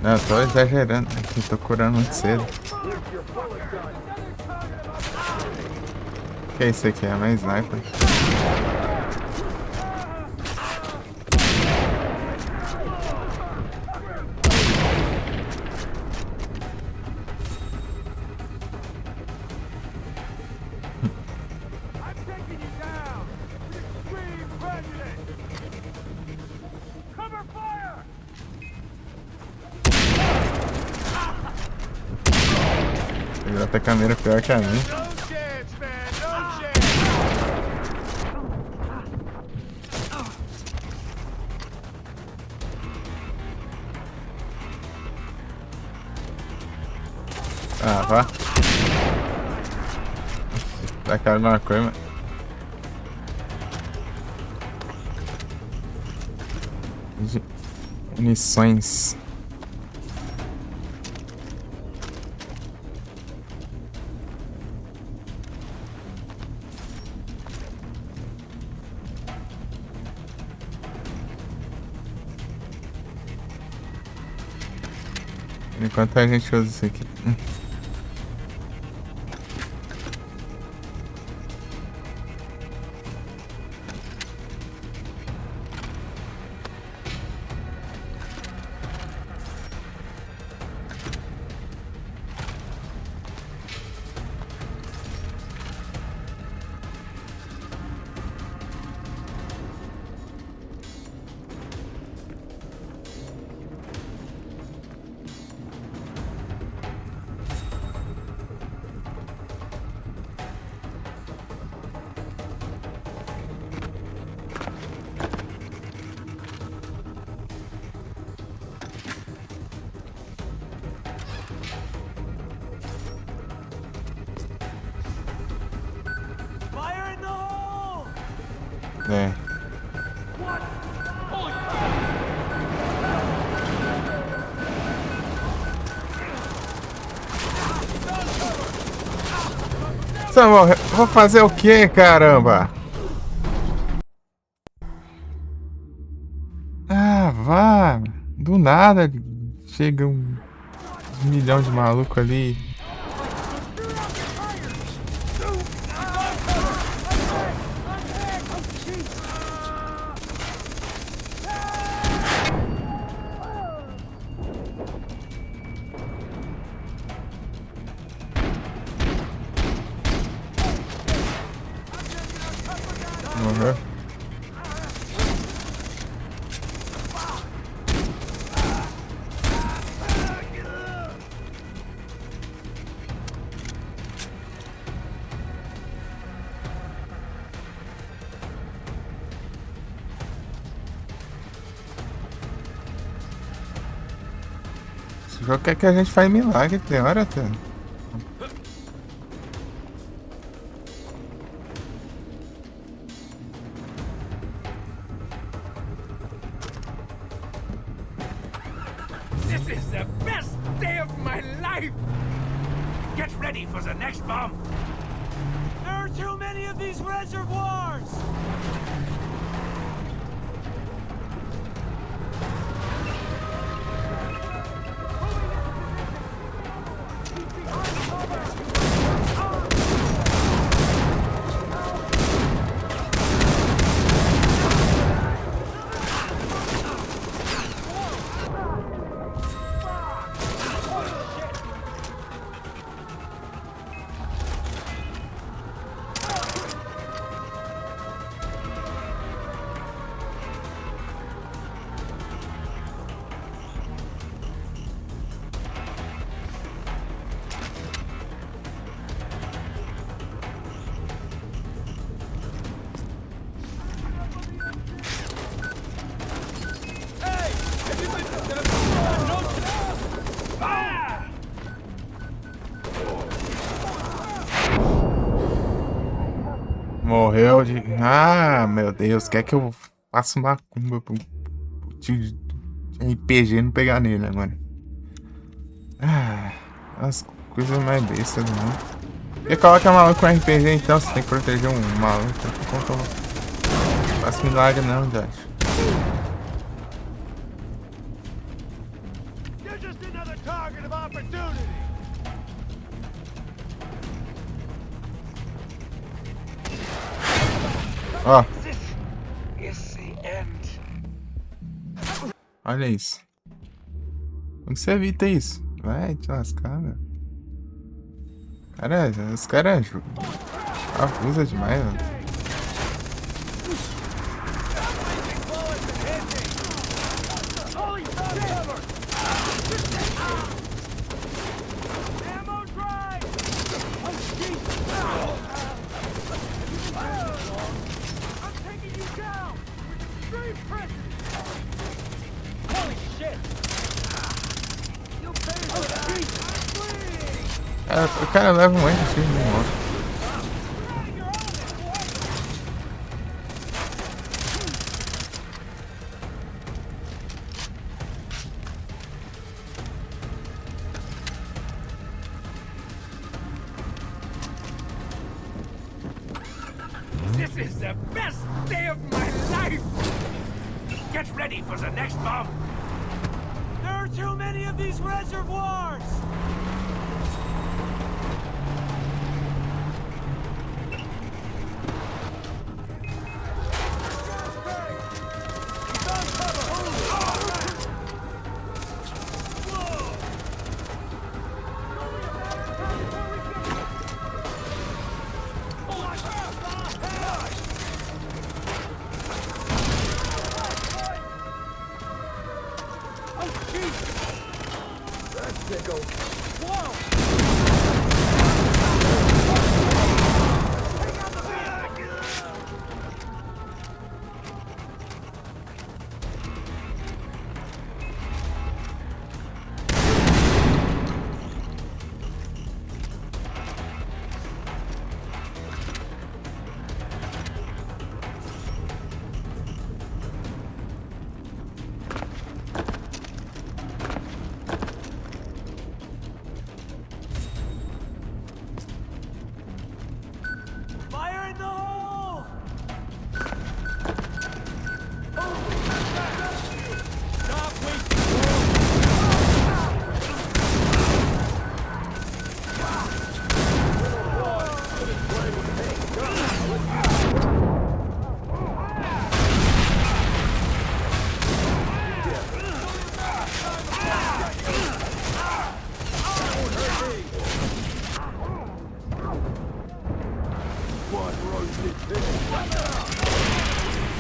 Speaker 1: Não, tô exagerando aqui, tô curando muito cedo. Que é isso aqui? É mais sniper. Ele vai ter câmera pior que a minha. Ah, vá. Dá cara alguma coisa, mano. Munições. Enquanto a gente usa isso aqui. É. Samuel, vou fazer o que, caramba? Ah, vá. Do nada chega um milhão de maluco ali. Morreu. O jogo quer que a gente faça milagre, tem hora até.
Speaker 2: This is the best day of my life! Get ready for the next bomb!
Speaker 5: There are too many of these reservoirs!
Speaker 1: Morreu de... Ah, meu Deus. Quer que eu faça macumba pro de RPG não pegar nele agora? Ah, as coisas mais bestas do mundo. E coloca maluco com RPG então, você tem que proteger um maluco. Não faço milagre não, Josh.
Speaker 7: You're just another target of opportunity.
Speaker 1: Ó. Olha isso. Como você evita isso? Vai te lascar, meu. Cara, os caras abusam demais, velho. O cara leva um monte de tiro no moto.
Speaker 2: This is the best day of my life! Get ready for the next bomb!
Speaker 5: There are too many of these reservoirs!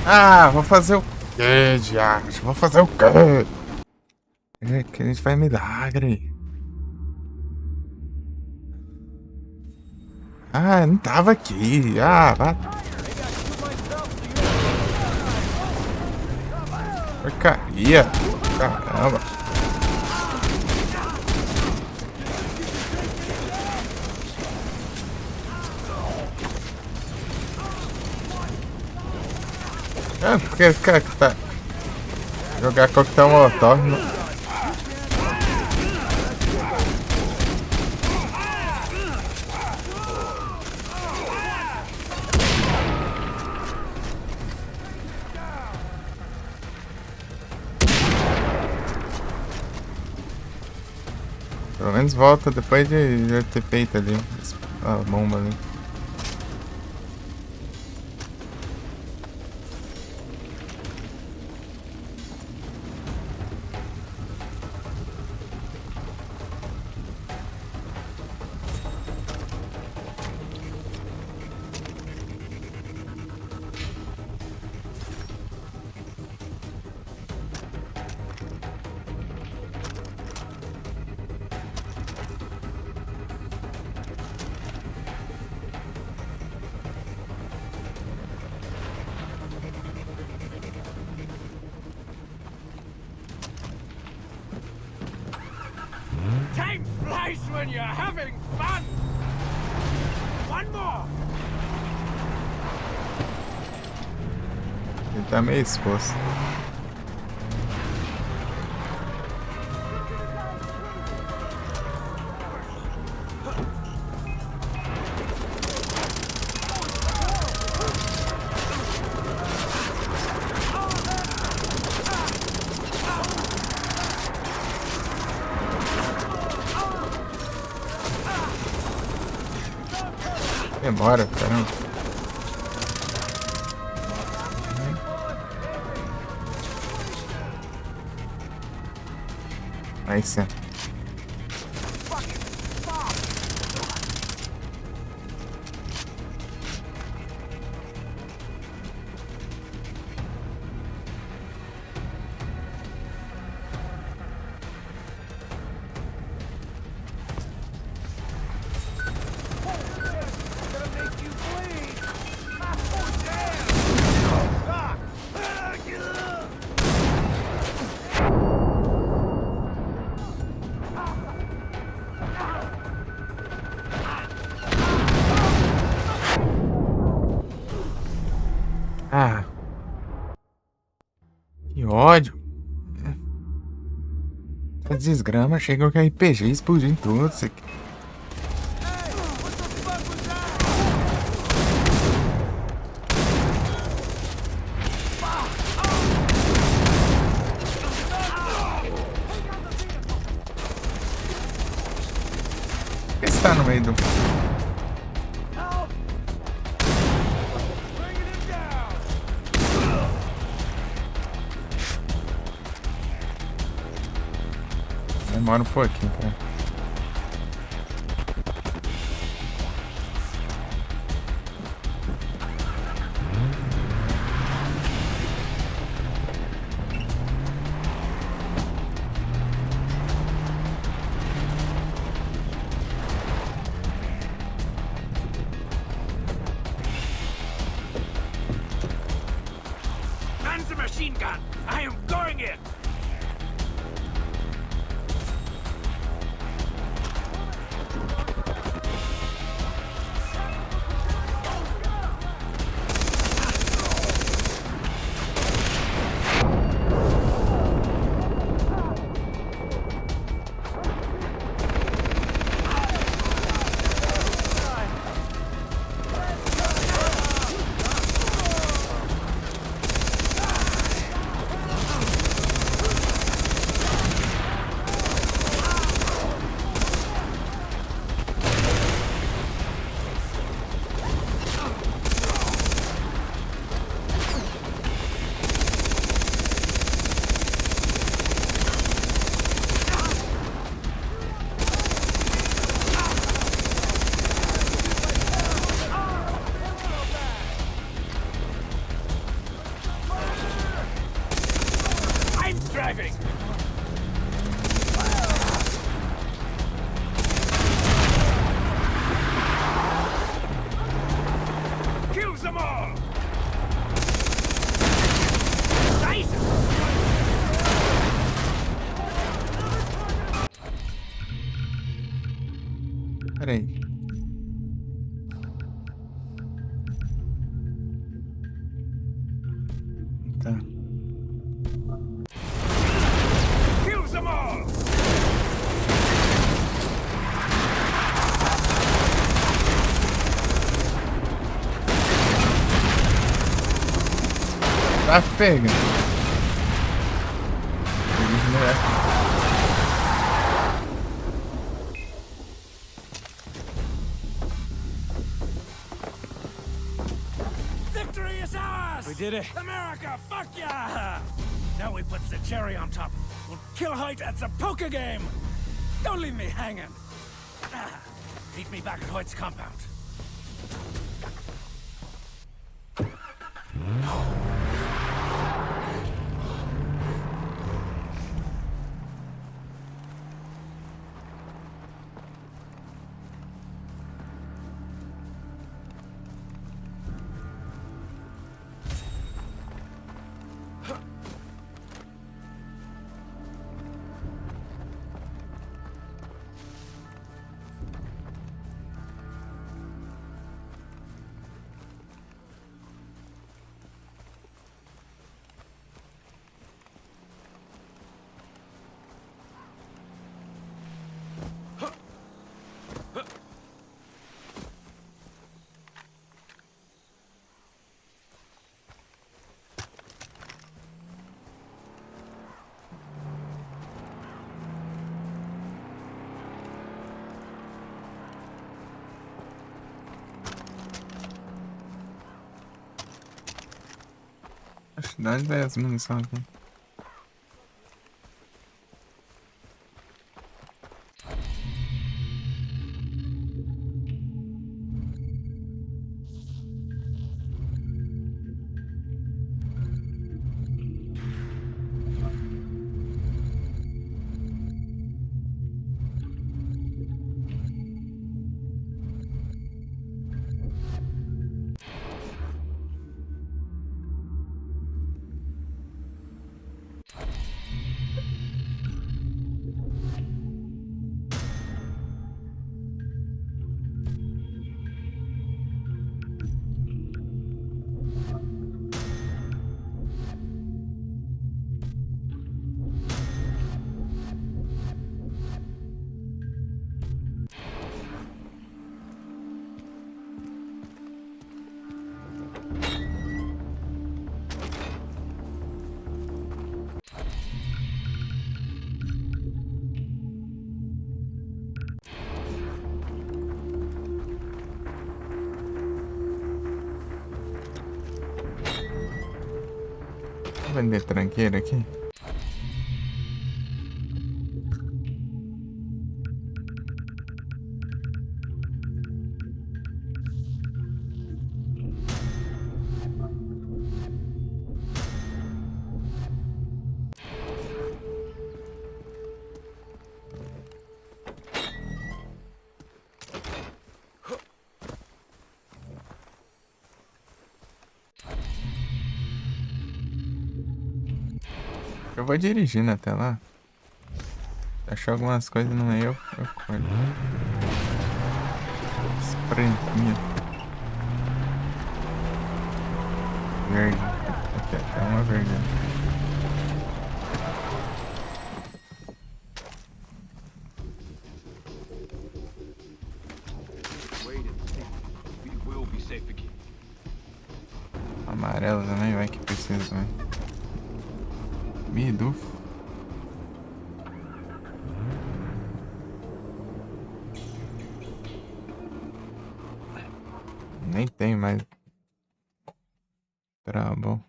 Speaker 1: Ah, vou fazer o quê, diacho? Vou fazer o quê? É que a gente faz milagre. Ah, não tava aqui. Ah, vai. Porcaria. Caramba. Ah, porque o cara que tá... Jogar coquetel molotov não... Pelo menos volta depois de já ter feito ali a bomba ali.
Speaker 11: Time flies when you're having fun! One more!
Speaker 1: Ele tá meio exposto. Demora, caramba. Aí sim. Ah, que ódio. Essa desgrama chegou com RPG explodindo tudo isso aqui. Por que você tá no meio do... Demora um pouquinho, cara.
Speaker 11: Man's a machine gun! I am going in! Driving! Kills them all! Nice!
Speaker 1: Peraí. Ah, pega.
Speaker 2: Victory is ours!
Speaker 5: We did it.
Speaker 2: America, fuck yeah! Now we put the cherry on top. We'll kill Hoyt at the poker game! Don't leave me hanging! Meet me back at Hoyt's compound.
Speaker 1: Dá 10 munição aqui. Vou vender tranqueira aqui. Eu vou dirigindo até lá. Se achar algumas coisas no meio, eu corto. Sprintinho. Verde. Aqui até uma verde. Amarelo também, vai que precisa também. Miduf. Nem tem mais. Tá bom.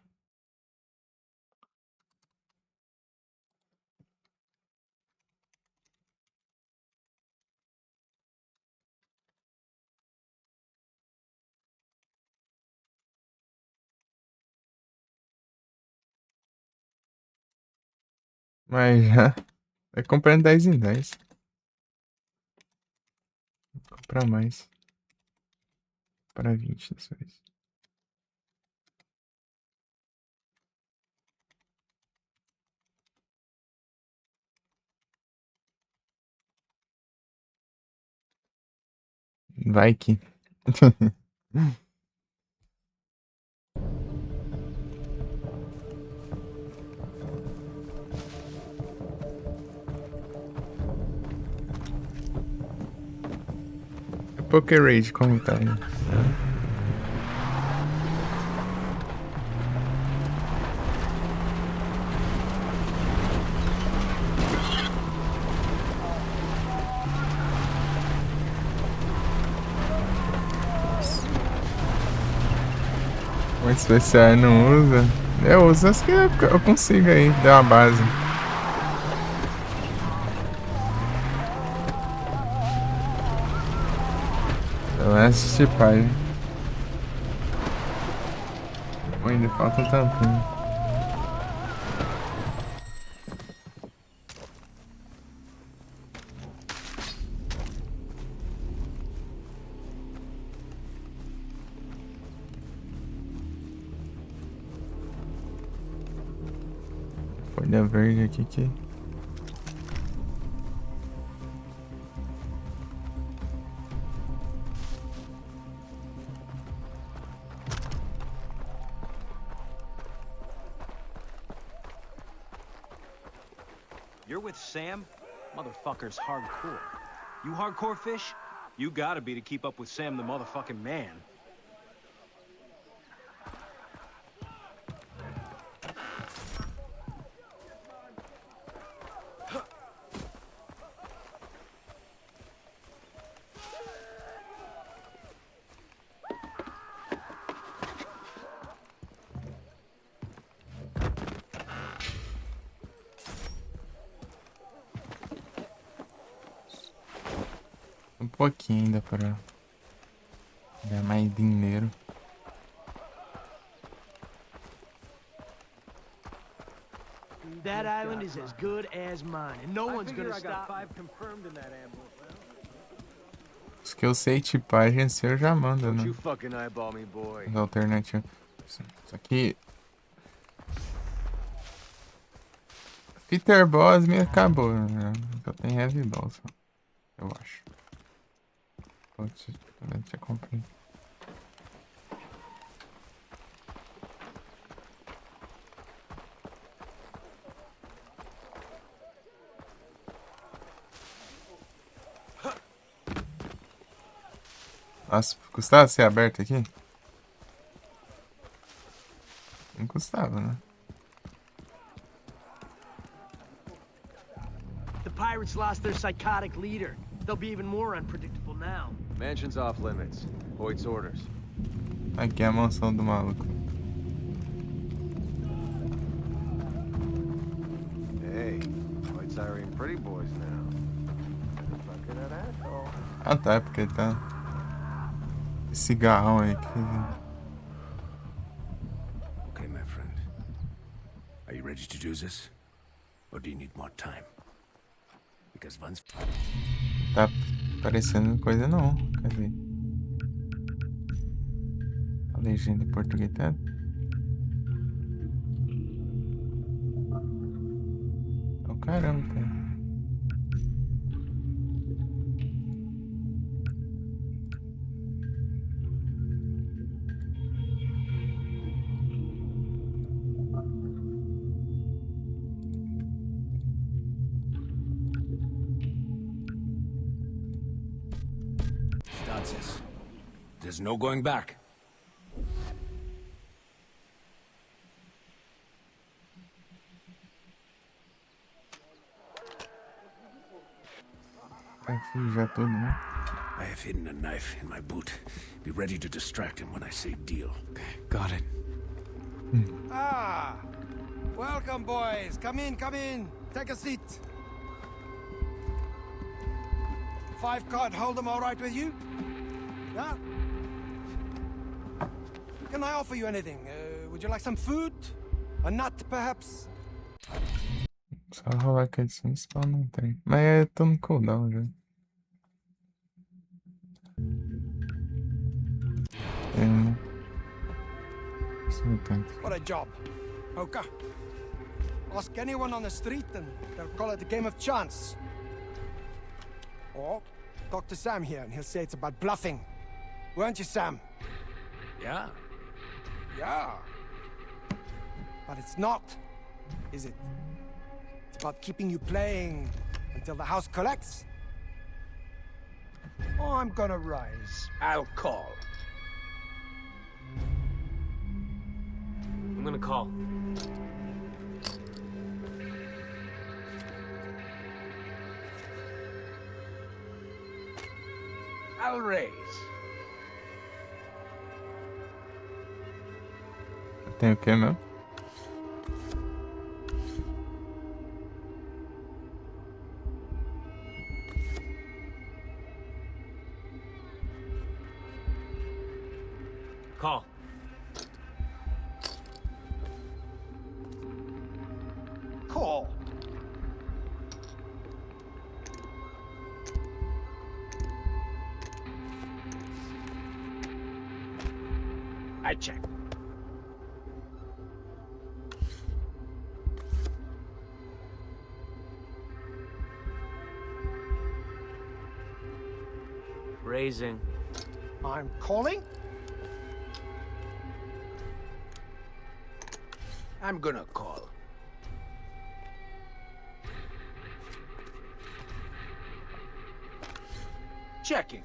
Speaker 1: Mas já. Vai comprando 10 em 10. Vou comprar mais. Para 20 dessa vez. Vai que. Poker Rage, como tá aí? especial não usa. Eu uso as que eu consigo aí, deu uma base. Então essa tipagem. Ainda falta um tampinho. Folha verde aqui que...
Speaker 10: You're with Sam? Motherfucker's hardcore. You hardcore fish? You gotta be to keep up with Sam the motherfucking man.
Speaker 1: Um pouquinho ainda para ganhar mais dinheiro.
Speaker 3: That island is as good as mine, and no one's gonna
Speaker 7: I got
Speaker 3: stop me.
Speaker 7: 5 confirmed in that ambush.
Speaker 1: Os que eu sei tipagem assim eu já mando,
Speaker 8: Don't
Speaker 1: né?
Speaker 8: you fucking eyeball me, boy.
Speaker 1: As alternativas. Isso aqui... Peter Boss me acabou, né? Só tem Heavy Ball só. Eu acho. Pode ser, também já comprei. Nossa, custava ser aberto aqui? Não custava, né?
Speaker 3: The pirates lost their psychotic leader. They'll be even more unpredictable now.
Speaker 8: Mansion's off limits. Hoyt's orders.
Speaker 1: Aqui é a mansão do maluco.
Speaker 8: Hey, Hoyt's hiring pretty boys now. Look at that asshole.
Speaker 1: Ah tá, é porque tá... Esse cigarrão aí que...
Speaker 2: Okay, my friend. Are you ready to do this? Or do you need more time? Because once...
Speaker 1: Tá parecendo coisa não, cadê? A legenda em português tá... Oh, caramba, cara.
Speaker 2: Francis, there's no going back.
Speaker 1: Já tudo, né?
Speaker 2: I have hidden a knife in my boot. Be ready to distract him when I say deal.
Speaker 5: Okay, got it.
Speaker 9: Ah! Welcome, boys. Come in, come in. Take a seat. 5 card hold them all right with you? Yeah? Can I offer you anything? Would you like some food? A nut, perhaps?
Speaker 1: Só rolar aqui de spawn não tem. Mas eu tô no cooldown já.
Speaker 9: What a job. Hoka. Ask anyone on the street and they'll call it a game of chance. Or talk to Sam here and he'll say it's about bluffing. Weren't you, Sam?
Speaker 2: Yeah?
Speaker 9: Yeah. But it's not, is it? It's about keeping you playing until the house collects. Oh, I'm gonna rise.
Speaker 2: I'll call.
Speaker 5: I'm gonna call.
Speaker 2: I'll raise.
Speaker 1: tem o que mesmo?
Speaker 5: Call.
Speaker 9: Call. I check.
Speaker 5: Raising.
Speaker 9: I'm calling. I'm gonna call. Checking.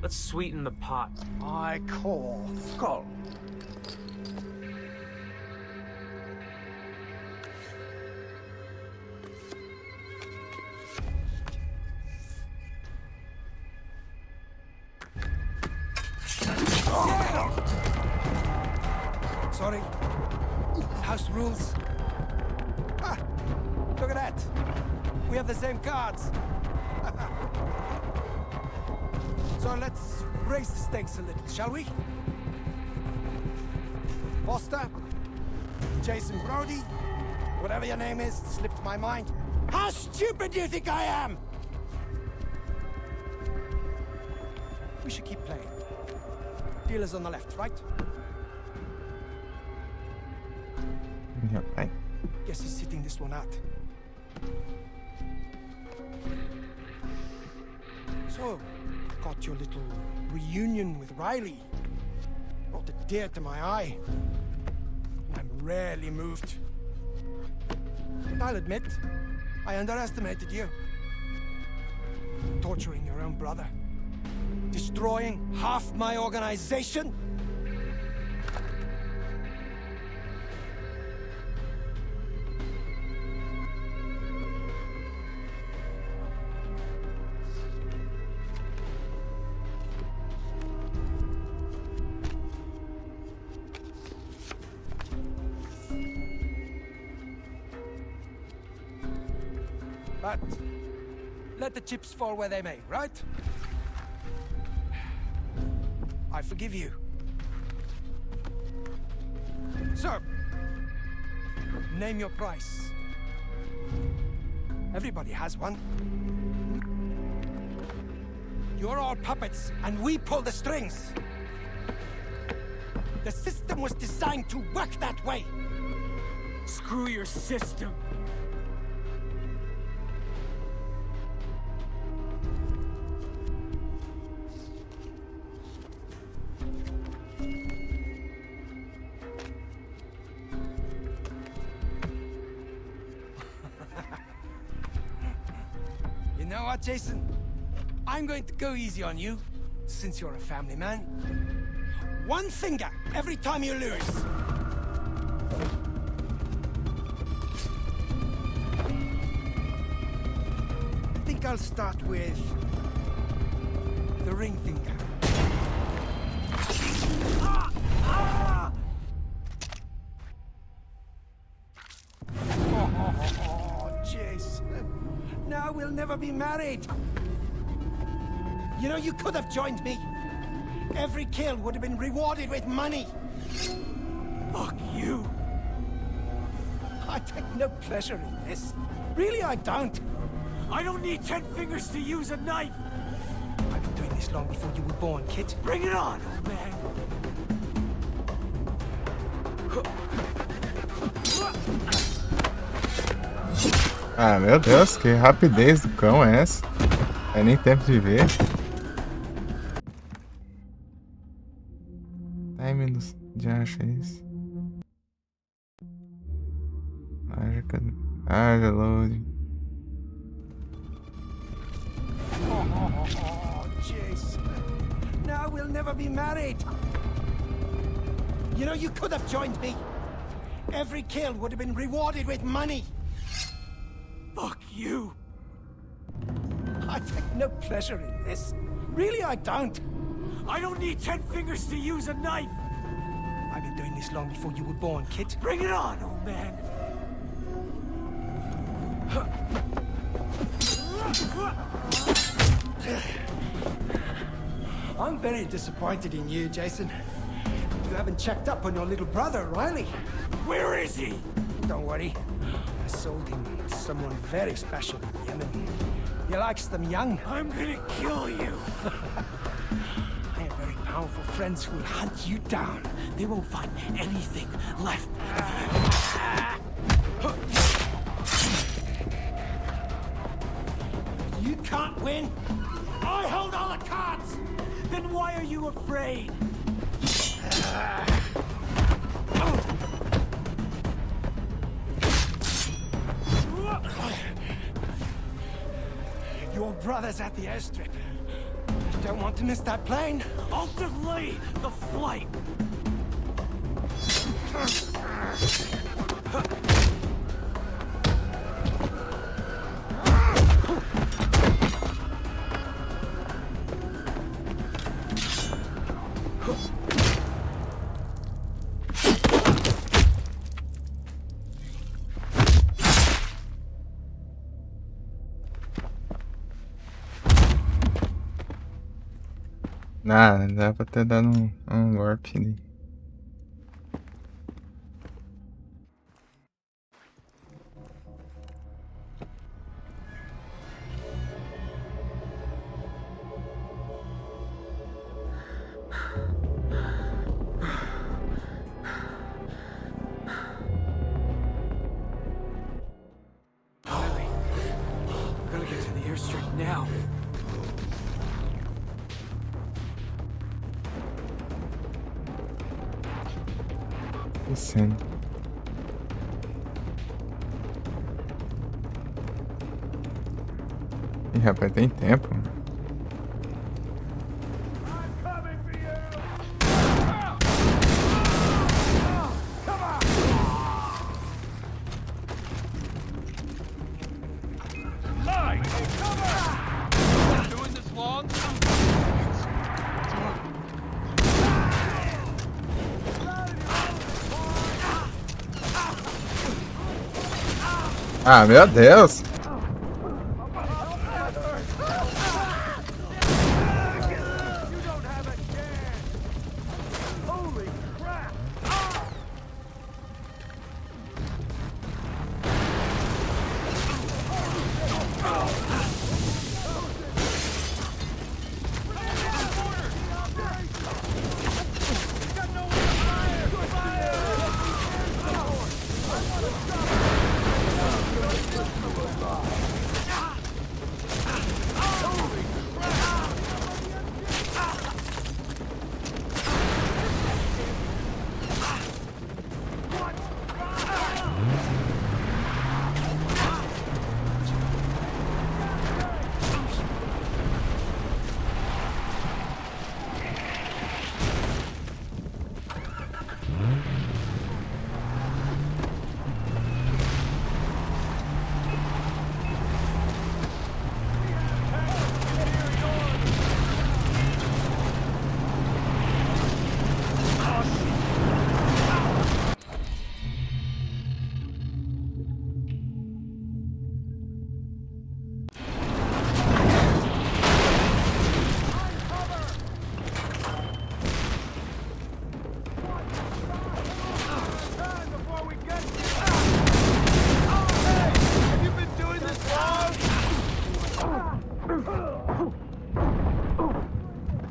Speaker 5: Let's sweeten the pot.
Speaker 9: I call. Call. Sorry. House rules. Ah, look at that. We have the same cards. So let's raise the stakes a little, shall we? Foster, Jason Brody, whatever your name is, slipped my mind. How stupid do you think I am? We should keep playing. Dealer's on the left, right?
Speaker 1: Yeah, right.
Speaker 9: Guess he's sitting this one out. So, got your little reunion with Riley. Brought a tear to my eye. I'm rarely moved. But I'll admit, I underestimated you. Torturing your own brother. Destroying half my organization. But let the chips fall where they may, right? I forgive you. So, name your price. Everybody has one. You're all puppets, and we pull the strings. The system was designed to work that way.
Speaker 5: Screw your system.
Speaker 9: You know what, Jason? I'm going to go easy on you, since you're a family man. One finger every time you lose. I think I'll start with the ring finger. Ah! Ah! Oh, Jason. Now we'll never be married. You know, you could have joined me. Every kill would have been rewarded with money. Fuck you. I take no pleasure in this. Really, I don't.
Speaker 5: I don't need 10 fingers to use a knife.
Speaker 9: I've been doing this long before you were born, kid.
Speaker 5: Bring it on, old man.
Speaker 1: Ah, meu Deus, que rapidez do cão é essa? É nem tempo de ver. Time de acha isso. Haja loading.
Speaker 9: Oh, Jason. Now we'll never be married. You know, you could have joined me. Every kill would have been rewarded with money.
Speaker 5: Fuck you!
Speaker 9: I take no pleasure in this. Really, I don't.
Speaker 5: I don't need 10 fingers to use a knife!
Speaker 9: I've been doing this long before you were born, kid.
Speaker 5: Bring it on, old man!
Speaker 9: I'm very disappointed in you, Jason. You haven't checked up on your little brother, Riley.
Speaker 5: Where is he?
Speaker 9: Don't worry. I sold him to someone very special in Yemen. He likes them young.
Speaker 5: I'm gonna kill you!
Speaker 9: I have very powerful friends who will hunt you down.
Speaker 5: They won't find anything left of
Speaker 9: you. You can't win.
Speaker 5: I hold all the cards! Then why are you afraid?
Speaker 9: Your brother's at the airstrip. You don't want to miss that plane.
Speaker 5: I'll delay the flight!
Speaker 1: Ah, dá pra ter dado um warp ali.
Speaker 5: Riley, we gotta get to the airstrip now.
Speaker 1: Sim. Ih, rapaz, tem tempo. Ah, meu Deus!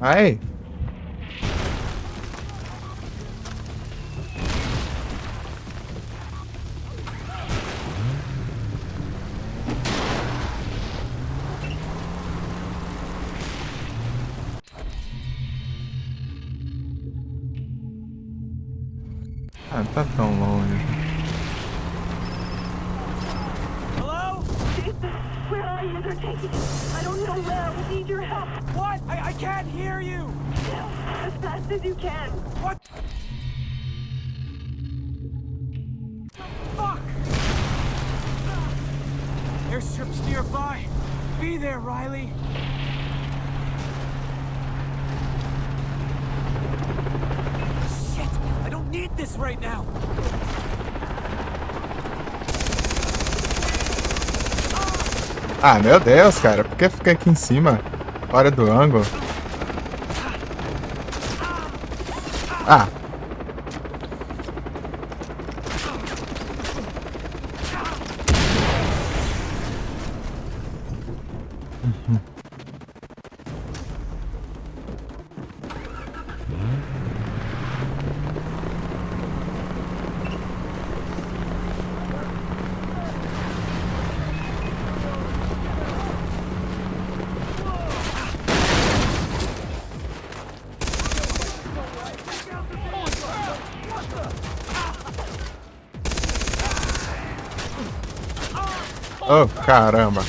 Speaker 1: Ai! Ah, tá tão longe.
Speaker 5: Hello?
Speaker 4: Where are you? They're taking you. I don't know where. We need your help.
Speaker 5: What? I can't hear you!
Speaker 4: As fast as you can.
Speaker 5: What? Fuck! Airstrip's nearby. Be there, Riley. Shit! I don't need this right now.
Speaker 1: Ah, meu Deus, cara. Por que fica aqui em cima? Fora do ângulo. Ah. Oh, caramba.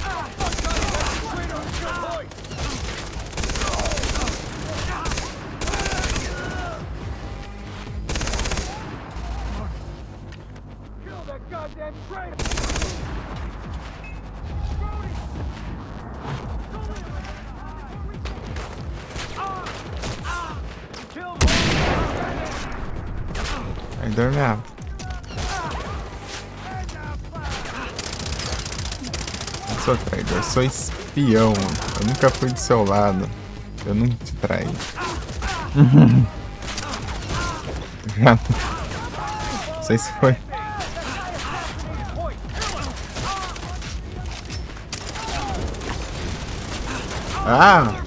Speaker 1: Aí dorme a... Eu sou traidor, eu sou espião. Eu nunca fui do seu lado. Eu nunca te traí. Já... Não sei se foi. Ah!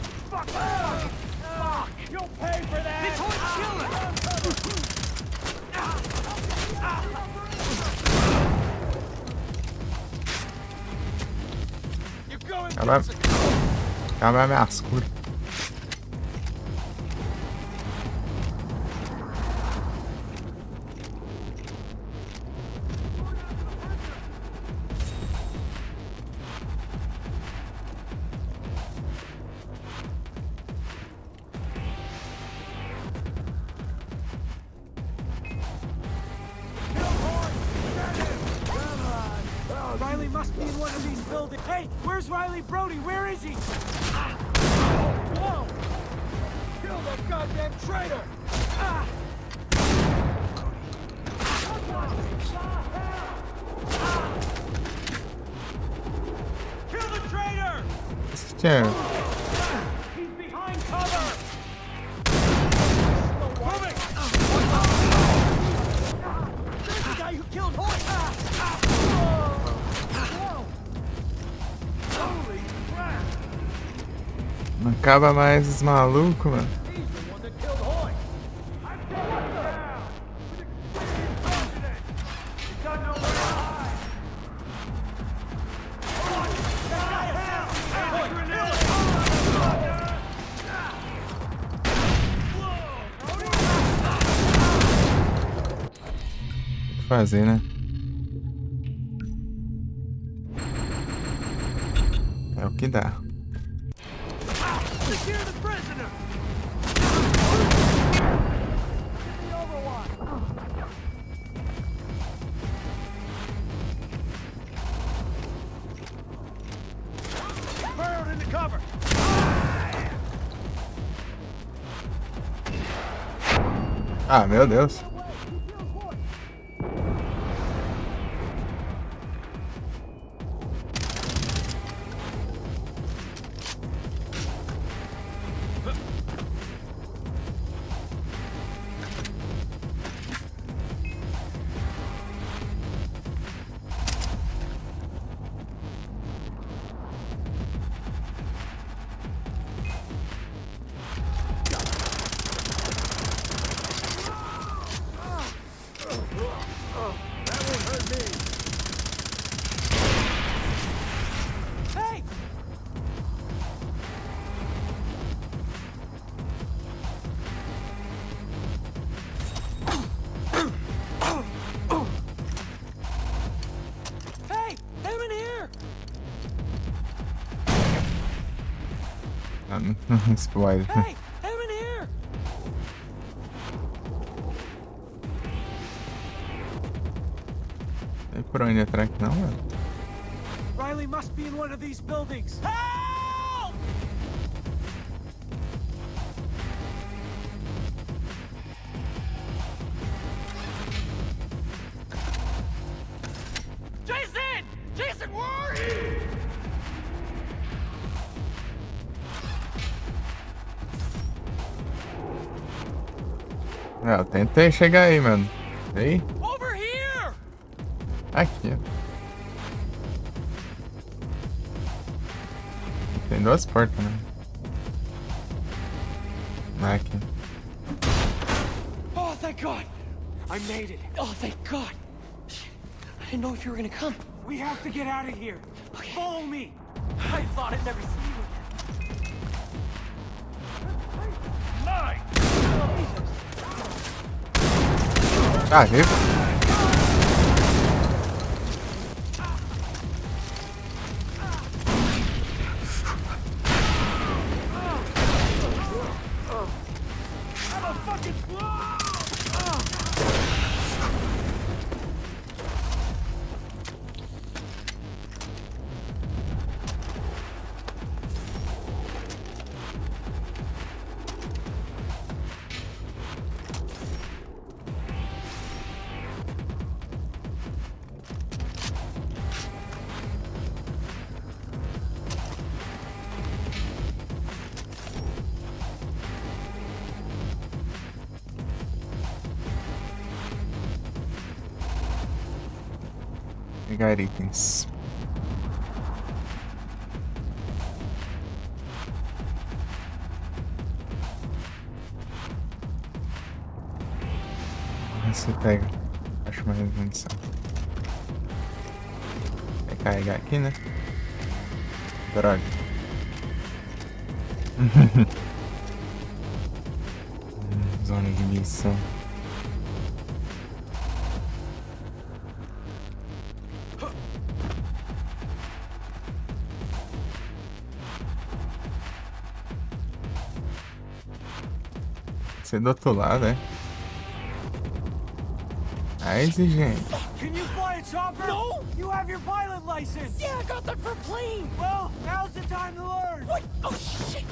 Speaker 1: Acaba minhas curas.
Speaker 5: Riley must be in one of these buildings. Hey, where's Riley Brody? Where is he? Whoa! Kill that goddamn traitor! Kill the traitor!
Speaker 1: Sure.
Speaker 5: He's behind cover! Moving! There's the guy who killed Hoyt!
Speaker 1: Não acaba mais os malucos, mano. Tem que fazer, né? É o que dá.
Speaker 5: Secure the prisoner! Burrowed into cover!
Speaker 1: Ah, meu Deus. Spoiler.
Speaker 5: Hey, I'm in here.
Speaker 1: Tem por onde entrar aqui não, mano?
Speaker 5: Riley must be in one of these buildings. Help! Jason! Jason, where are you?
Speaker 1: Eu tentei chegar aí, mano. E aí?
Speaker 5: Over here!
Speaker 1: Aqui, ó. Tem duas portas, né? Aqui.
Speaker 5: Oh, thank God! I made it. Oh, thank God. I didn't know if you were gonna come. We have to get out of here. Okay. Follow me. I thought I'd never see you again.
Speaker 11: Mine!
Speaker 1: Ah, vivo. Pegar itens. Você pega. Acho mais munição. Vai carregar aqui, né? Droga. Zona de missão. Você do outro lado, é? É exigente.
Speaker 5: Can you fly a chopper? No! You have your pilot license! Yeah, I got that for a plane! Well, now's the time to learn! What? Oh, shit!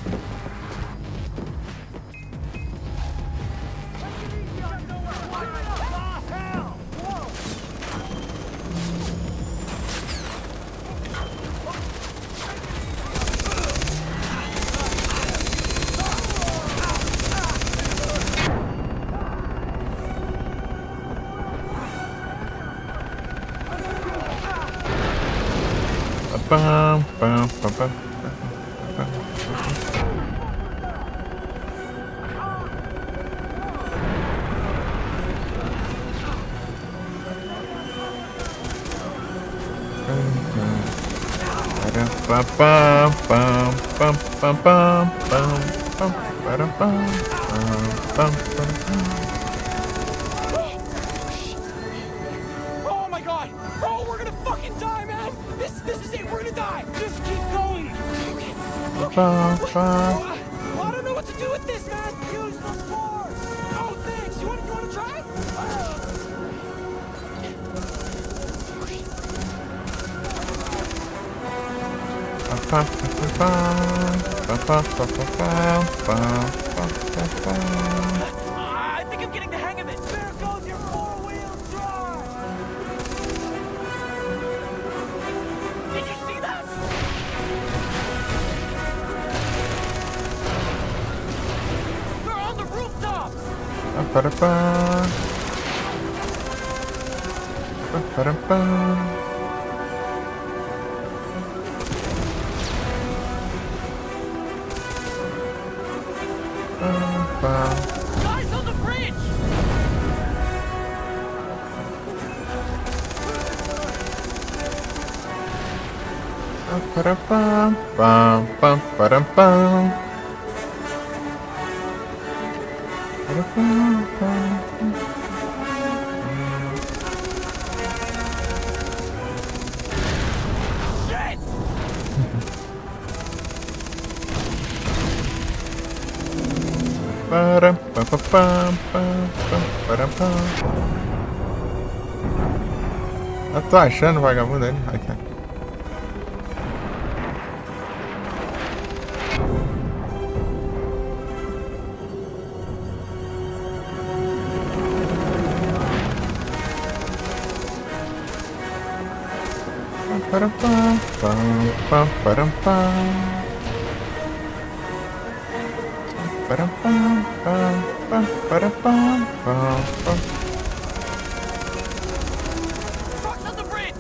Speaker 1: Pam, pam, pam, pam, pam. Pam, pam, pam, pam, pam, pam, pam, pam, pam, pam.
Speaker 5: Oh my God! Oh, we're gonna fucking die, man! This is it. We're gonna die. Just keep going. Okay. I don't know what to do with this, man. Use the force. Oh, thanks. You wanna try? I think I'm getting the hang of it. There goes your four-wheel drive. Did you see that? They're on the rooftops. Guys on the bridge.
Speaker 1: Eu tô achando o vagabundo ali. Aqui. para pam, pam, pam, para pam. Para pam, pam, pam, para pam, pam, pam.
Speaker 5: Trucks on the bridge!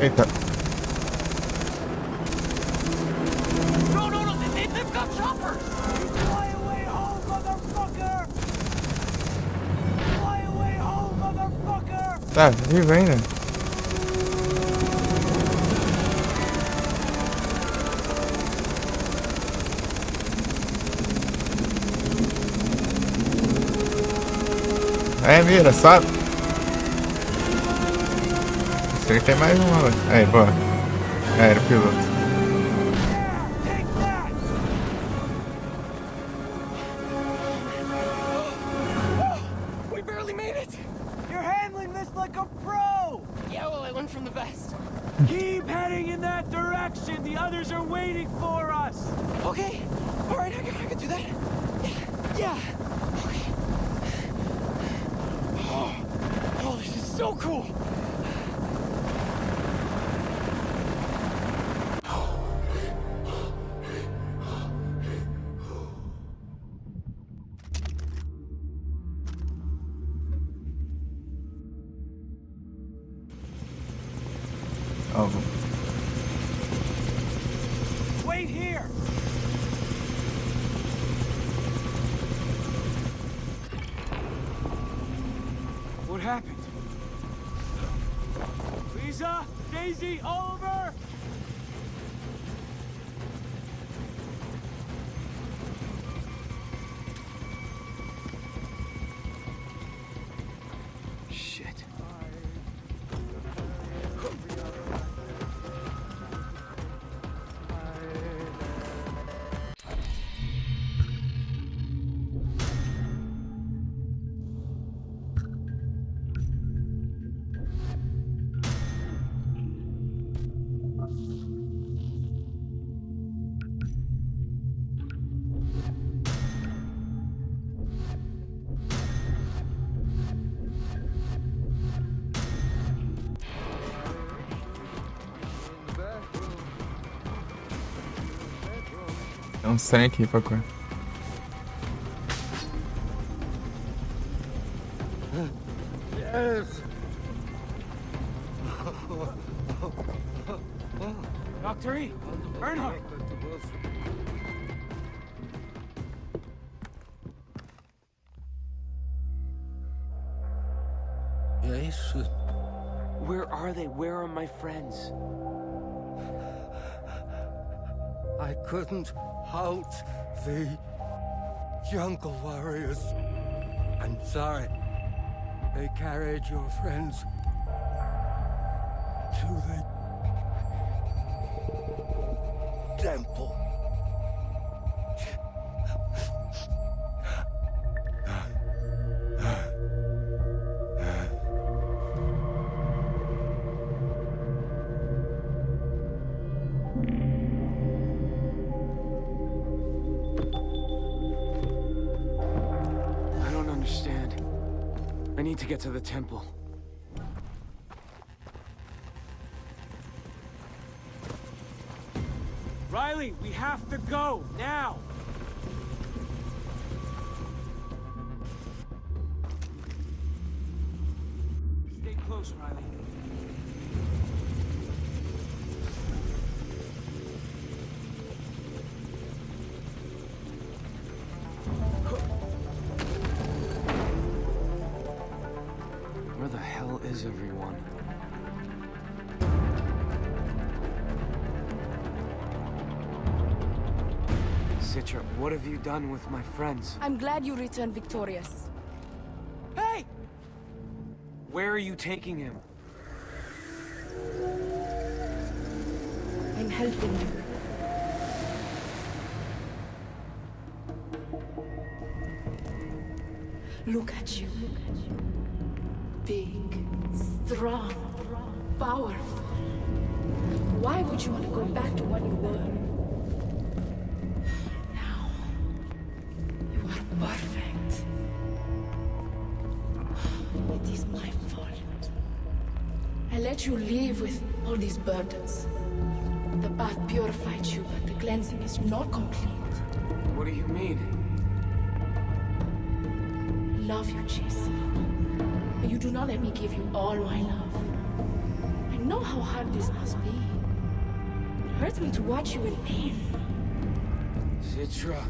Speaker 1: Eita.
Speaker 5: No, they've got choppers!
Speaker 7: Fly away home, motherfucker! Fly away home, motherfucker!
Speaker 1: Tá vivo ainda? É, mira, sabe? Sei que tem mais uma lá. Aí, bora. Era o piloto.
Speaker 5: We barely made it!
Speaker 7: You're handling this like a pro!
Speaker 5: Yeah, well, I learned from the best.
Speaker 7: Keep heading in that direction! The others are waiting for us!
Speaker 5: Okay, alright, I can do that. Yeah. Okay. Oh, this is so cool!
Speaker 1: Oh.
Speaker 7: Wait here! What happened? Lisa? Daisy, over!
Speaker 5: Shit.
Speaker 1: Tem um trem aqui pra cá.
Speaker 7: Yes! Dr. E! Earnhardt!
Speaker 5: Yes? Where are they? Where are my friends?
Speaker 9: I couldn't halt the jungle warriors. I'm sorry. They carried your friends to the temple.
Speaker 5: I don't understand. I need to get to the temple.
Speaker 7: Riley, we have to go, now! Stay close, Riley.
Speaker 5: Where the hell is everyone? Citra, what have you done with my friends?
Speaker 13: I'm glad you returned victorious.
Speaker 5: Hey! Where are you taking him?
Speaker 4: helping you. Look at you. Big, strong, powerful. Why would you want to go back to what you were? Now, you are perfect. It is my fault. I let you live with all these burdens. The bath purified you, but the cleansing is not complete.
Speaker 5: What do you mean?
Speaker 4: Love you, Jason. But you do not let me give you all my love. I know how hard this must be. It hurts me to watch you in pain.
Speaker 5: Citra.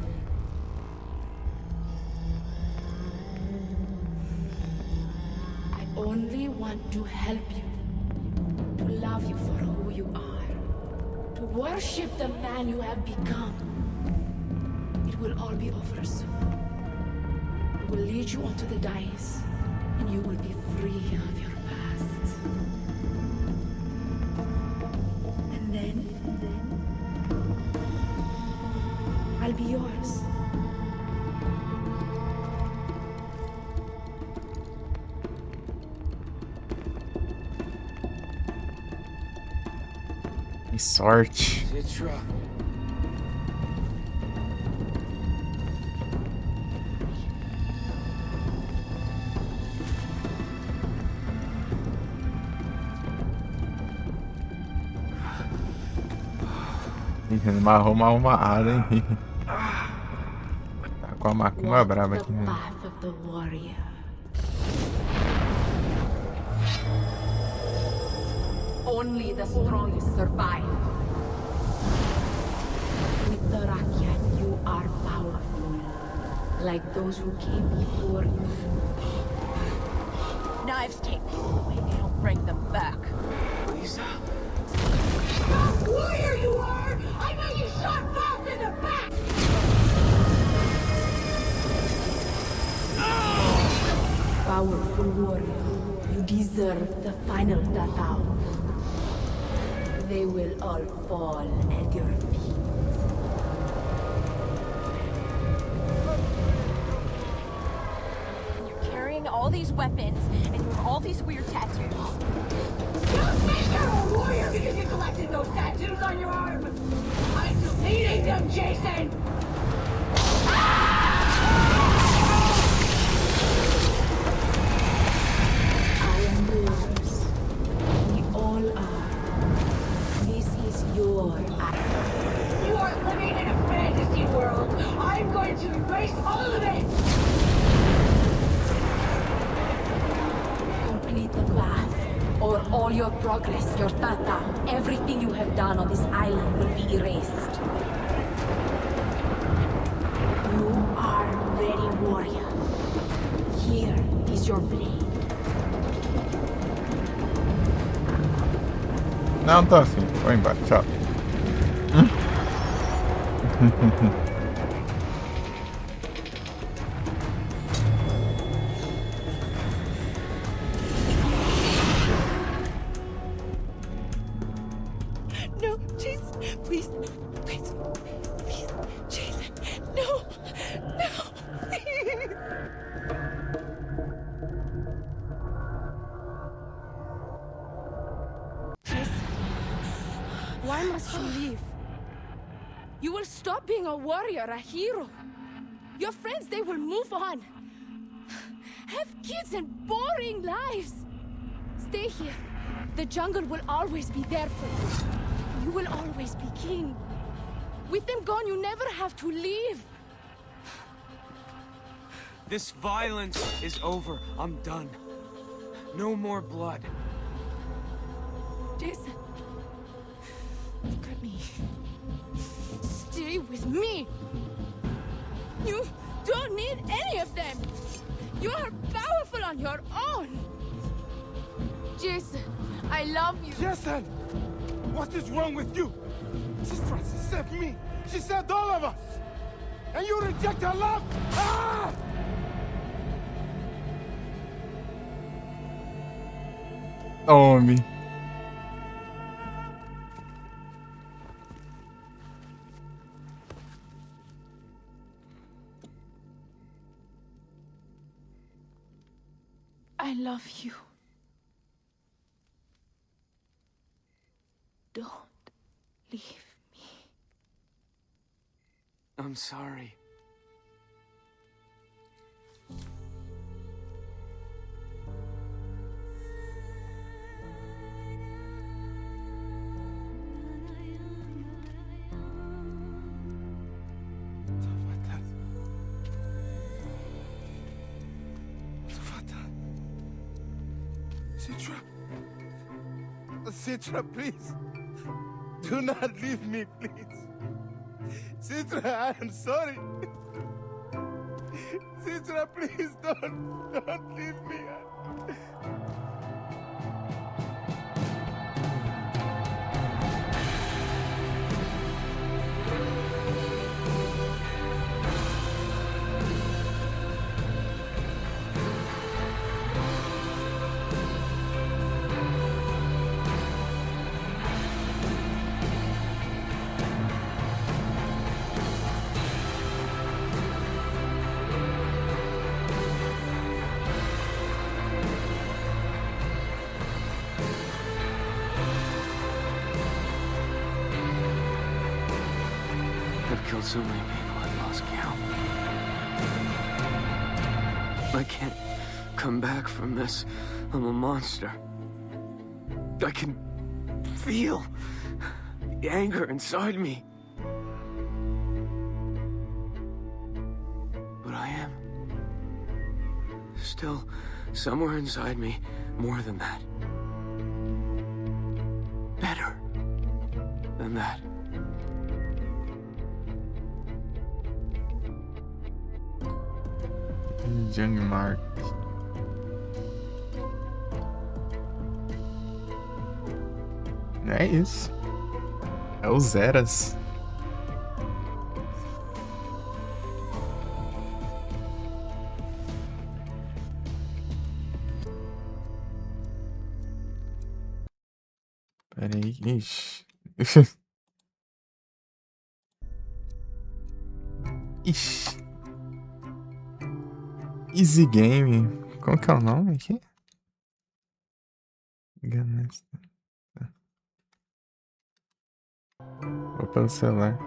Speaker 4: I only want to help you. To love you for who you are. To worship the man you have become. It will all be over soon. I will lead you onto the dais, and you will be free of your past. And then I'll be yours.
Speaker 1: Que sorte.
Speaker 5: Citra.
Speaker 1: Amarrou uma armada, hein? Tá com a macumba braba aqui, né?
Speaker 4: Path of the warrior. Only the strongest survive. With the Rakyat, you are powerful, like those who came before you.
Speaker 13: Knives take people away, they don't bring them back.
Speaker 5: Lisa?
Speaker 4: What warrior you are! I know you shot Voss in the back! Powerful warrior, you deserve the final Tatao. They will all fall at your feet.
Speaker 13: You're carrying all these weapons, and you have all these weird tattoos.
Speaker 4: Don't think you're a warrior because you collected those tattoos on your arm! I'm defeating them, Jason! I am yours. We all are. This is your island. You are living in a fantasy world! I'm going to erase all of it! Complete the path. Or all your progress, your tata, everything you have done on this island will be erased. You are ready, warrior. Here is your blade.
Speaker 1: Não, tô assim. Vou embora. Tchau.
Speaker 4: No, Jason, please, please, please, Jason, no, no, please. Jason, why must you leave? You will stop being a warrior, a hero. Your friends, they will move on. Have kids and boring lives. Stay here. The jungle will always be there for you. You will always be king. With them gone, you never have to leave.
Speaker 5: This violence is over. I'm done. No more blood.
Speaker 4: Jason, look at me. Stay with me. You don't need any of them. You are powerful on your own. Jason, I love you.
Speaker 11: Jason! What is wrong with you? Citra, she saved me. She saved all of us. And you reject her love? Ah!
Speaker 1: Tome.
Speaker 4: love you. Don't leave me.
Speaker 5: I'm sorry.
Speaker 11: Citra. Citra, please. Do not leave me, please. Citra, I am sorry. Citra, please don't leave me.
Speaker 5: I've killed so many people, I've lost count. I can't come back from this. I'm a monster. I can feel the anger inside me. But I am still somewhere inside me more than that. Better than that.
Speaker 1: Young Mark. É isso. É o Zeras. Pera aí. Ixi. Ixi. Easy Game. Como que é o nome aqui? Vou pelo celular.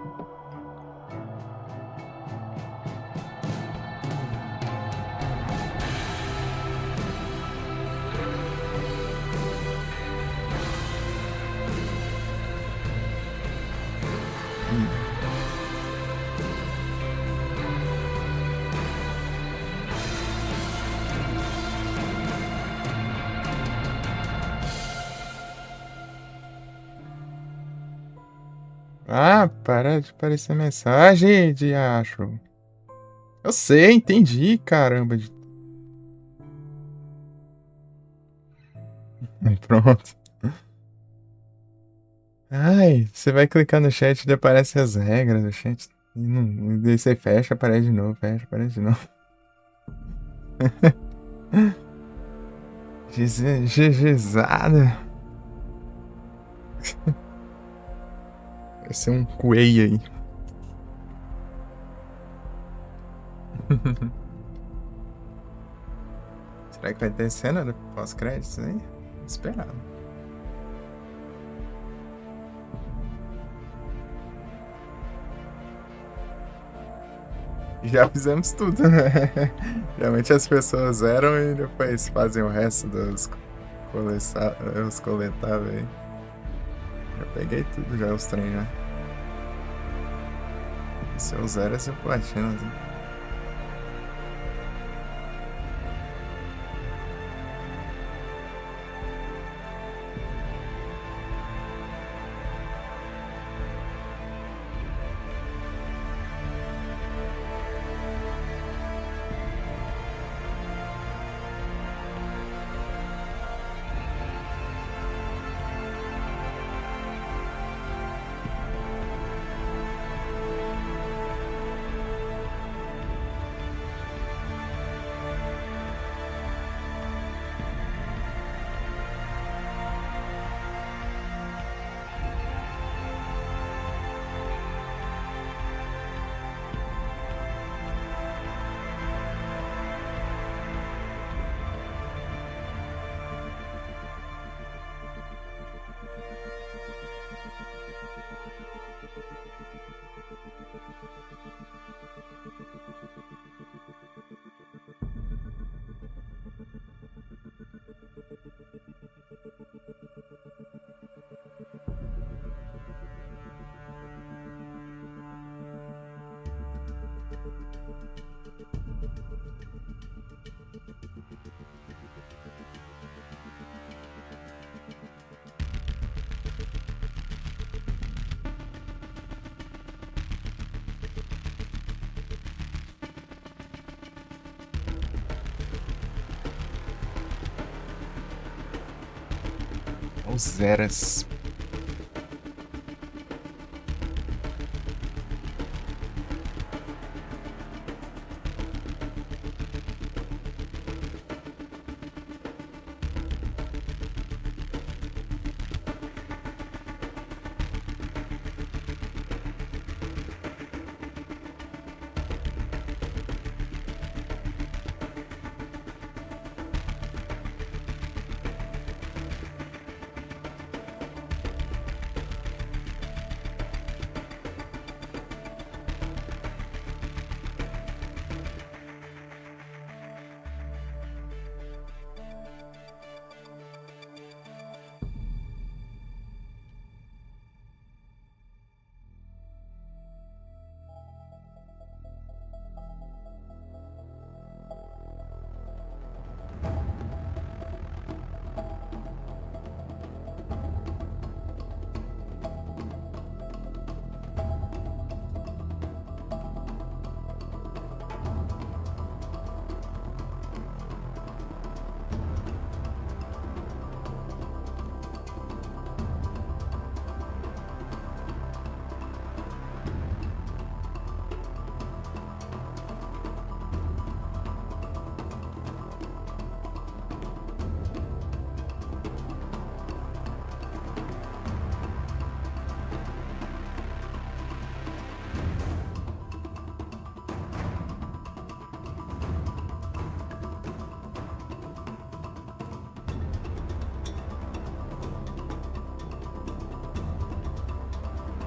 Speaker 1: Ah, para de aparecer mensagem, diacho. Eu sei, entendi, caramba. Pronto. Ai, você vai clicar no chat e aparece as regras do chat. E não, daí você fecha, aparece de novo, fecha, aparece de novo. GGzada. Vai ser um coelho aí. Será que vai ter cena do pós-créditos aí? Esperar. Já fizemos tudo, né? Geralmente as pessoas zeram e depois fazem o resto dos coletáveis aí. Já peguei tudo, já os trem, né? Se eu zero, é seu platina, assim. Os Eras.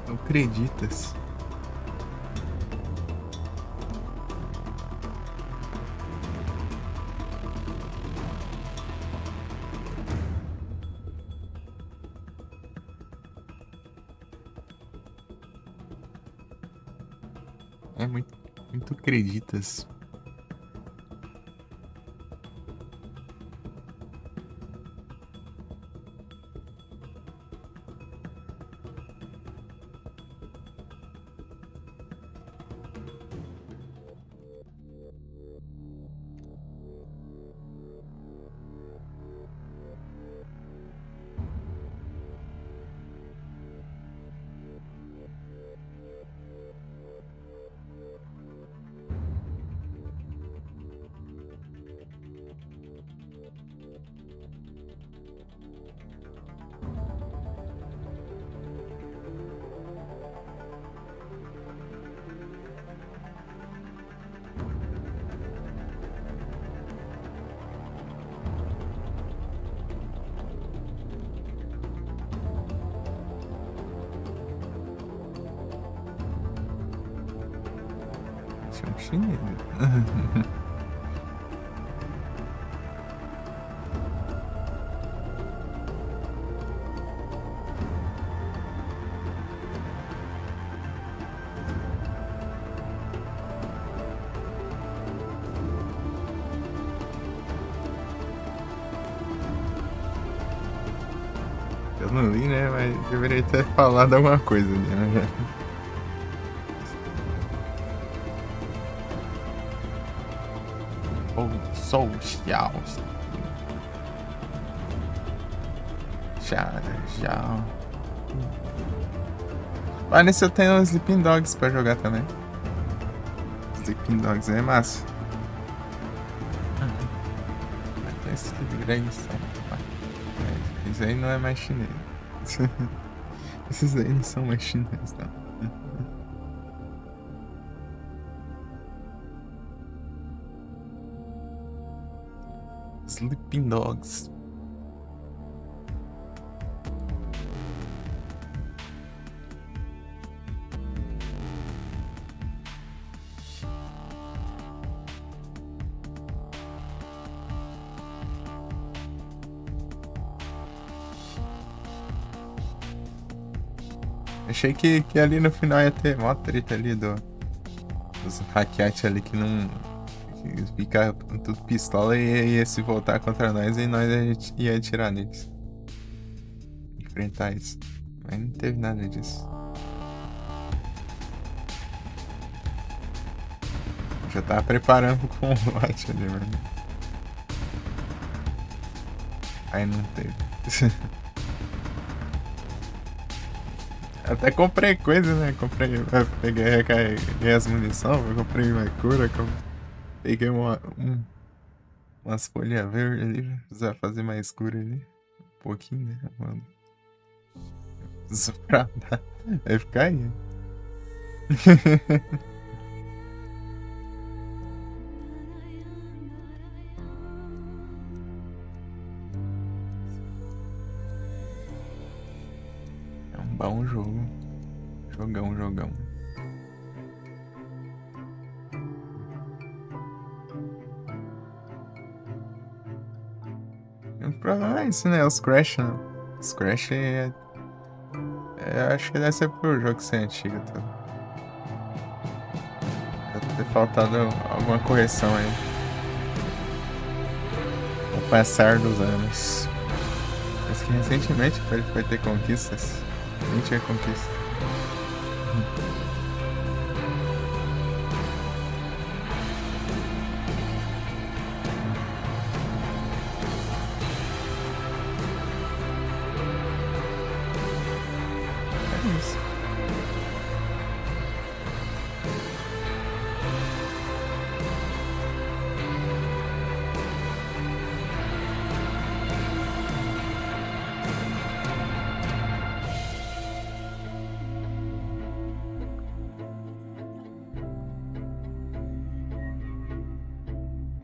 Speaker 1: Não acreditas? É muito acreditas. São chineses. Eu não li, né? Mas deveria ter falado alguma coisa ali, né? Social. Já. Olha, nesse eu tenho os Sleeping Dogs pra jogar também. Sleeping Dogs é massa. Tem esse grande. Esses aí não é mais chinês. Esses aí não são mais chineses, não. Sleeping Dogs. Achei que ali no final ia ter mó treta ali dos hackeates ali que não... Fica tudo pistola e ia se voltar contra nós e nós ia atirar neles. Enfrentar isso. Mas não teve nada disso. Já tava preparando com o combate ali, mano. Aí não teve. Até comprei coisa, né? Peguei, recarreguei as munições, eu comprei uma cura, peguei umas folhas verdes ali, precisa fazer mais cura ali. Um pouquinho, né? Mano. Só pra dar. Vai ficar aí. É um bom jogo. Jogão. O problema é isso, né? Os Crash, né? Os Crash acho que deve ser por jogo ser antigo, tá? Deve ter faltado alguma correção aí. O passar dos anos. Mas que recentemente ele foi ter conquistas. Nem tinha conquista. É isso.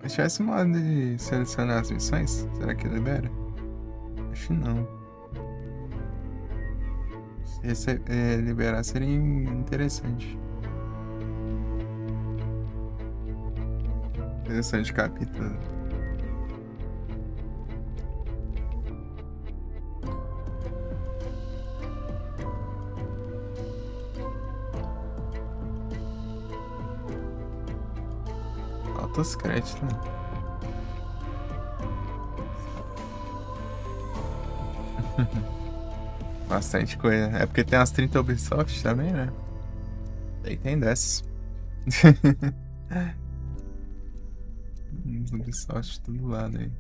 Speaker 1: Se tivesse modo de selecionar as missões, será que libera? Acho que não. Se liberar seria interessante. Interessante capítulo. Altos créditos, né? Bastante coisa. É porque tem as 30 Ubisoft também, né? Aí tem dessas. Ubisoft de todo lado aí.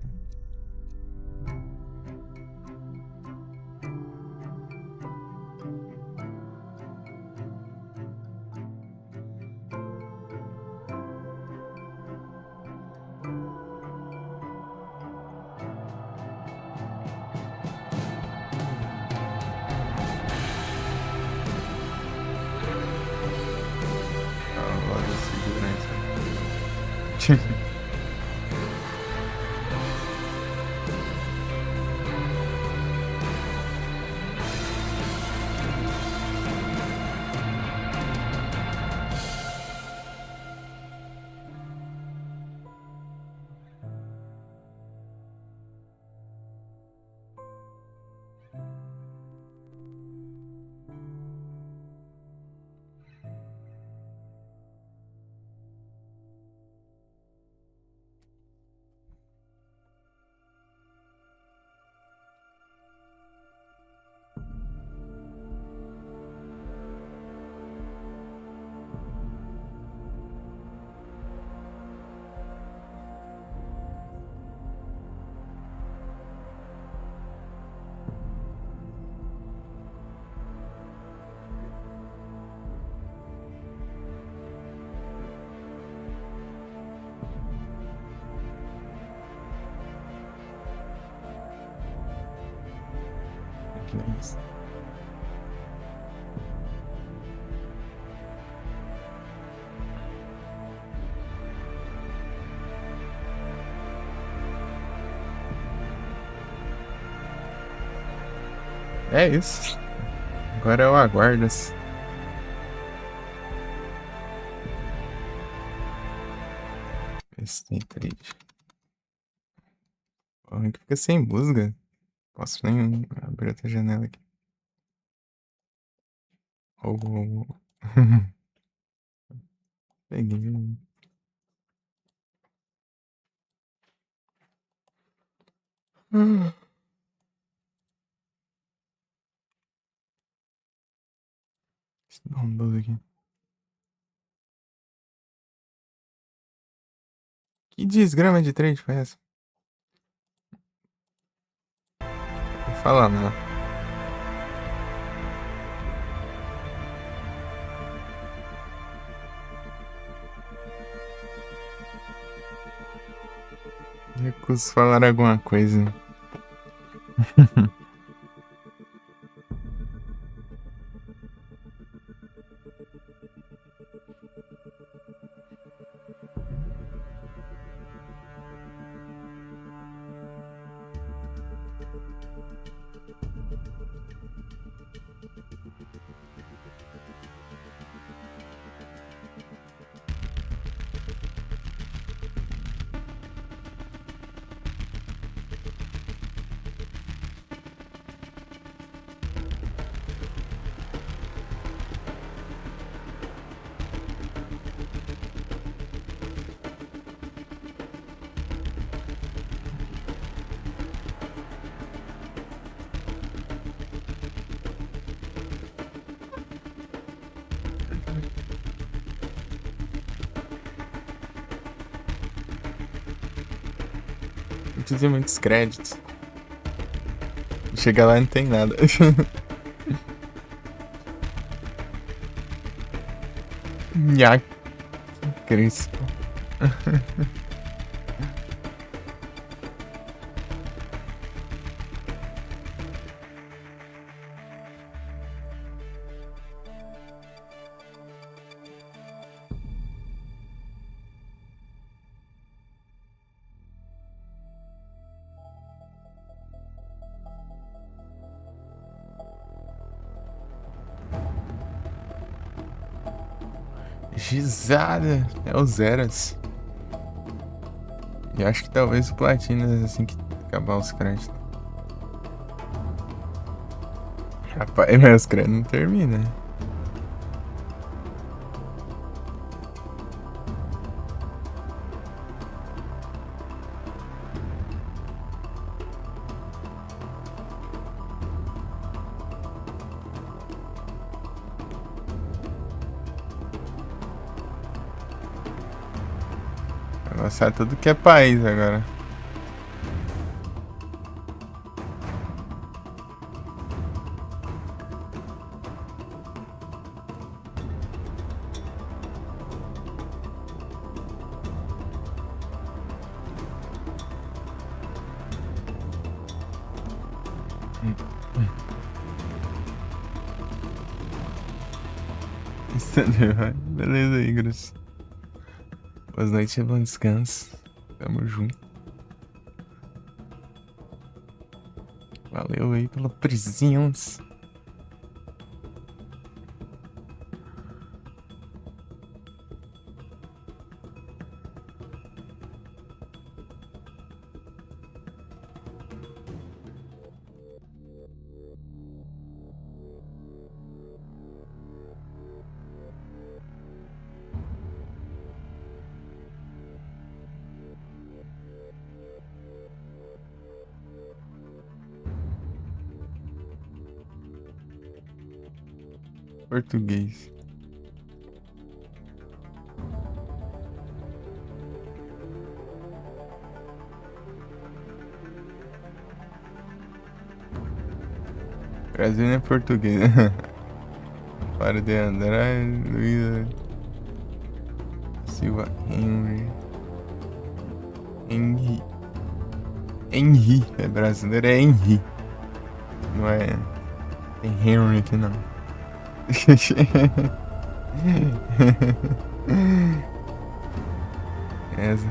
Speaker 1: Nice. É isso. Agora eu aguardo. Esse tem trade. Porra, que fica sem música. Posso nem abrir outra janela aqui. Oh. Peguei. Download aqui. Que desgrama de trade foi essa? Não vou falar, não. malucos falaram alguma coisa. Tem muitos créditos. Chega lá e não tem nada. Nha. Crespo. Gizada. É o Zeras. E acho que talvez o Platina assim que acabar os créditos. Rapaz, meus créditos não terminam. Vai lançar tudo que é país agora. Beleza, Igros. Boas noites e bom descanso. Tamo junto. Valeu aí pela presença. Português. Brasil não é português. Para de André, Luísa Silva, Henry. É brasileiro, é Henry. Não é. Tem Henry aqui não. Essa.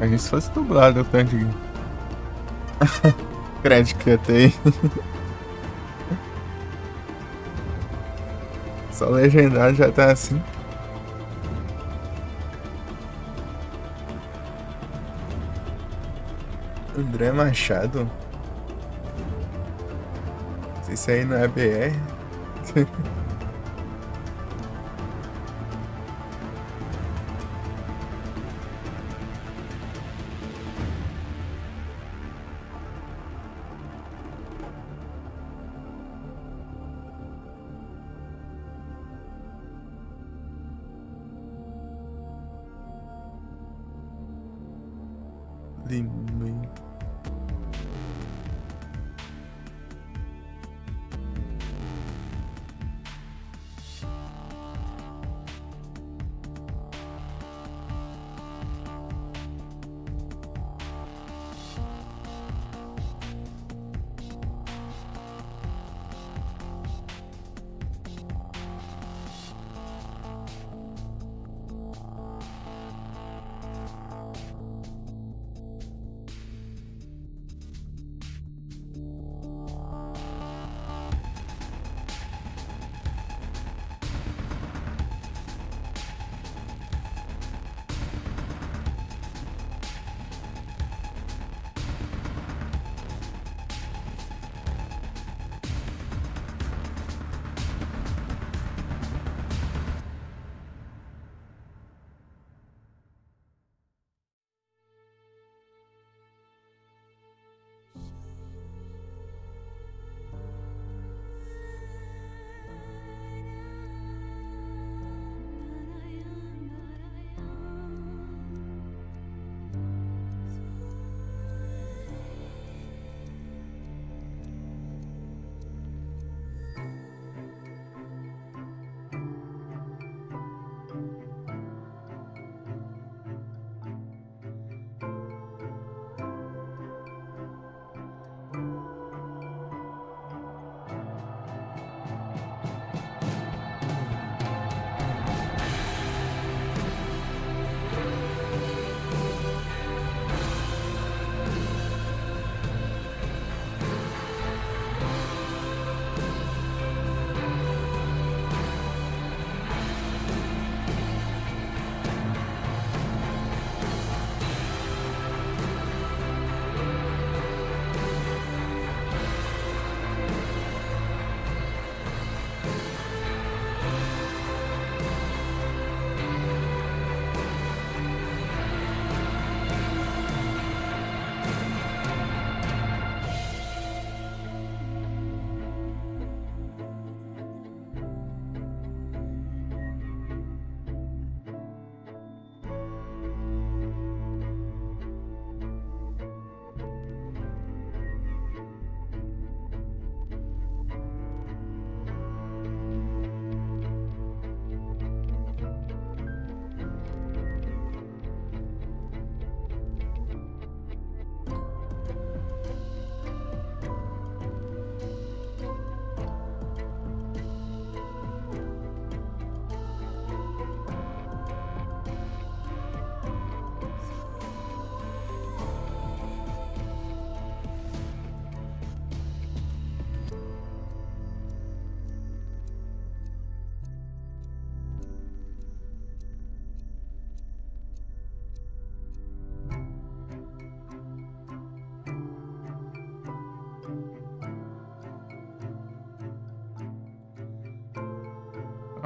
Speaker 1: A gente se fosse dublado o tanto de crédito que ia ter aí. Só legendado já tá assim. André Machado. Se isso aí não é BR.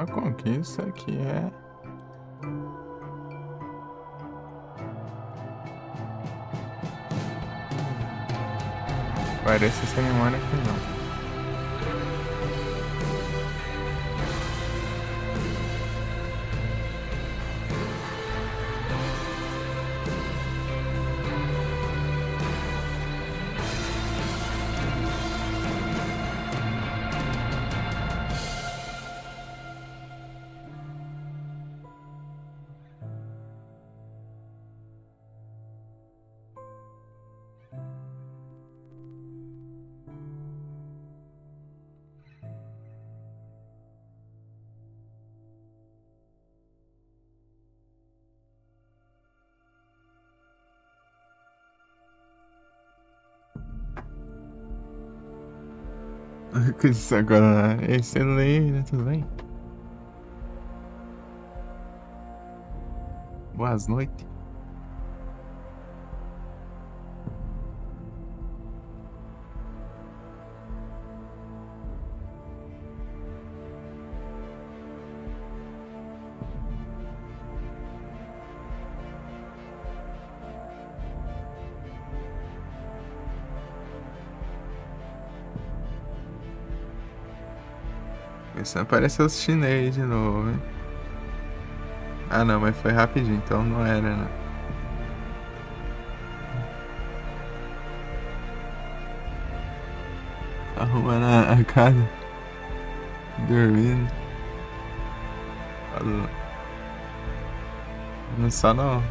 Speaker 1: conquista que é. Parece essa memória aqui não. Isso agora, excelente, tudo bem? Boas noites. Começando a aparecer os chinês de novo, hein? Ah não, mas foi rapidinho, então não era, né? Arrumando a casa. Dormindo. Não só não.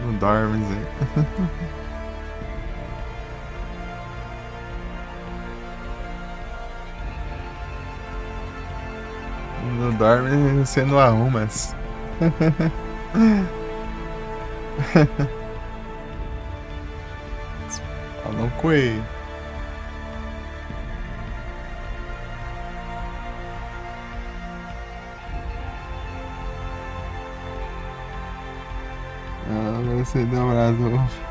Speaker 1: Não dorme, Zé. Não dorme, você não arruma. Falam com ele. Você deu um abraço.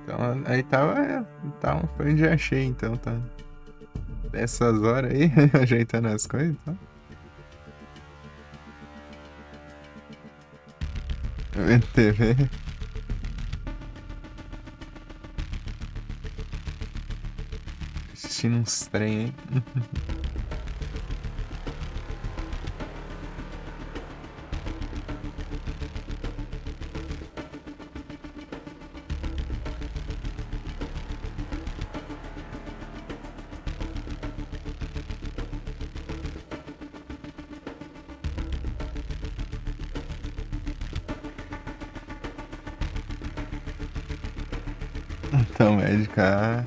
Speaker 1: Então, aí tava foi um dia cheio, então tá. Essas horas aí, ajeitando as coisas, então. Vendo TV. Assistindo uns trem, hein? Então, médica.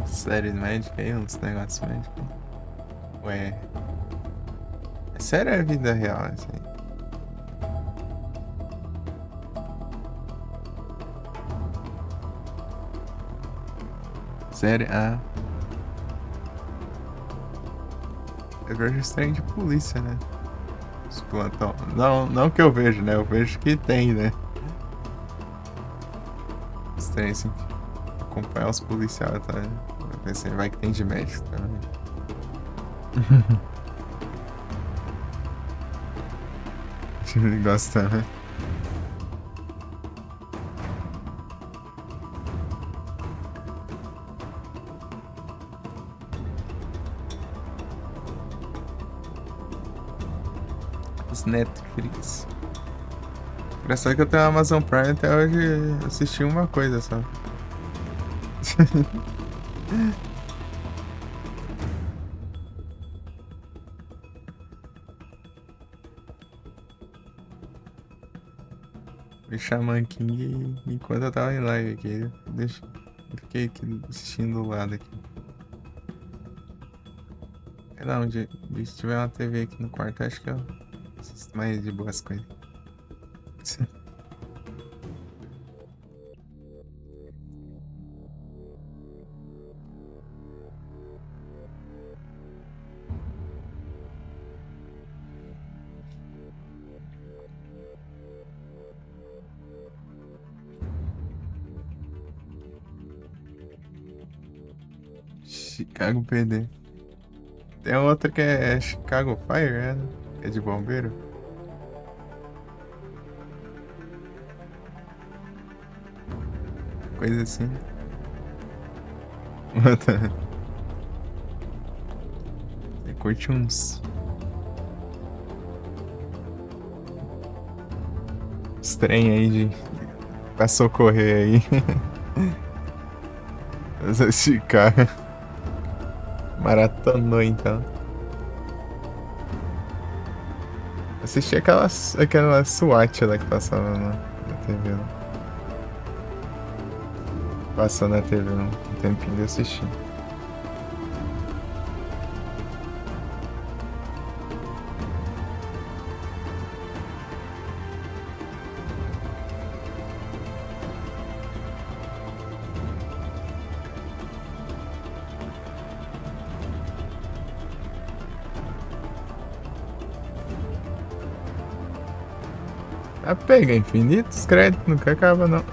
Speaker 1: Série médica aí, uns negócios médicos. Ué. É sério, é vida real, assim. Sério? Ah. Eu vejo esse trem de polícia, né? Os plantão. Não que eu vejo, né? Eu vejo que tem, né? Os trem assim. Acompanhar os policiais, tá? Pensei, vai que tem de médico também. Ele gosta, né? Os Netflix. Engraçado que eu tenho a Amazon Prime até hoje assisti uma coisa só. Vi Shaman King enquanto eu tava em live aqui. Eu fiquei aqui assistindo do lado aqui. É lá onde se tiver uma TV aqui no quarto, acho que eu assisto mais de boas coisas. Chicago PD. Tem outra que é Chicago Fire, né? É de bombeiro. Coisa assim. Você curte uns trem aí pra socorrer aí. Esse cara maratonou então. Assisti aquela SWAT lá que passava na TV. Lá. Passou na TV um tempinho de assistir. Ah, pega infinitos créditos, nunca acaba não.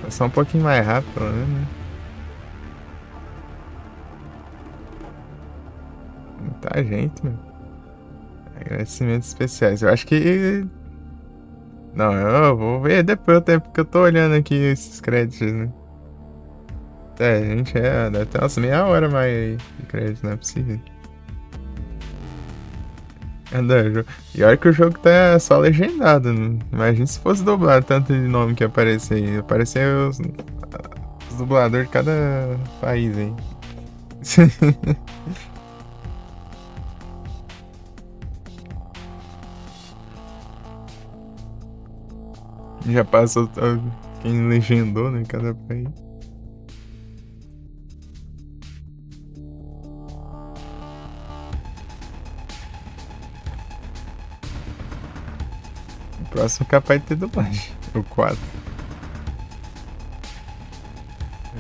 Speaker 1: Só um pouquinho mais rápido, pelo menos, né? Muita gente, meu. Agradecimentos especiais. Eu acho que... Não, eu vou ver depois o tempo que eu tô olhando aqui esses créditos, né? Gente, deve ter umas meia hora mais aí de crédito, não é possível. E olha que o jogo tá só legendado, né? Imagina se fosse dublado, tanto de nome que aparecia aí. Apareceu os dubladores de cada país aí. Já passou quem legendou, né? Cada país. O próximo é capaz de ter dublagem. O 4.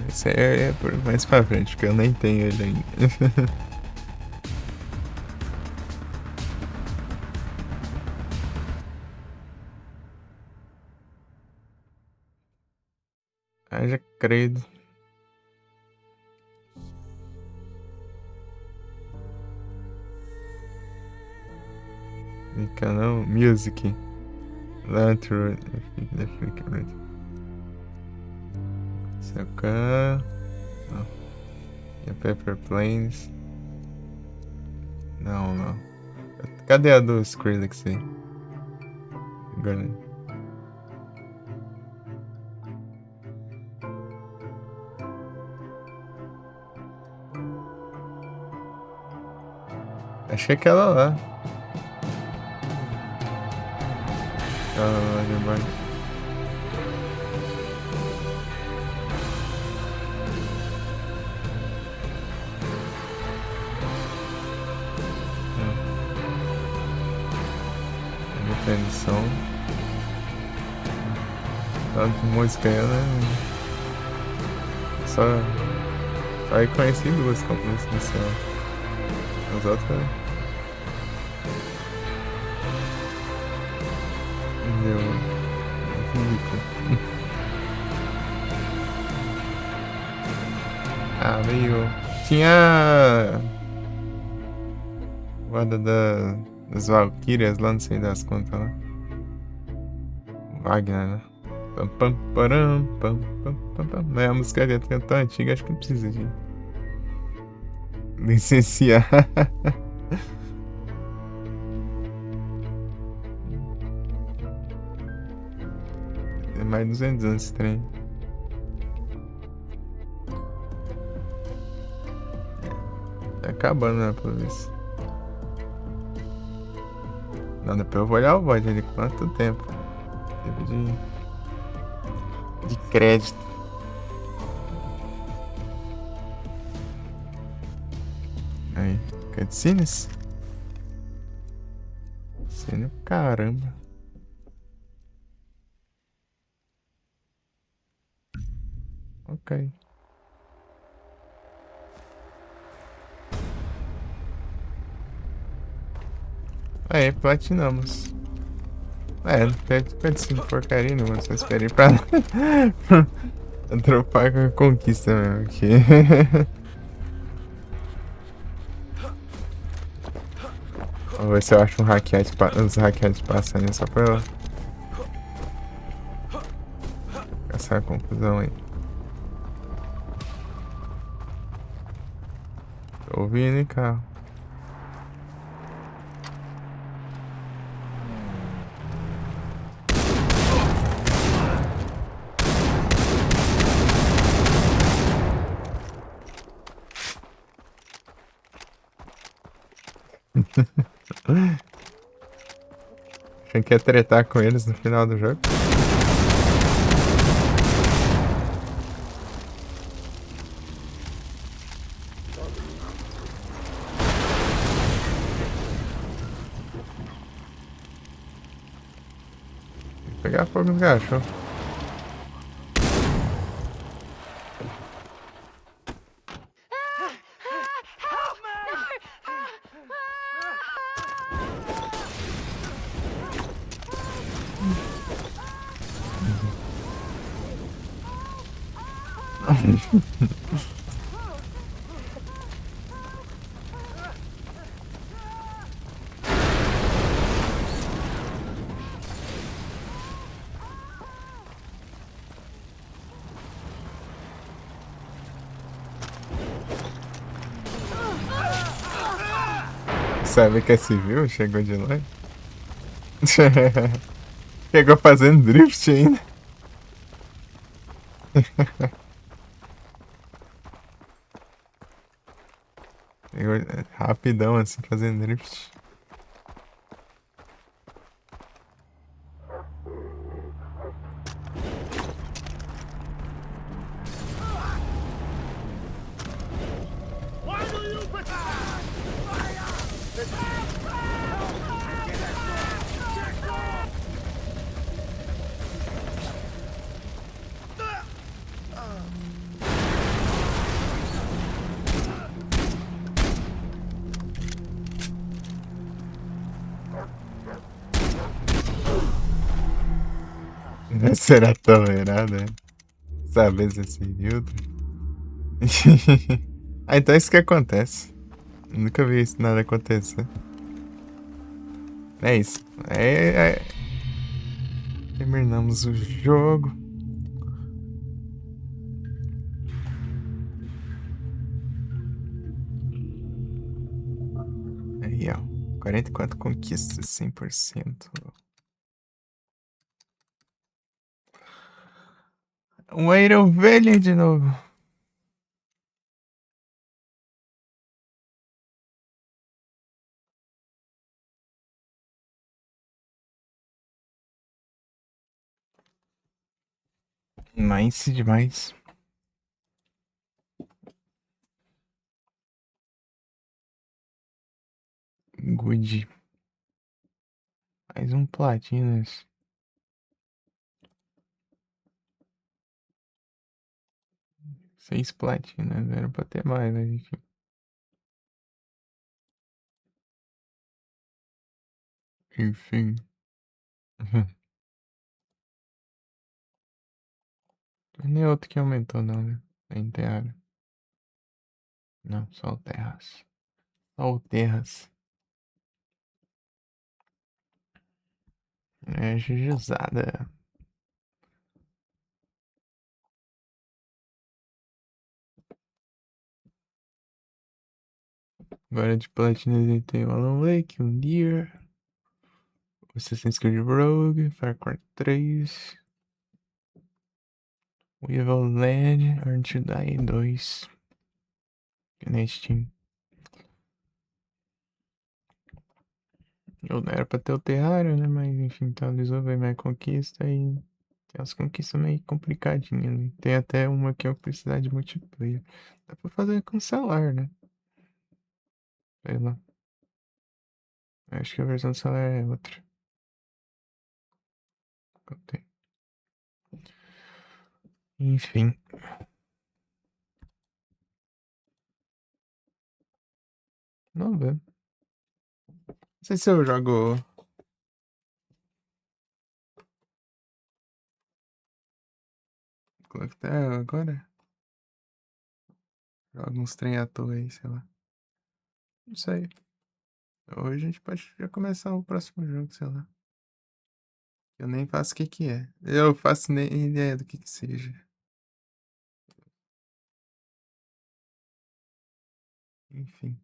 Speaker 1: Esse é mais pra frente, porque eu nem tenho ele ainda. Já credo. Canal Music. Lantern. Sacar. E a Pepper Planes. Não. Cadê a do Skrillex aí? Agora. Acho que é aquela lá. Lá de baixo. Definição. Tanto música aí, né? Só aí conheci duas composições inicial. As outras. Deu. Ridículo. Veio. Tinha. Guarda das Valkyrias lá, não sei das contas lá. Wagner, né? Pam, pam, param, pam, pam, pam, pam. Não é a música que é tão antiga, acho que não precisa de Licenciar. É mais 200 anos esse trem. Tá acabando, né, pelo visto. Não, depois eu vou olhar o VOD ali. Quanto tempo teve de crédito. Aí, cutscenes? Cutscene, caramba. Ok. Aí, platinamos. É, não teve cutscene porcaria nenhuma, só esperei pra dropar com a conquista mesmo aqui. Vou ver se eu acho uns hackeados passando só pra eu caçar a confusão aí. Tô ouvindo, hein, carro. Achei que ia tretar com eles no final do jogo. Vou pegar fogo no cachorro. Sabe que é civil? Chegou de longe. Chegou fazendo drift ainda. Chegou rapidão assim, fazendo drift. Será tolerado, é? Saber se é civil. Ah, então é isso que acontece. Nunca vi isso nada acontecer. É isso. Terminamos o jogo. Aí, ó. 44 conquistas, 100%. Um Iron Velho de novo. Nice demais. Good. Mais um platinas. Seis platinas. Era pra ter mais, né, gente? Enfim. Nem outro que aumentou, não, né? Nem terra. Não, só o terras. Só o terras. É jujuzada. Agora de platina ele tem o Alan Wake, o Nier, o Assassin's Creed Rogue, Far Cry 3, o Evil Land, Earn to Die 2. Que na Steam. Eu não era pra ter o Terraria, né? Mas enfim, atualizou, veio mais conquista e tem umas conquistas meio complicadinhas ali. Tem até uma que eu precisar de multiplayer. Dá pra fazer com celular, né? Sei lá. Acho que a versão do celular é outra. Tem. Enfim. Não vê. Não sei se eu jogo. Qual que tá agora? Joga uns trem à toa aí, sei lá. Não sei. Hoje a gente pode já começar o próximo jogo, sei lá. Eu nem faço o que que é. Eu faço nem ideia do que seja. Enfim.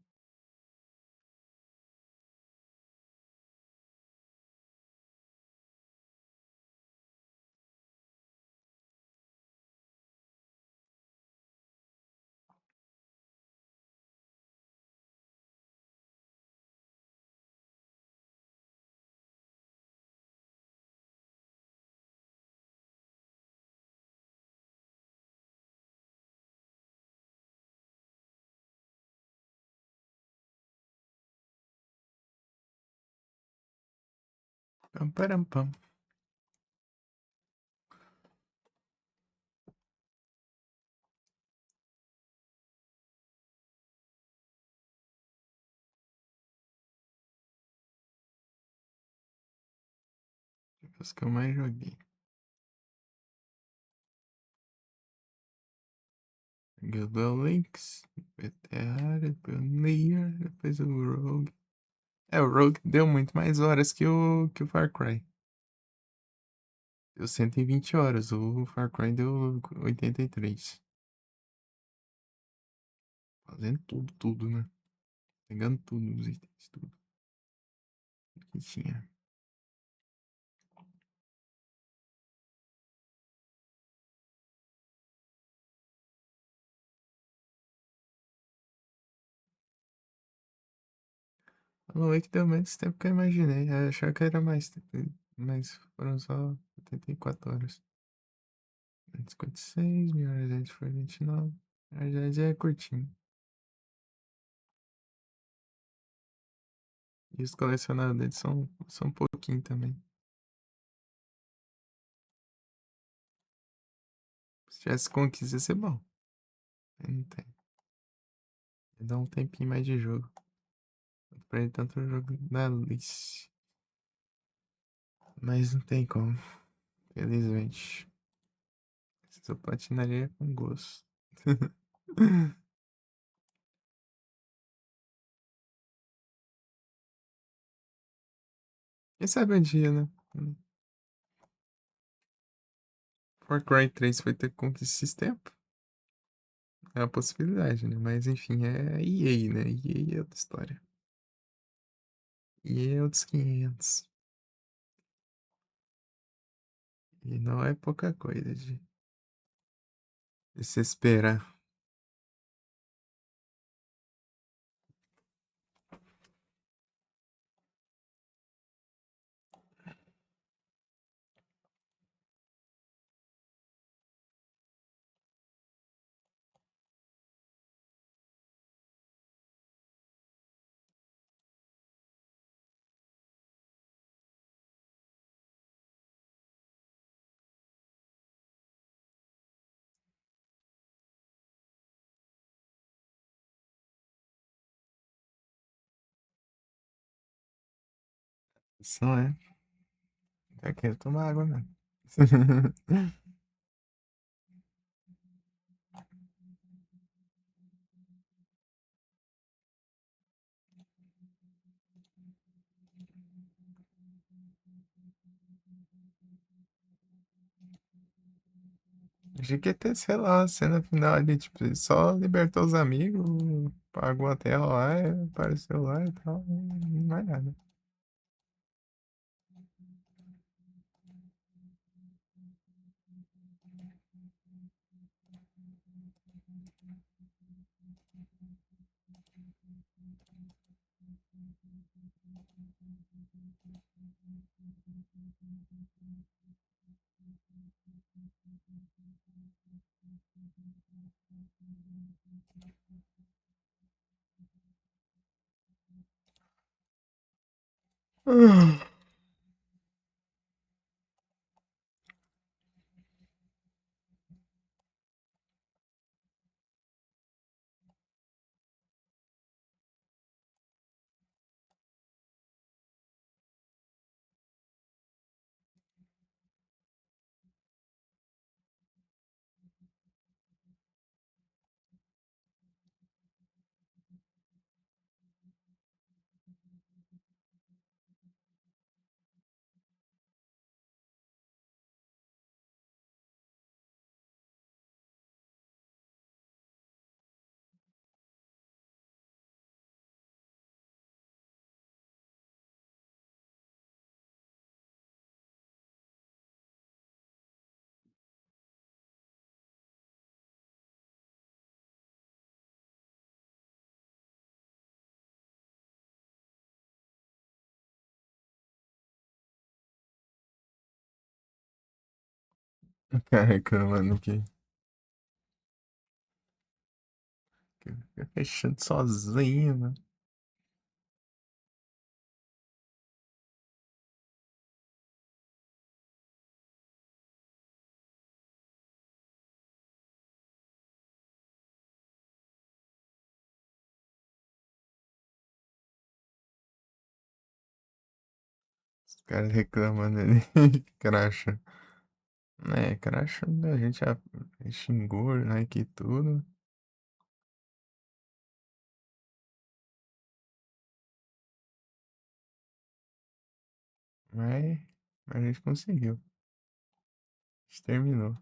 Speaker 1: Pam, param, pam. Os que eu mais joguei. Joguei o Duel Links, depois Terraria, depois o Nier, depois o Rogue. É, o Rogue deu muito mais horas que o Far Cry. Deu 120 horas, o Far Cry deu 83. Fazendo tudo, né? Pegando tudo, os itens, tudo que tinha. Alan Wake deu menos tempo que eu imaginei. Eu achava que era mais tempo, mas foram só 84 horas. 156, minha horas foi 29. A verdade é curtinho. E os colecionáveis deles são um pouquinho também. Se tivesse conquista, ia ser bom. Mas não tem. Ia dar um tempinho mais de jogo. Pra ele tanto jogo na list. Mas não tem como. Felizmente. Eu platinaria com gosto. Quem sabe um dia, né? Far Cry 3 vai ter conquista esse tempo. É uma possibilidade, né? Mas enfim, é EA, né? EA é outra história. EA é outros 500. E não é pouca coisa de se esperar. Só é. Já quero tomar água, mano. Achei que ia ter, sei lá, a cena final ali, tipo, ele só libertou os amigos, pagou a tela lá, apareceu lá e tal, não mais nada. O cara reclamando que fica fechando sozinho, né? Os caras reclamando ali que cracha. É, cracha, a gente já xingou, né, que tudo. Mas a gente conseguiu. A gente terminou.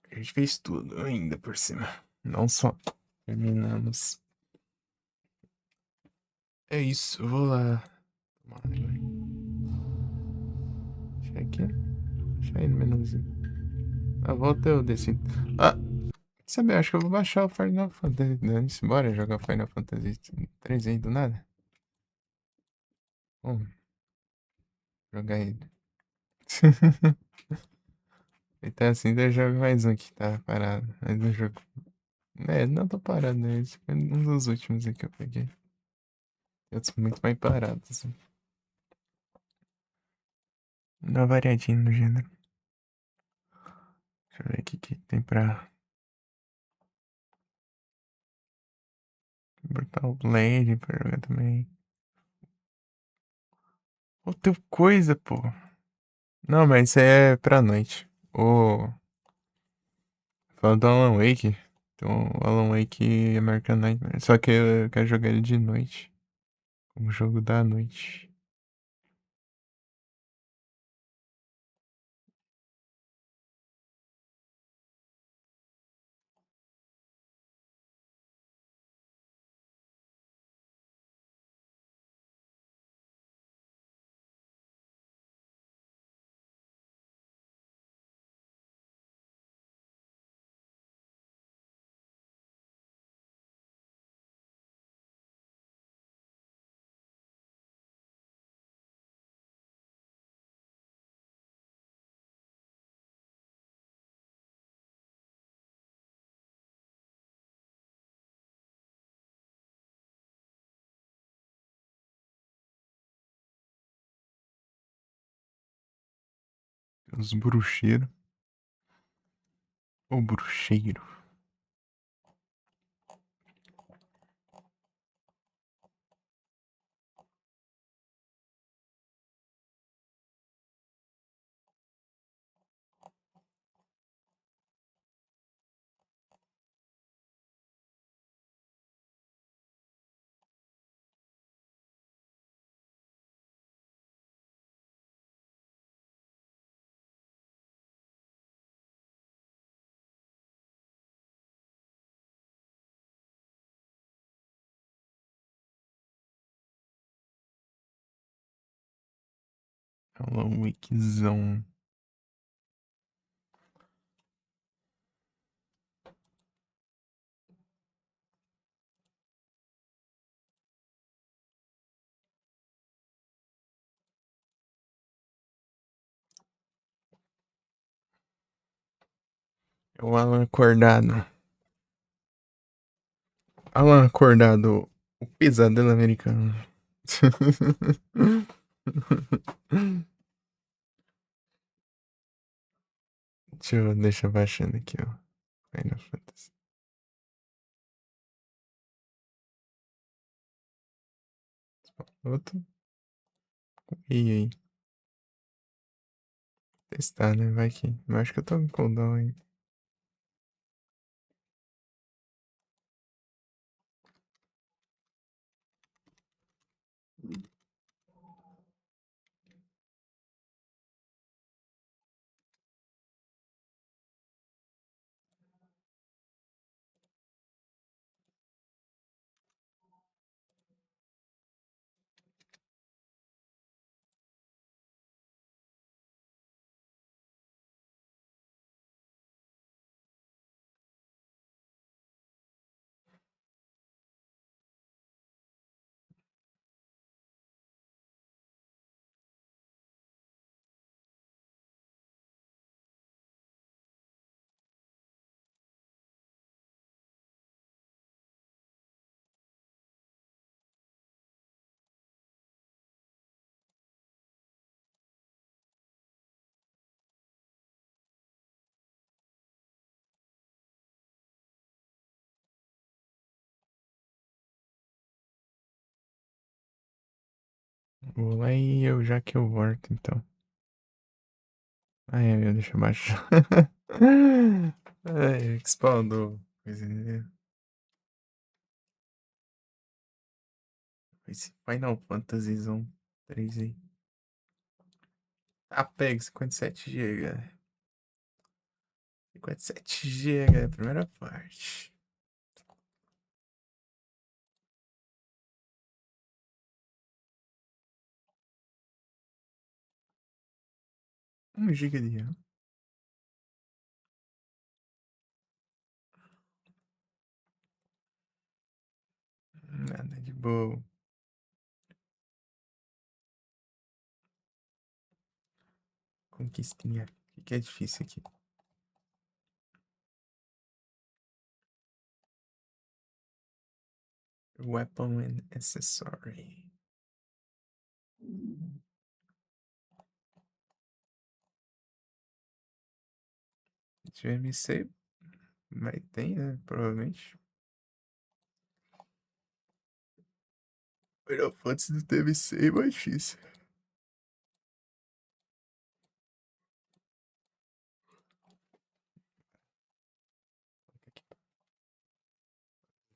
Speaker 1: A gente fez tudo ainda por cima. Não só terminamos. É isso, eu vou lá tomar banho. Deixa aqui. Deixa aí no menuzinho. A volta eu decido. Ah! Sabe, acho que eu vou baixar o Final Fantasy. Dane-se, bora jogar o Final Fantasy 3 aí do nada? Vamos jogar ele. Então assim, eu jogo mais um que tá parado. Mais um jogo. É, não tô parado, né? Esse foi um dos últimos aí que eu peguei. Outros muito mais parados, assim. Dá uma variadinha no gênero. Deixa eu ver o que tem pra. Botar o Blade pra jogar também. Outra coisa, pô. Não, mas isso aí é pra noite. Ô. Fala do Alan Wake. Então, o Alan Wake American Nightmare. Só que eu quero jogar ele de noite. Como jogo da noite. Os bruxeiros. O bruxeiro. Alan Wickzão. É o Alan acordado. Alan acordado. O pesadelo americano. Deixa eu baixando aqui, ó. Final Fantasy. Outro. E aí? Testar, né? Vai que. Eu acho que eu tô com cooldown aí. Vou lá e eu já que eu volto, então. Deixa eu baixar. Expandou. Esse Final Fantasy Zone 3 aí. Pega 57 GB. 57 GB é a primeira parte. 1 GB de RAM. Nada de boa. Conquistinha. O que é difícil aqui? Weapon and Accessory. De MC. Mas tem, né? Provavelmente. Final Fantasy do DMC é mais difícil.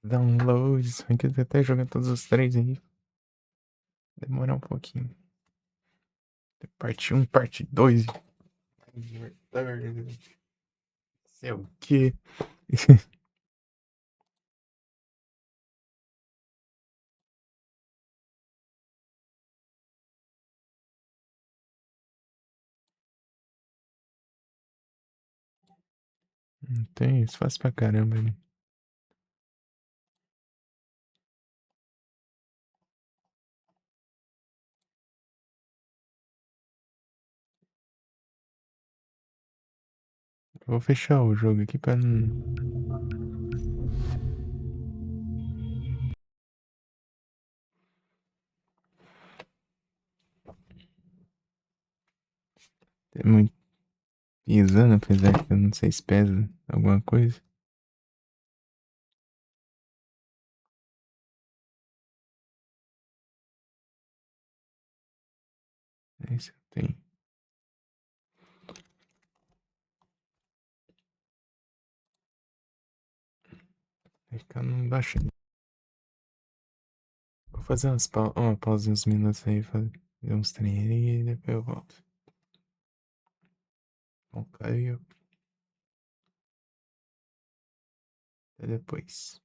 Speaker 1: Download. Só que eu até jogar todos os 3 aí. Demorar um pouquinho. Parte 1, parte 2. Sei o quê? Não tem, isso faz pra caramba, né? Vou fechar o jogo aqui pra não. Ter muito pisando, apesar que eu não sei se pesa alguma coisa. Esse eu tenho. Vai ficar não baixa. Vou fazer uma pausa de uns minutos aí, fazer uns treinos e depois eu volto. Ok, até depois.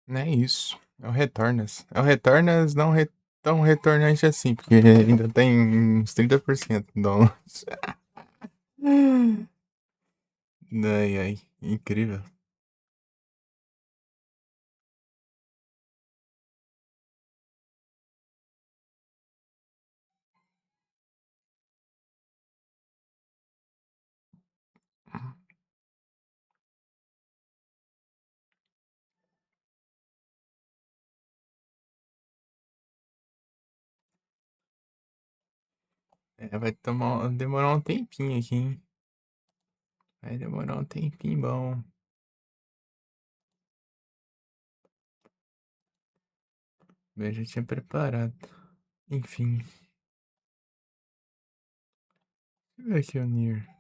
Speaker 1: Não é isso. É o Retornas. É o Retornas não tão retornante assim, porque ainda tem uns 30% de downloads. Ai, ai. Incrível. É, vai demorar um tempinho aqui, hein? Vai demorar um tempinho bom. Eu já tinha preparado. Enfim. Deixa eu ver aqui o Nier.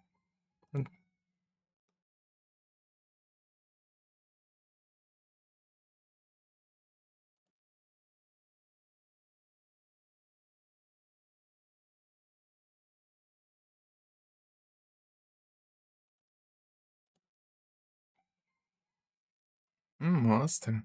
Speaker 1: Mostra.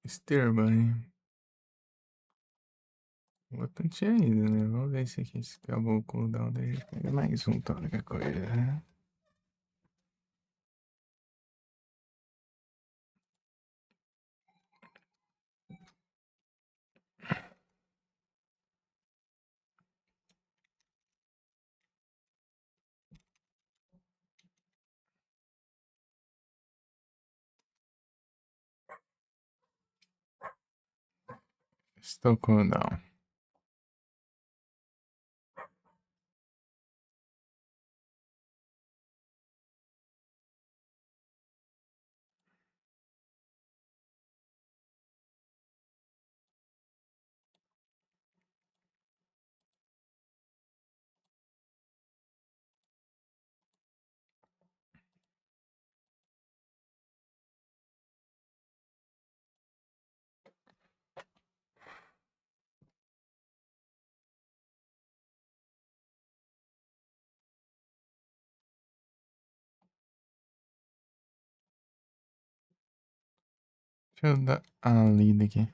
Speaker 1: Esterbani. O outro não tinha ido, né? Vamos ver se aqui se acabou o cooldown dele. Pega mais um, tá? Qualquer coisa. Estou cooldown. Deixa eu dar a lida aqui.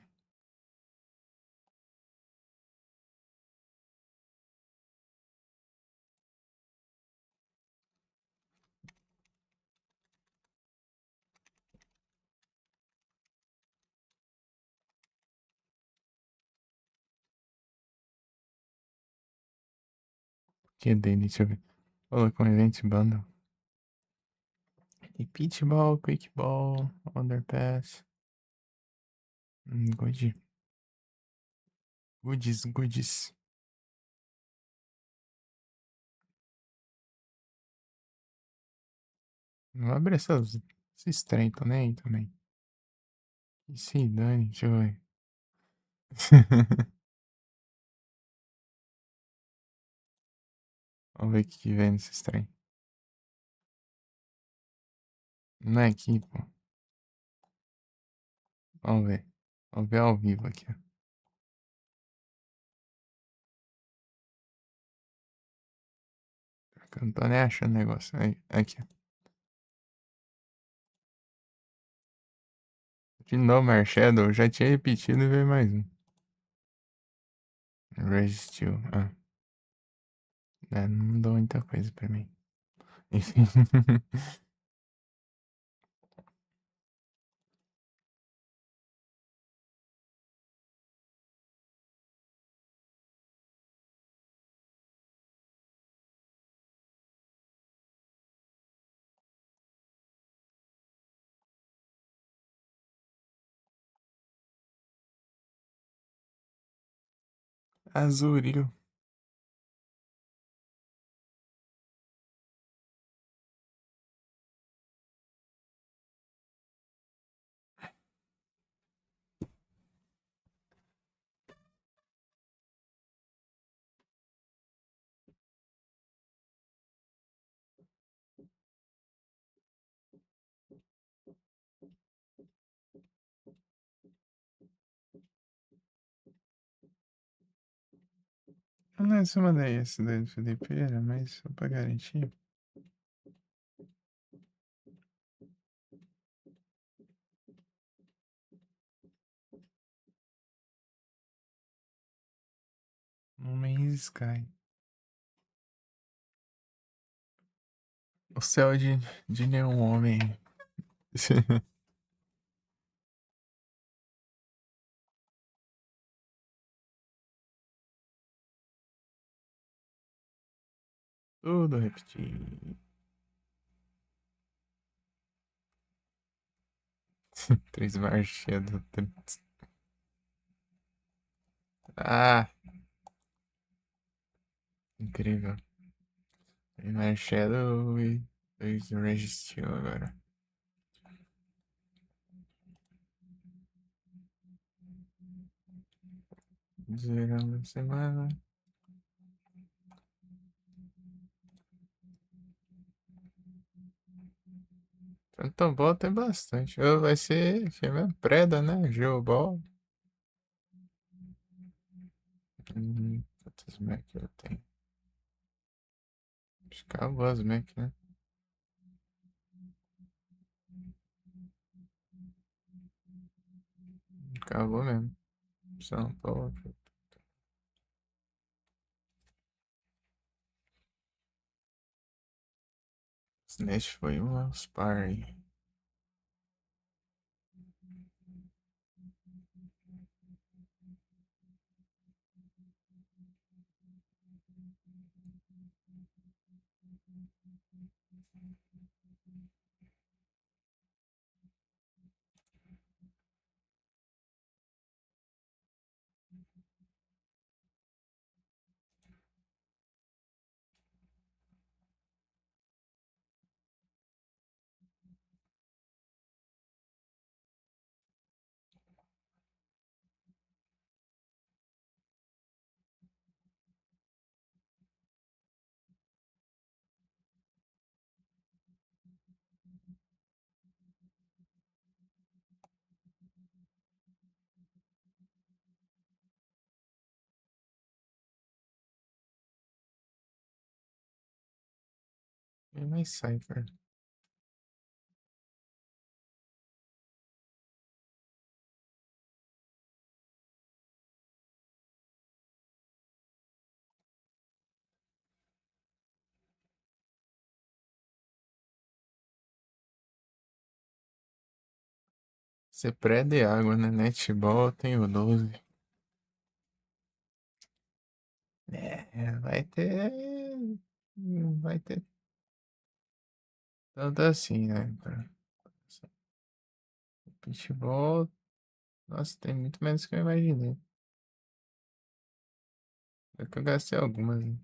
Speaker 1: Que dele, deixa eu ver. Colocou um event bundle. E pitball, quickball, underpass. Good. Goodies, goodies. Não abre esses trem, tô nem aí também. E se dane, deixa eu ver. Vamos ver o que vem nesses trem. Não é aqui, pô. Vamos ver. Vamos ver ao vivo aqui, ó. Eu não tô nem achando negócio. Aqui, ó. De novo, Marshadow. Já tinha repetido e veio mais um. Resistiu. Ah. É, não mudou muita coisa pra mim. Enfim. Azuril. Eu não sei se eu mandei esse daí do Felipeira, mas só pra garantir. No Man's Sky. O céu de nenhum homem. Tudo repetir. Três marchas do Ah, incrível. Três Shadow e dois Registeel agora. Zerando a semana. Phantom Ball tem bastante. Vai ser que é mesmo? Preda, né? Geoball. Quantas Mac eu tenho? Acho que acabou as Mac, né? Acabou mesmo. São Paulo. Slash foi umas par aí. E mais Cypher. Você pré-de água, né? Netball tem o 12. Vai ter. Vai ter tanto assim, né? Pitball. Nossa, tem muito menos que eu imaginei. É que eu gastei algumas, né?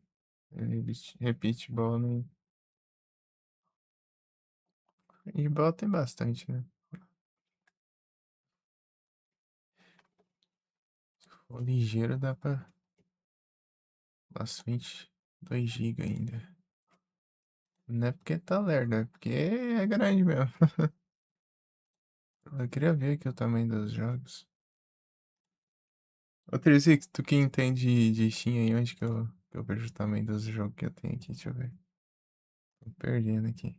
Speaker 1: Repeat ball, né? E ball tem bastante, né? O ligeiro dá pra. Nossa, 22 GB ainda. Não é porque tá lerdo, é porque é grande mesmo. Eu queria ver aqui o tamanho dos jogos. Ô, Trizix, tu que entende de Steam aí, onde que eu vejo o tamanho dos jogos que eu tenho aqui? Deixa eu ver. Tô perdendo aqui.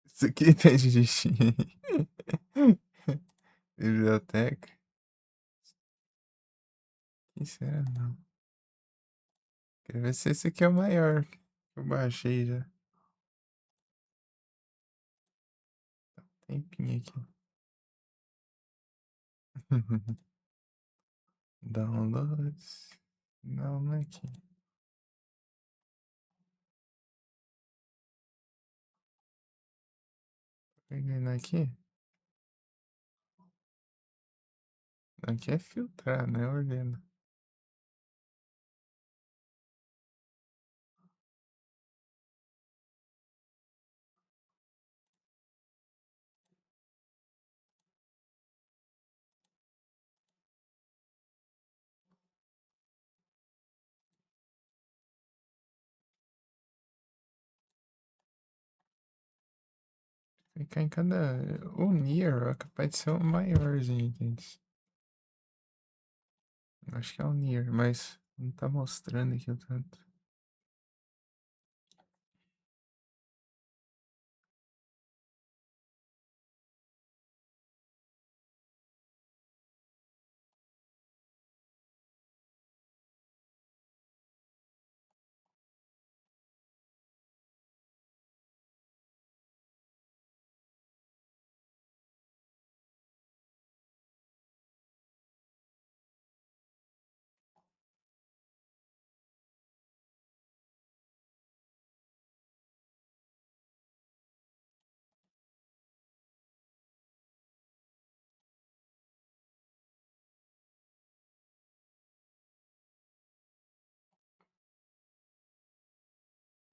Speaker 1: Isso aqui entende de Steam aí. Biblioteca. Que será não? Quero ver se esse aqui é o maior. Eu baixei já. Tempinho aqui. Downloads. Não, não é aqui. Pegando aqui. Aqui é filtrar, né? Ordena. Ficar em cada... O Nier é capaz de ser o maiorzinho deles. Acho que é o Nier, mas não tá mostrando aqui o tanto.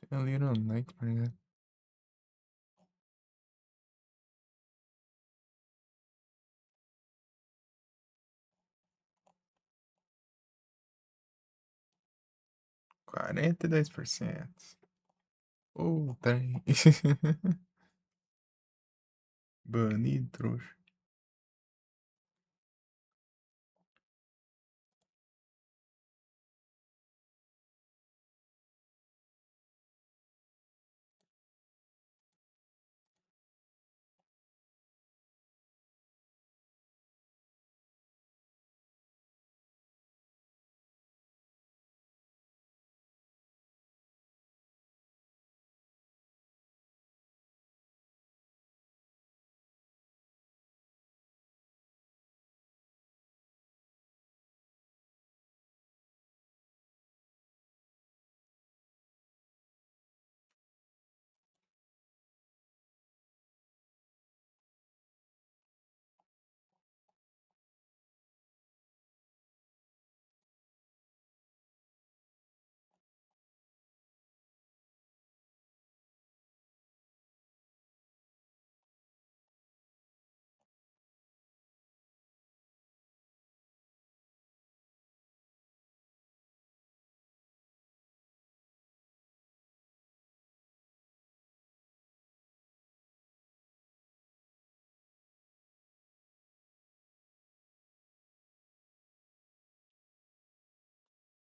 Speaker 1: Tem a Little Nightmare, né? $42%. Trem. Banido, trouxa.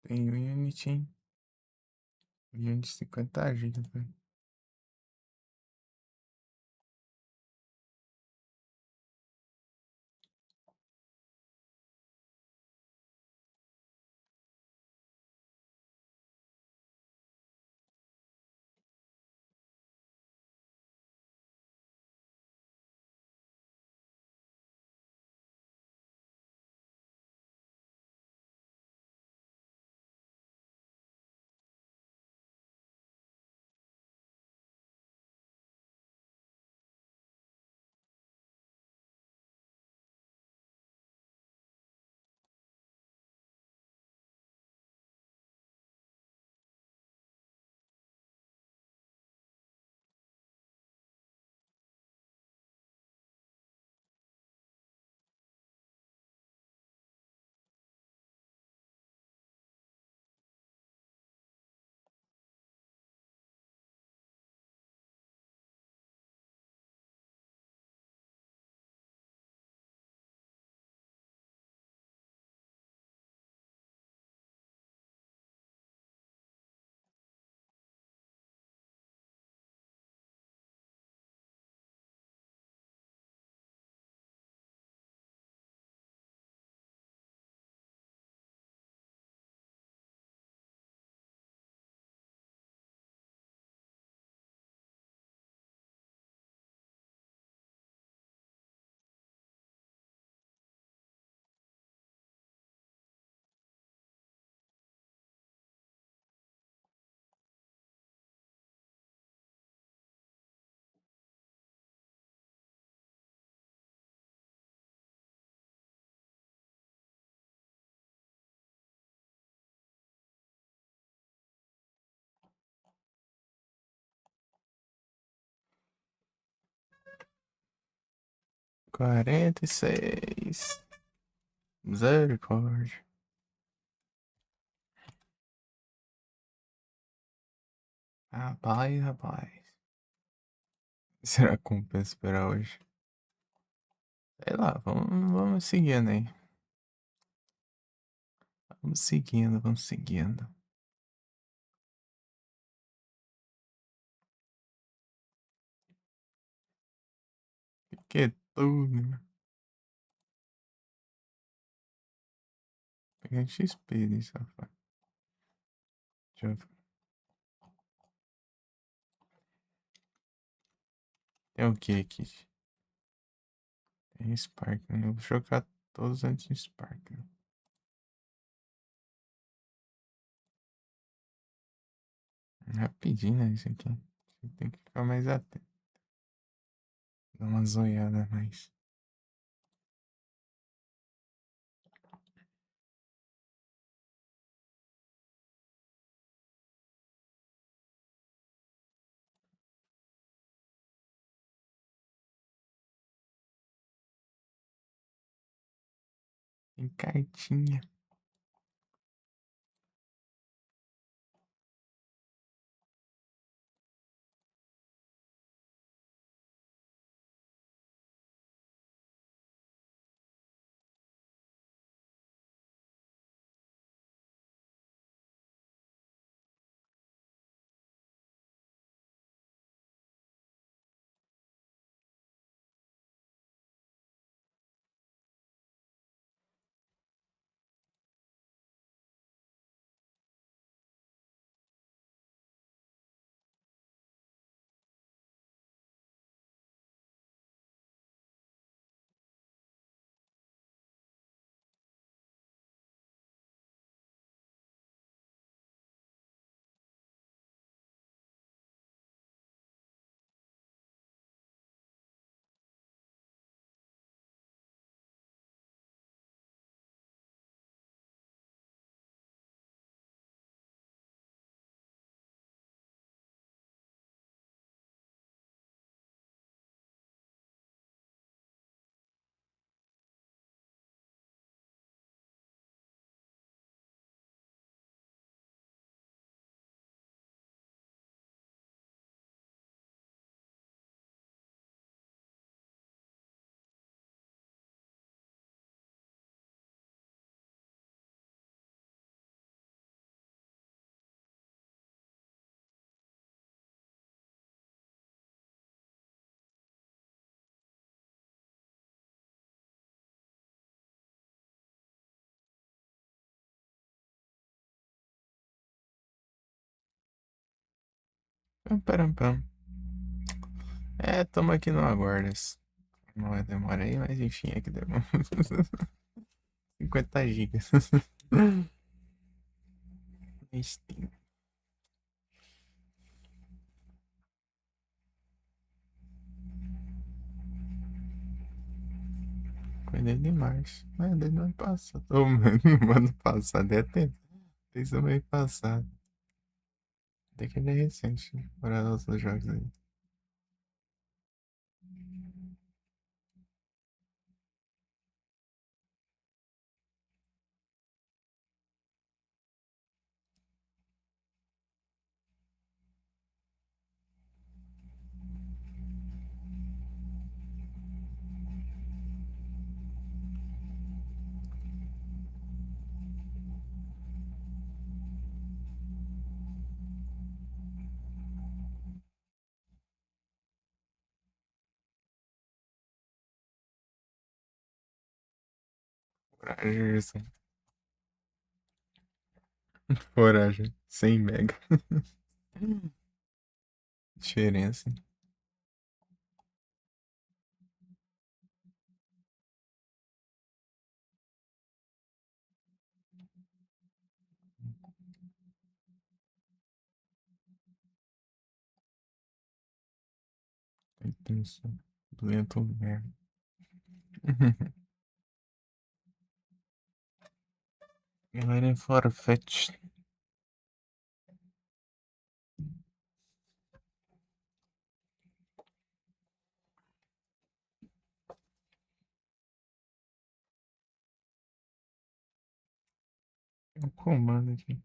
Speaker 1: Tem Unity, hein? Unity 50 GB, velho. $46. Misericórdia. Rapaz, rapaz. Será que compensa esperar hoje? Sei lá, vamos seguindo aí. Vamos seguindo, vamos seguindo. Que é tudo? Peguei XP ali, safado. Deixa eu ver. Tem o que aqui? Tem Spark, né? Eu vou jogar todos antes de Spark, né? Rapidinho, né? Isso aqui. Você tem que ficar mais atento. Dar uma zoiada a mais. Tem cartinha. Pam, param, pam. É, tamo aqui no aguardas. Não vai demorar aí, mas enfim, é que demora. 50 gigas. Steam. Cuidei demais. É, desde o ano passado. Ô, mano, no ano passado é tempo. Desde o mês passado. Até que ele é recente, né? Para outros jogos aí. Coragem. Coragem. 100 mega. Diferença. Intenso. Lento merda. Galera é forfeit. Tem um comando aqui.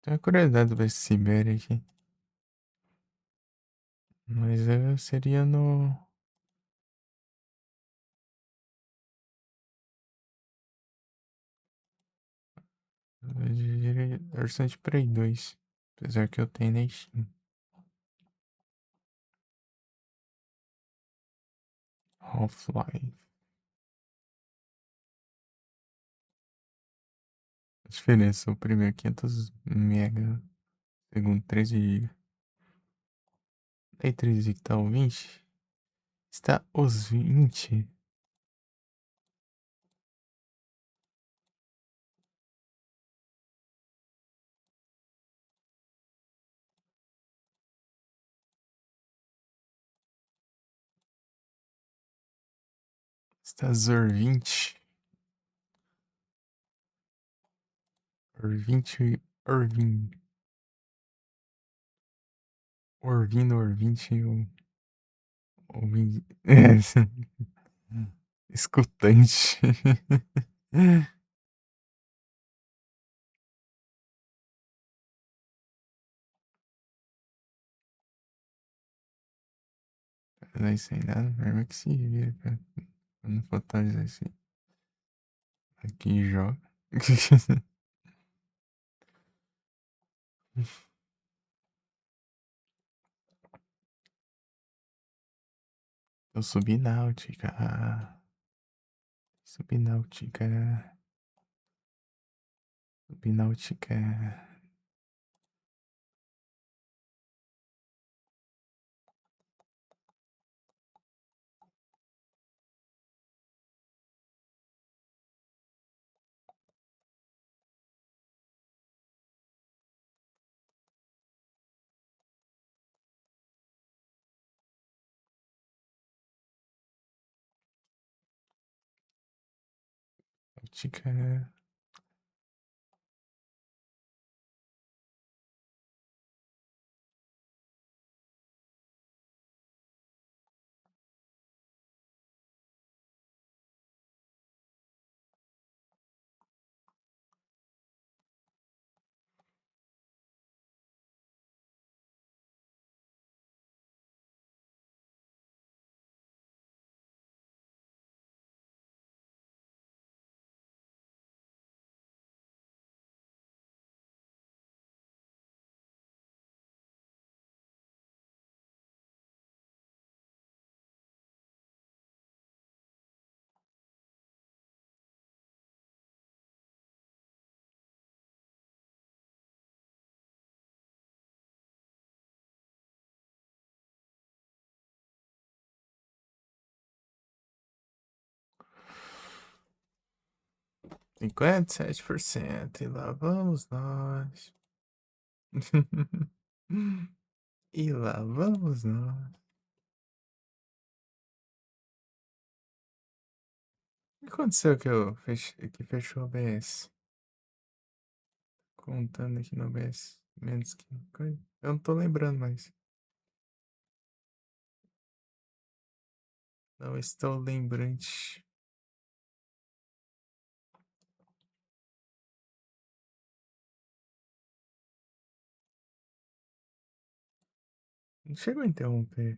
Speaker 1: Tenho curiosidade ver esse Sibéria aqui. Mas seria no. Eu diria versão de Play 2. Apesar que eu tenho na Steam. Half-Life. A diferença, o primeiro 500 MB, segundo 13 GB. Aí 13 que tá o 20. Está os 20. Está Zor 20. Or 20. Orvin. Orvino, or 20. O 20. Escutante. Fazer isso aí nada, mas que se vira, cara. Eu não vou atualizar isso aí. Aqui joga. Eu subi náutica. Subnáutica. Subnáutica. Náutica. Cinquenta e 57%. E lá vamos nós. E lá vamos nós. O que aconteceu que eu que fechou o OBS? Contando aqui no OBS. Menos que coisa. Eu não tô lembrando mais. Não estou lembrante. Não chegou a interromper.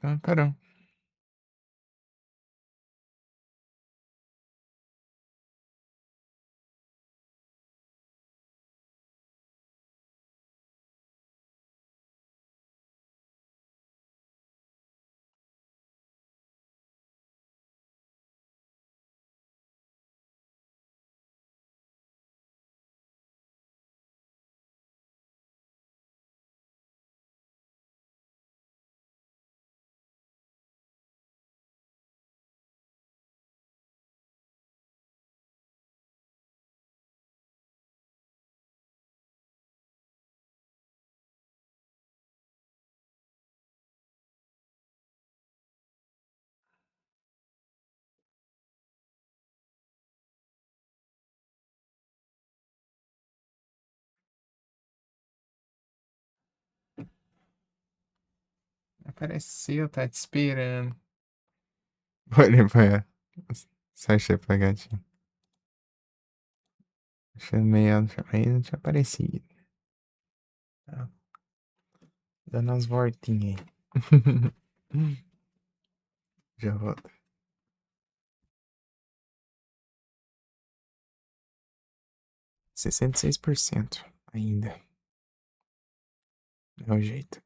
Speaker 1: Ah, caramba. Apareceu, tá te esperando. Olha pra só achei pra gatinho. Chamei ela, chamei, não tinha aparecido. Tá dando umas voltinhas aí. Já volto. 66% ainda. É o jeito.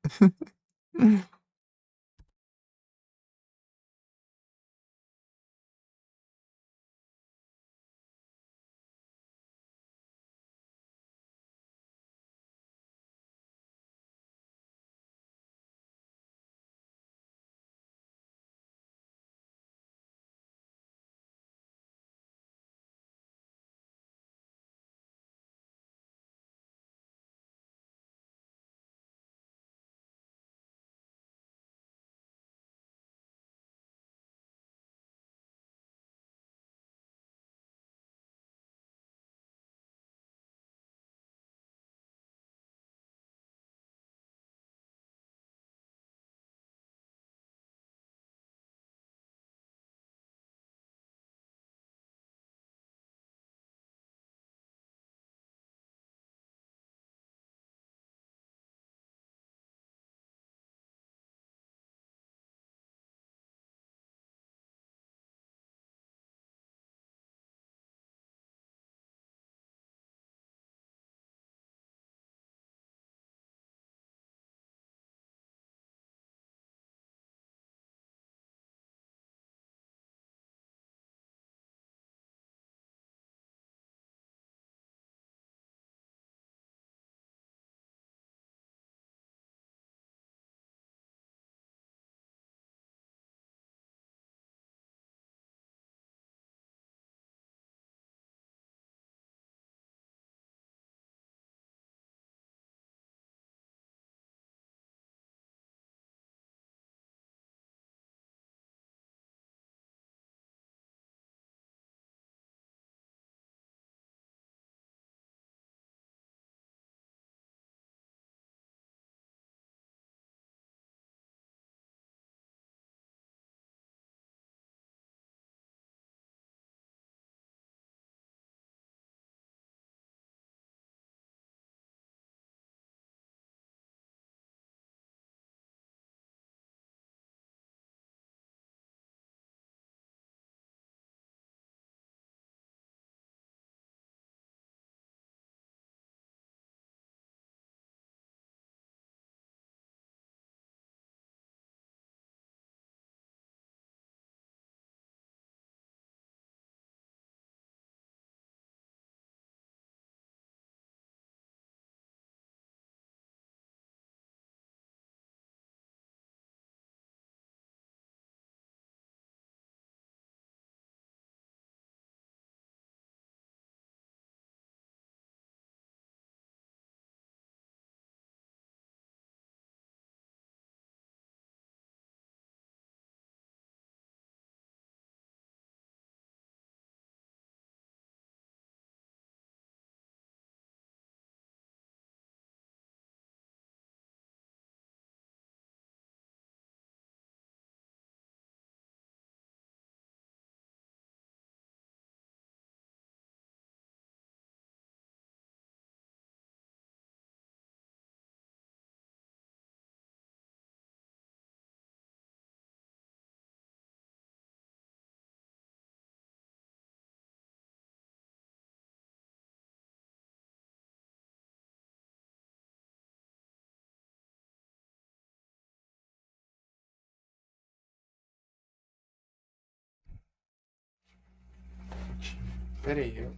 Speaker 1: Pera aí, eu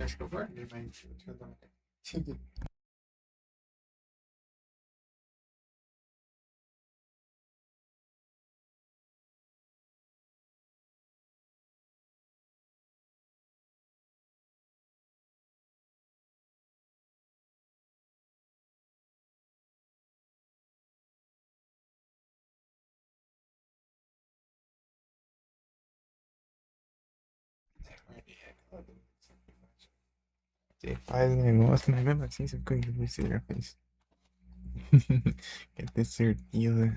Speaker 1: acho que eu guardei, mas deixa eu dar uma olhada. Você faz o negócio, mas mesmo assim você fica em dúvida se você já fez. Quer ter certeza.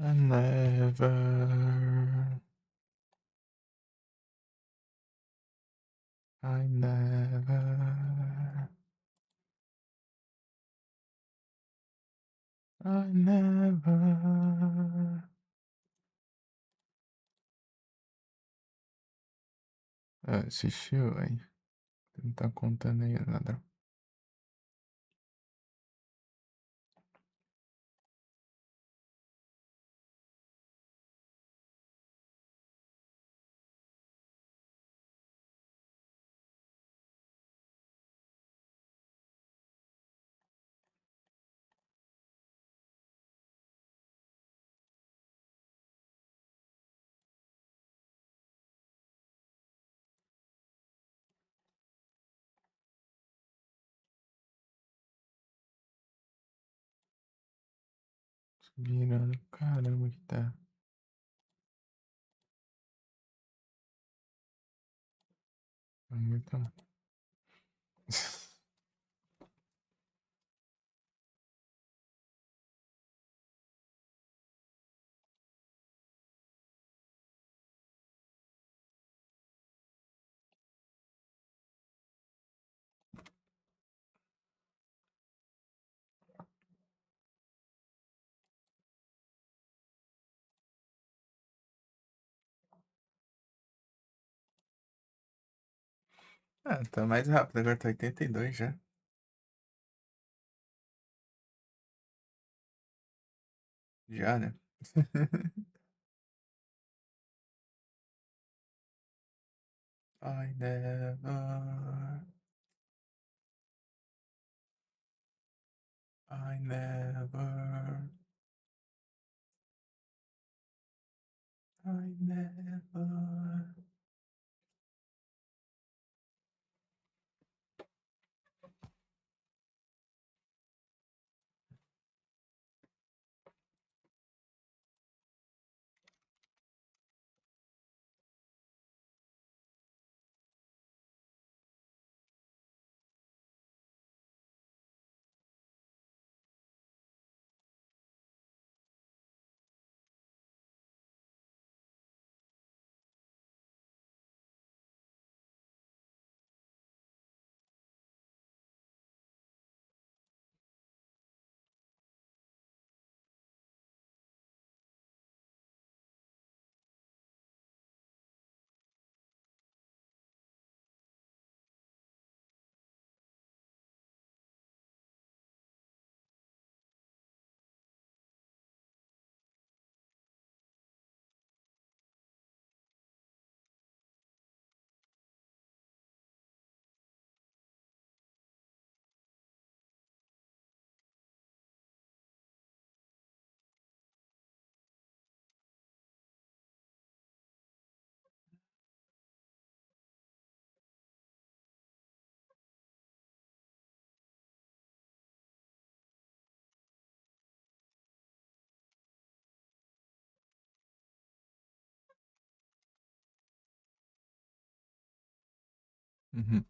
Speaker 1: I never. I never. I never. Assistiu, aí. Não tá contando aí nada. Virando, caramba, que tá. Muito. Ah, tá mais rápido, agora tá 82 já. Já, né? I never. I never. I never. Uhum.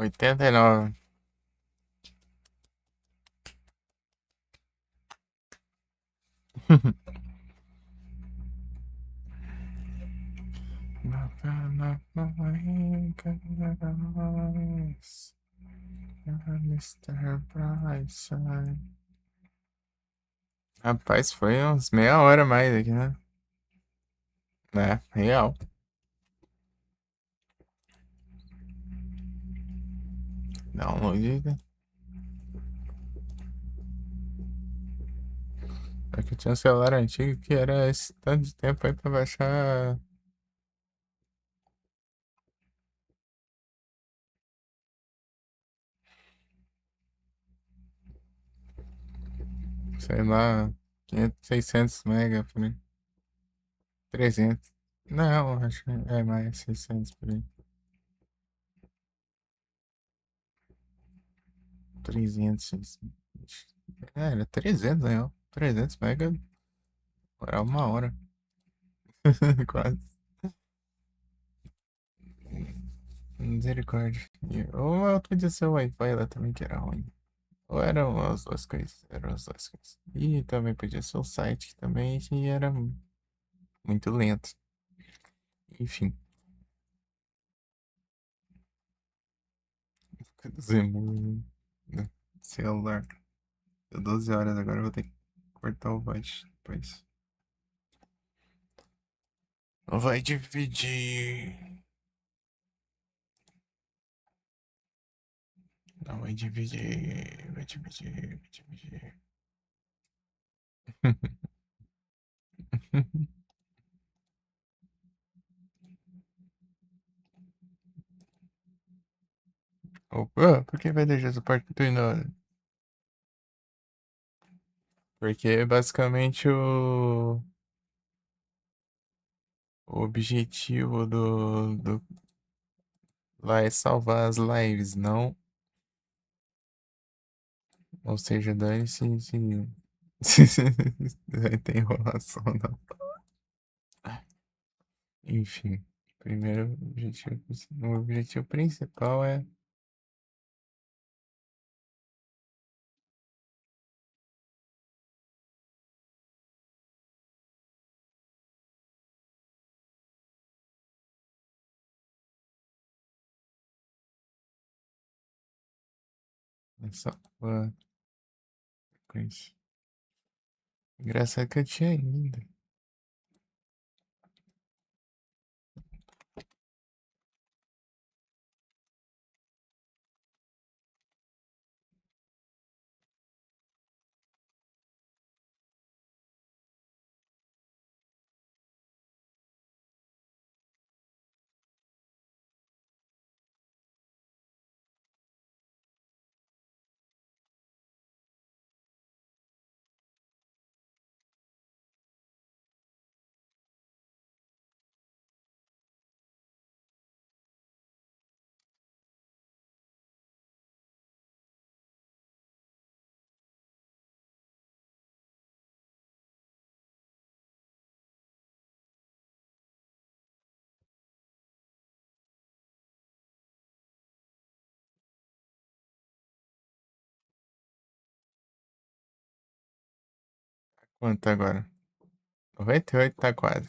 Speaker 1: 89. Mr. Brightside. Rapaz, foi uns meia hora mais aqui, né? É, real. Download. É que eu tinha um celular antigo que era esse tanto de tempo aí pra baixar. Sei lá, 500, 600 mega por aí. 300. Não, acho que é mais 600 por aí. 300, 600. É, era 300, né? 300 mega. Era uma hora. Quase. Misericórdia. Ou podia ser o Wi-Fi lá também, que era ruim. Ou eram as duas coisas. Eram as duas coisas. E também podia ser o site também, que era muito lento. Enfim. Zemu. Celular. Deu 12 horas agora, eu vou ter que cortar o voz depois. Vai dividir. Não, vai dividir. Vai dividir. Vai dividir. Opa, por que vai deixar suporte do Inora? Porque basicamente o objetivo do lá é salvar as lives, não. Ou seja, dane-se se vai ter enrolação, não. Enfim, primeiro objetivo, o objetivo principal é essa coisa. Engraçado que eu tinha ainda. Quanto agora? 98 tá quase.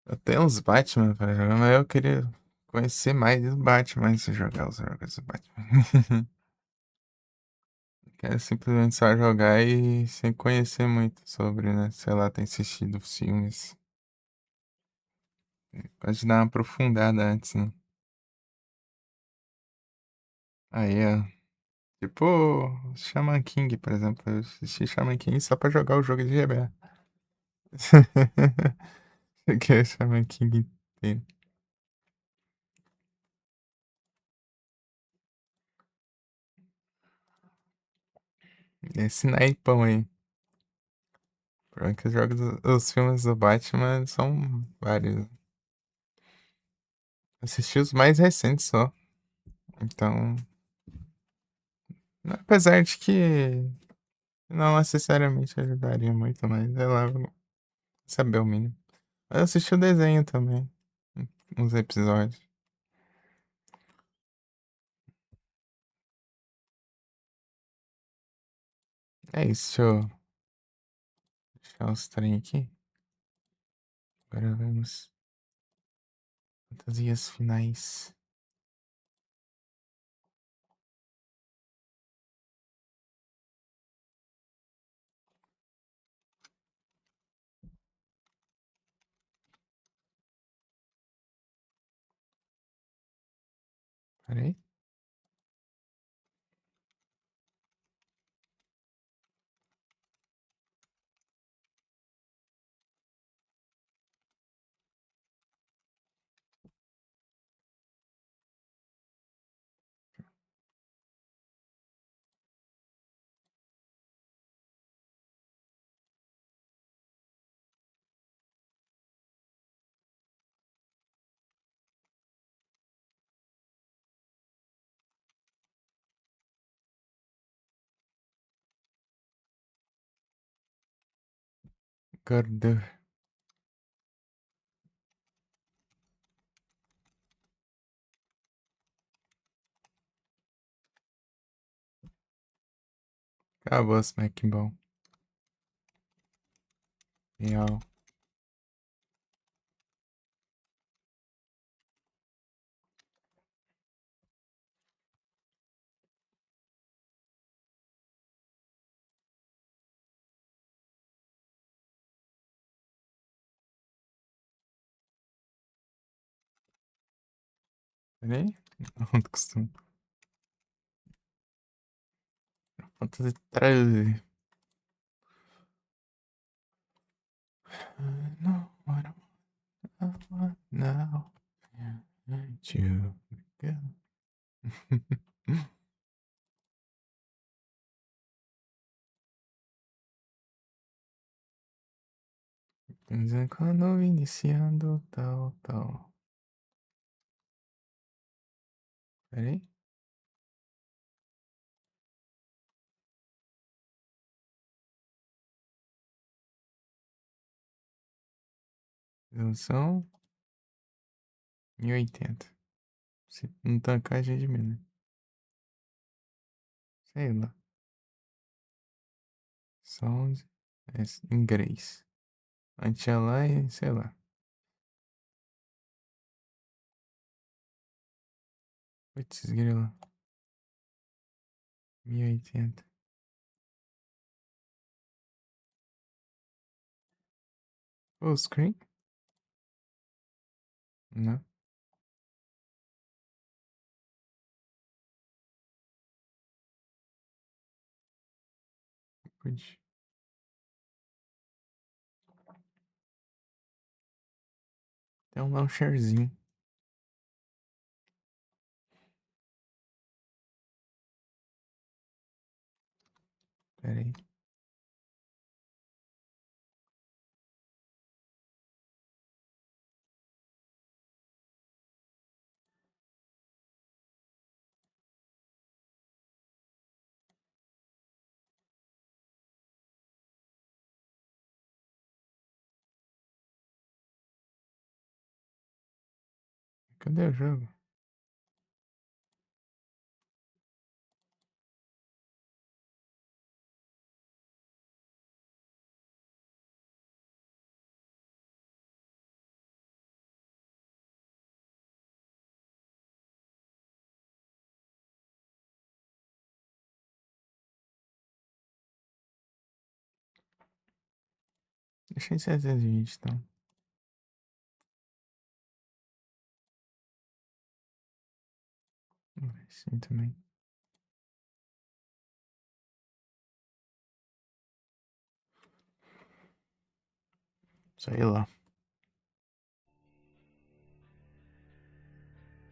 Speaker 1: Eu tenho uns Batman pra jogar, mas eu queria conhecer mais do Batman antes de jogar os jogos do Batman. Quero simplesmente só jogar e sem conhecer muito sobre, né? Sei lá, tem assistido filmes. Pode dar uma aprofundada antes, né? Aí, ó. Tipo, Shaman King, por exemplo. Eu assisti Shaman King só pra jogar o jogo de GBA. Que é Shaman King inteiro. Esse naipão aí. Porque os filmes do Batman são vários. Assisti os mais recentes só. Então, Apesar de que não necessariamente ajudaria muito, mas sei lá, vou saber o mínimo. Eu assisti o desenho também, uns episódios. É isso, deixa eu deixar os trem aqui. Agora vamos. Fantasias finais. Peraí. Cadê? Acabou, Smack bom. Real. Peraí. Não costumo. Fantasia 13. No, what I want now. You go. Quando iniciando tal, tal. Peraí. Resolução 1080. Se não tancar, já diminui. Sei lá. Sound inglês. Anti-align, sei lá. Putz, grila. 1080. Full screen? Não. Putz. Tem um launcherzinho. Pera aí. Cadê o jogo? Deixa em 720, então. Sim, também. Sei lá.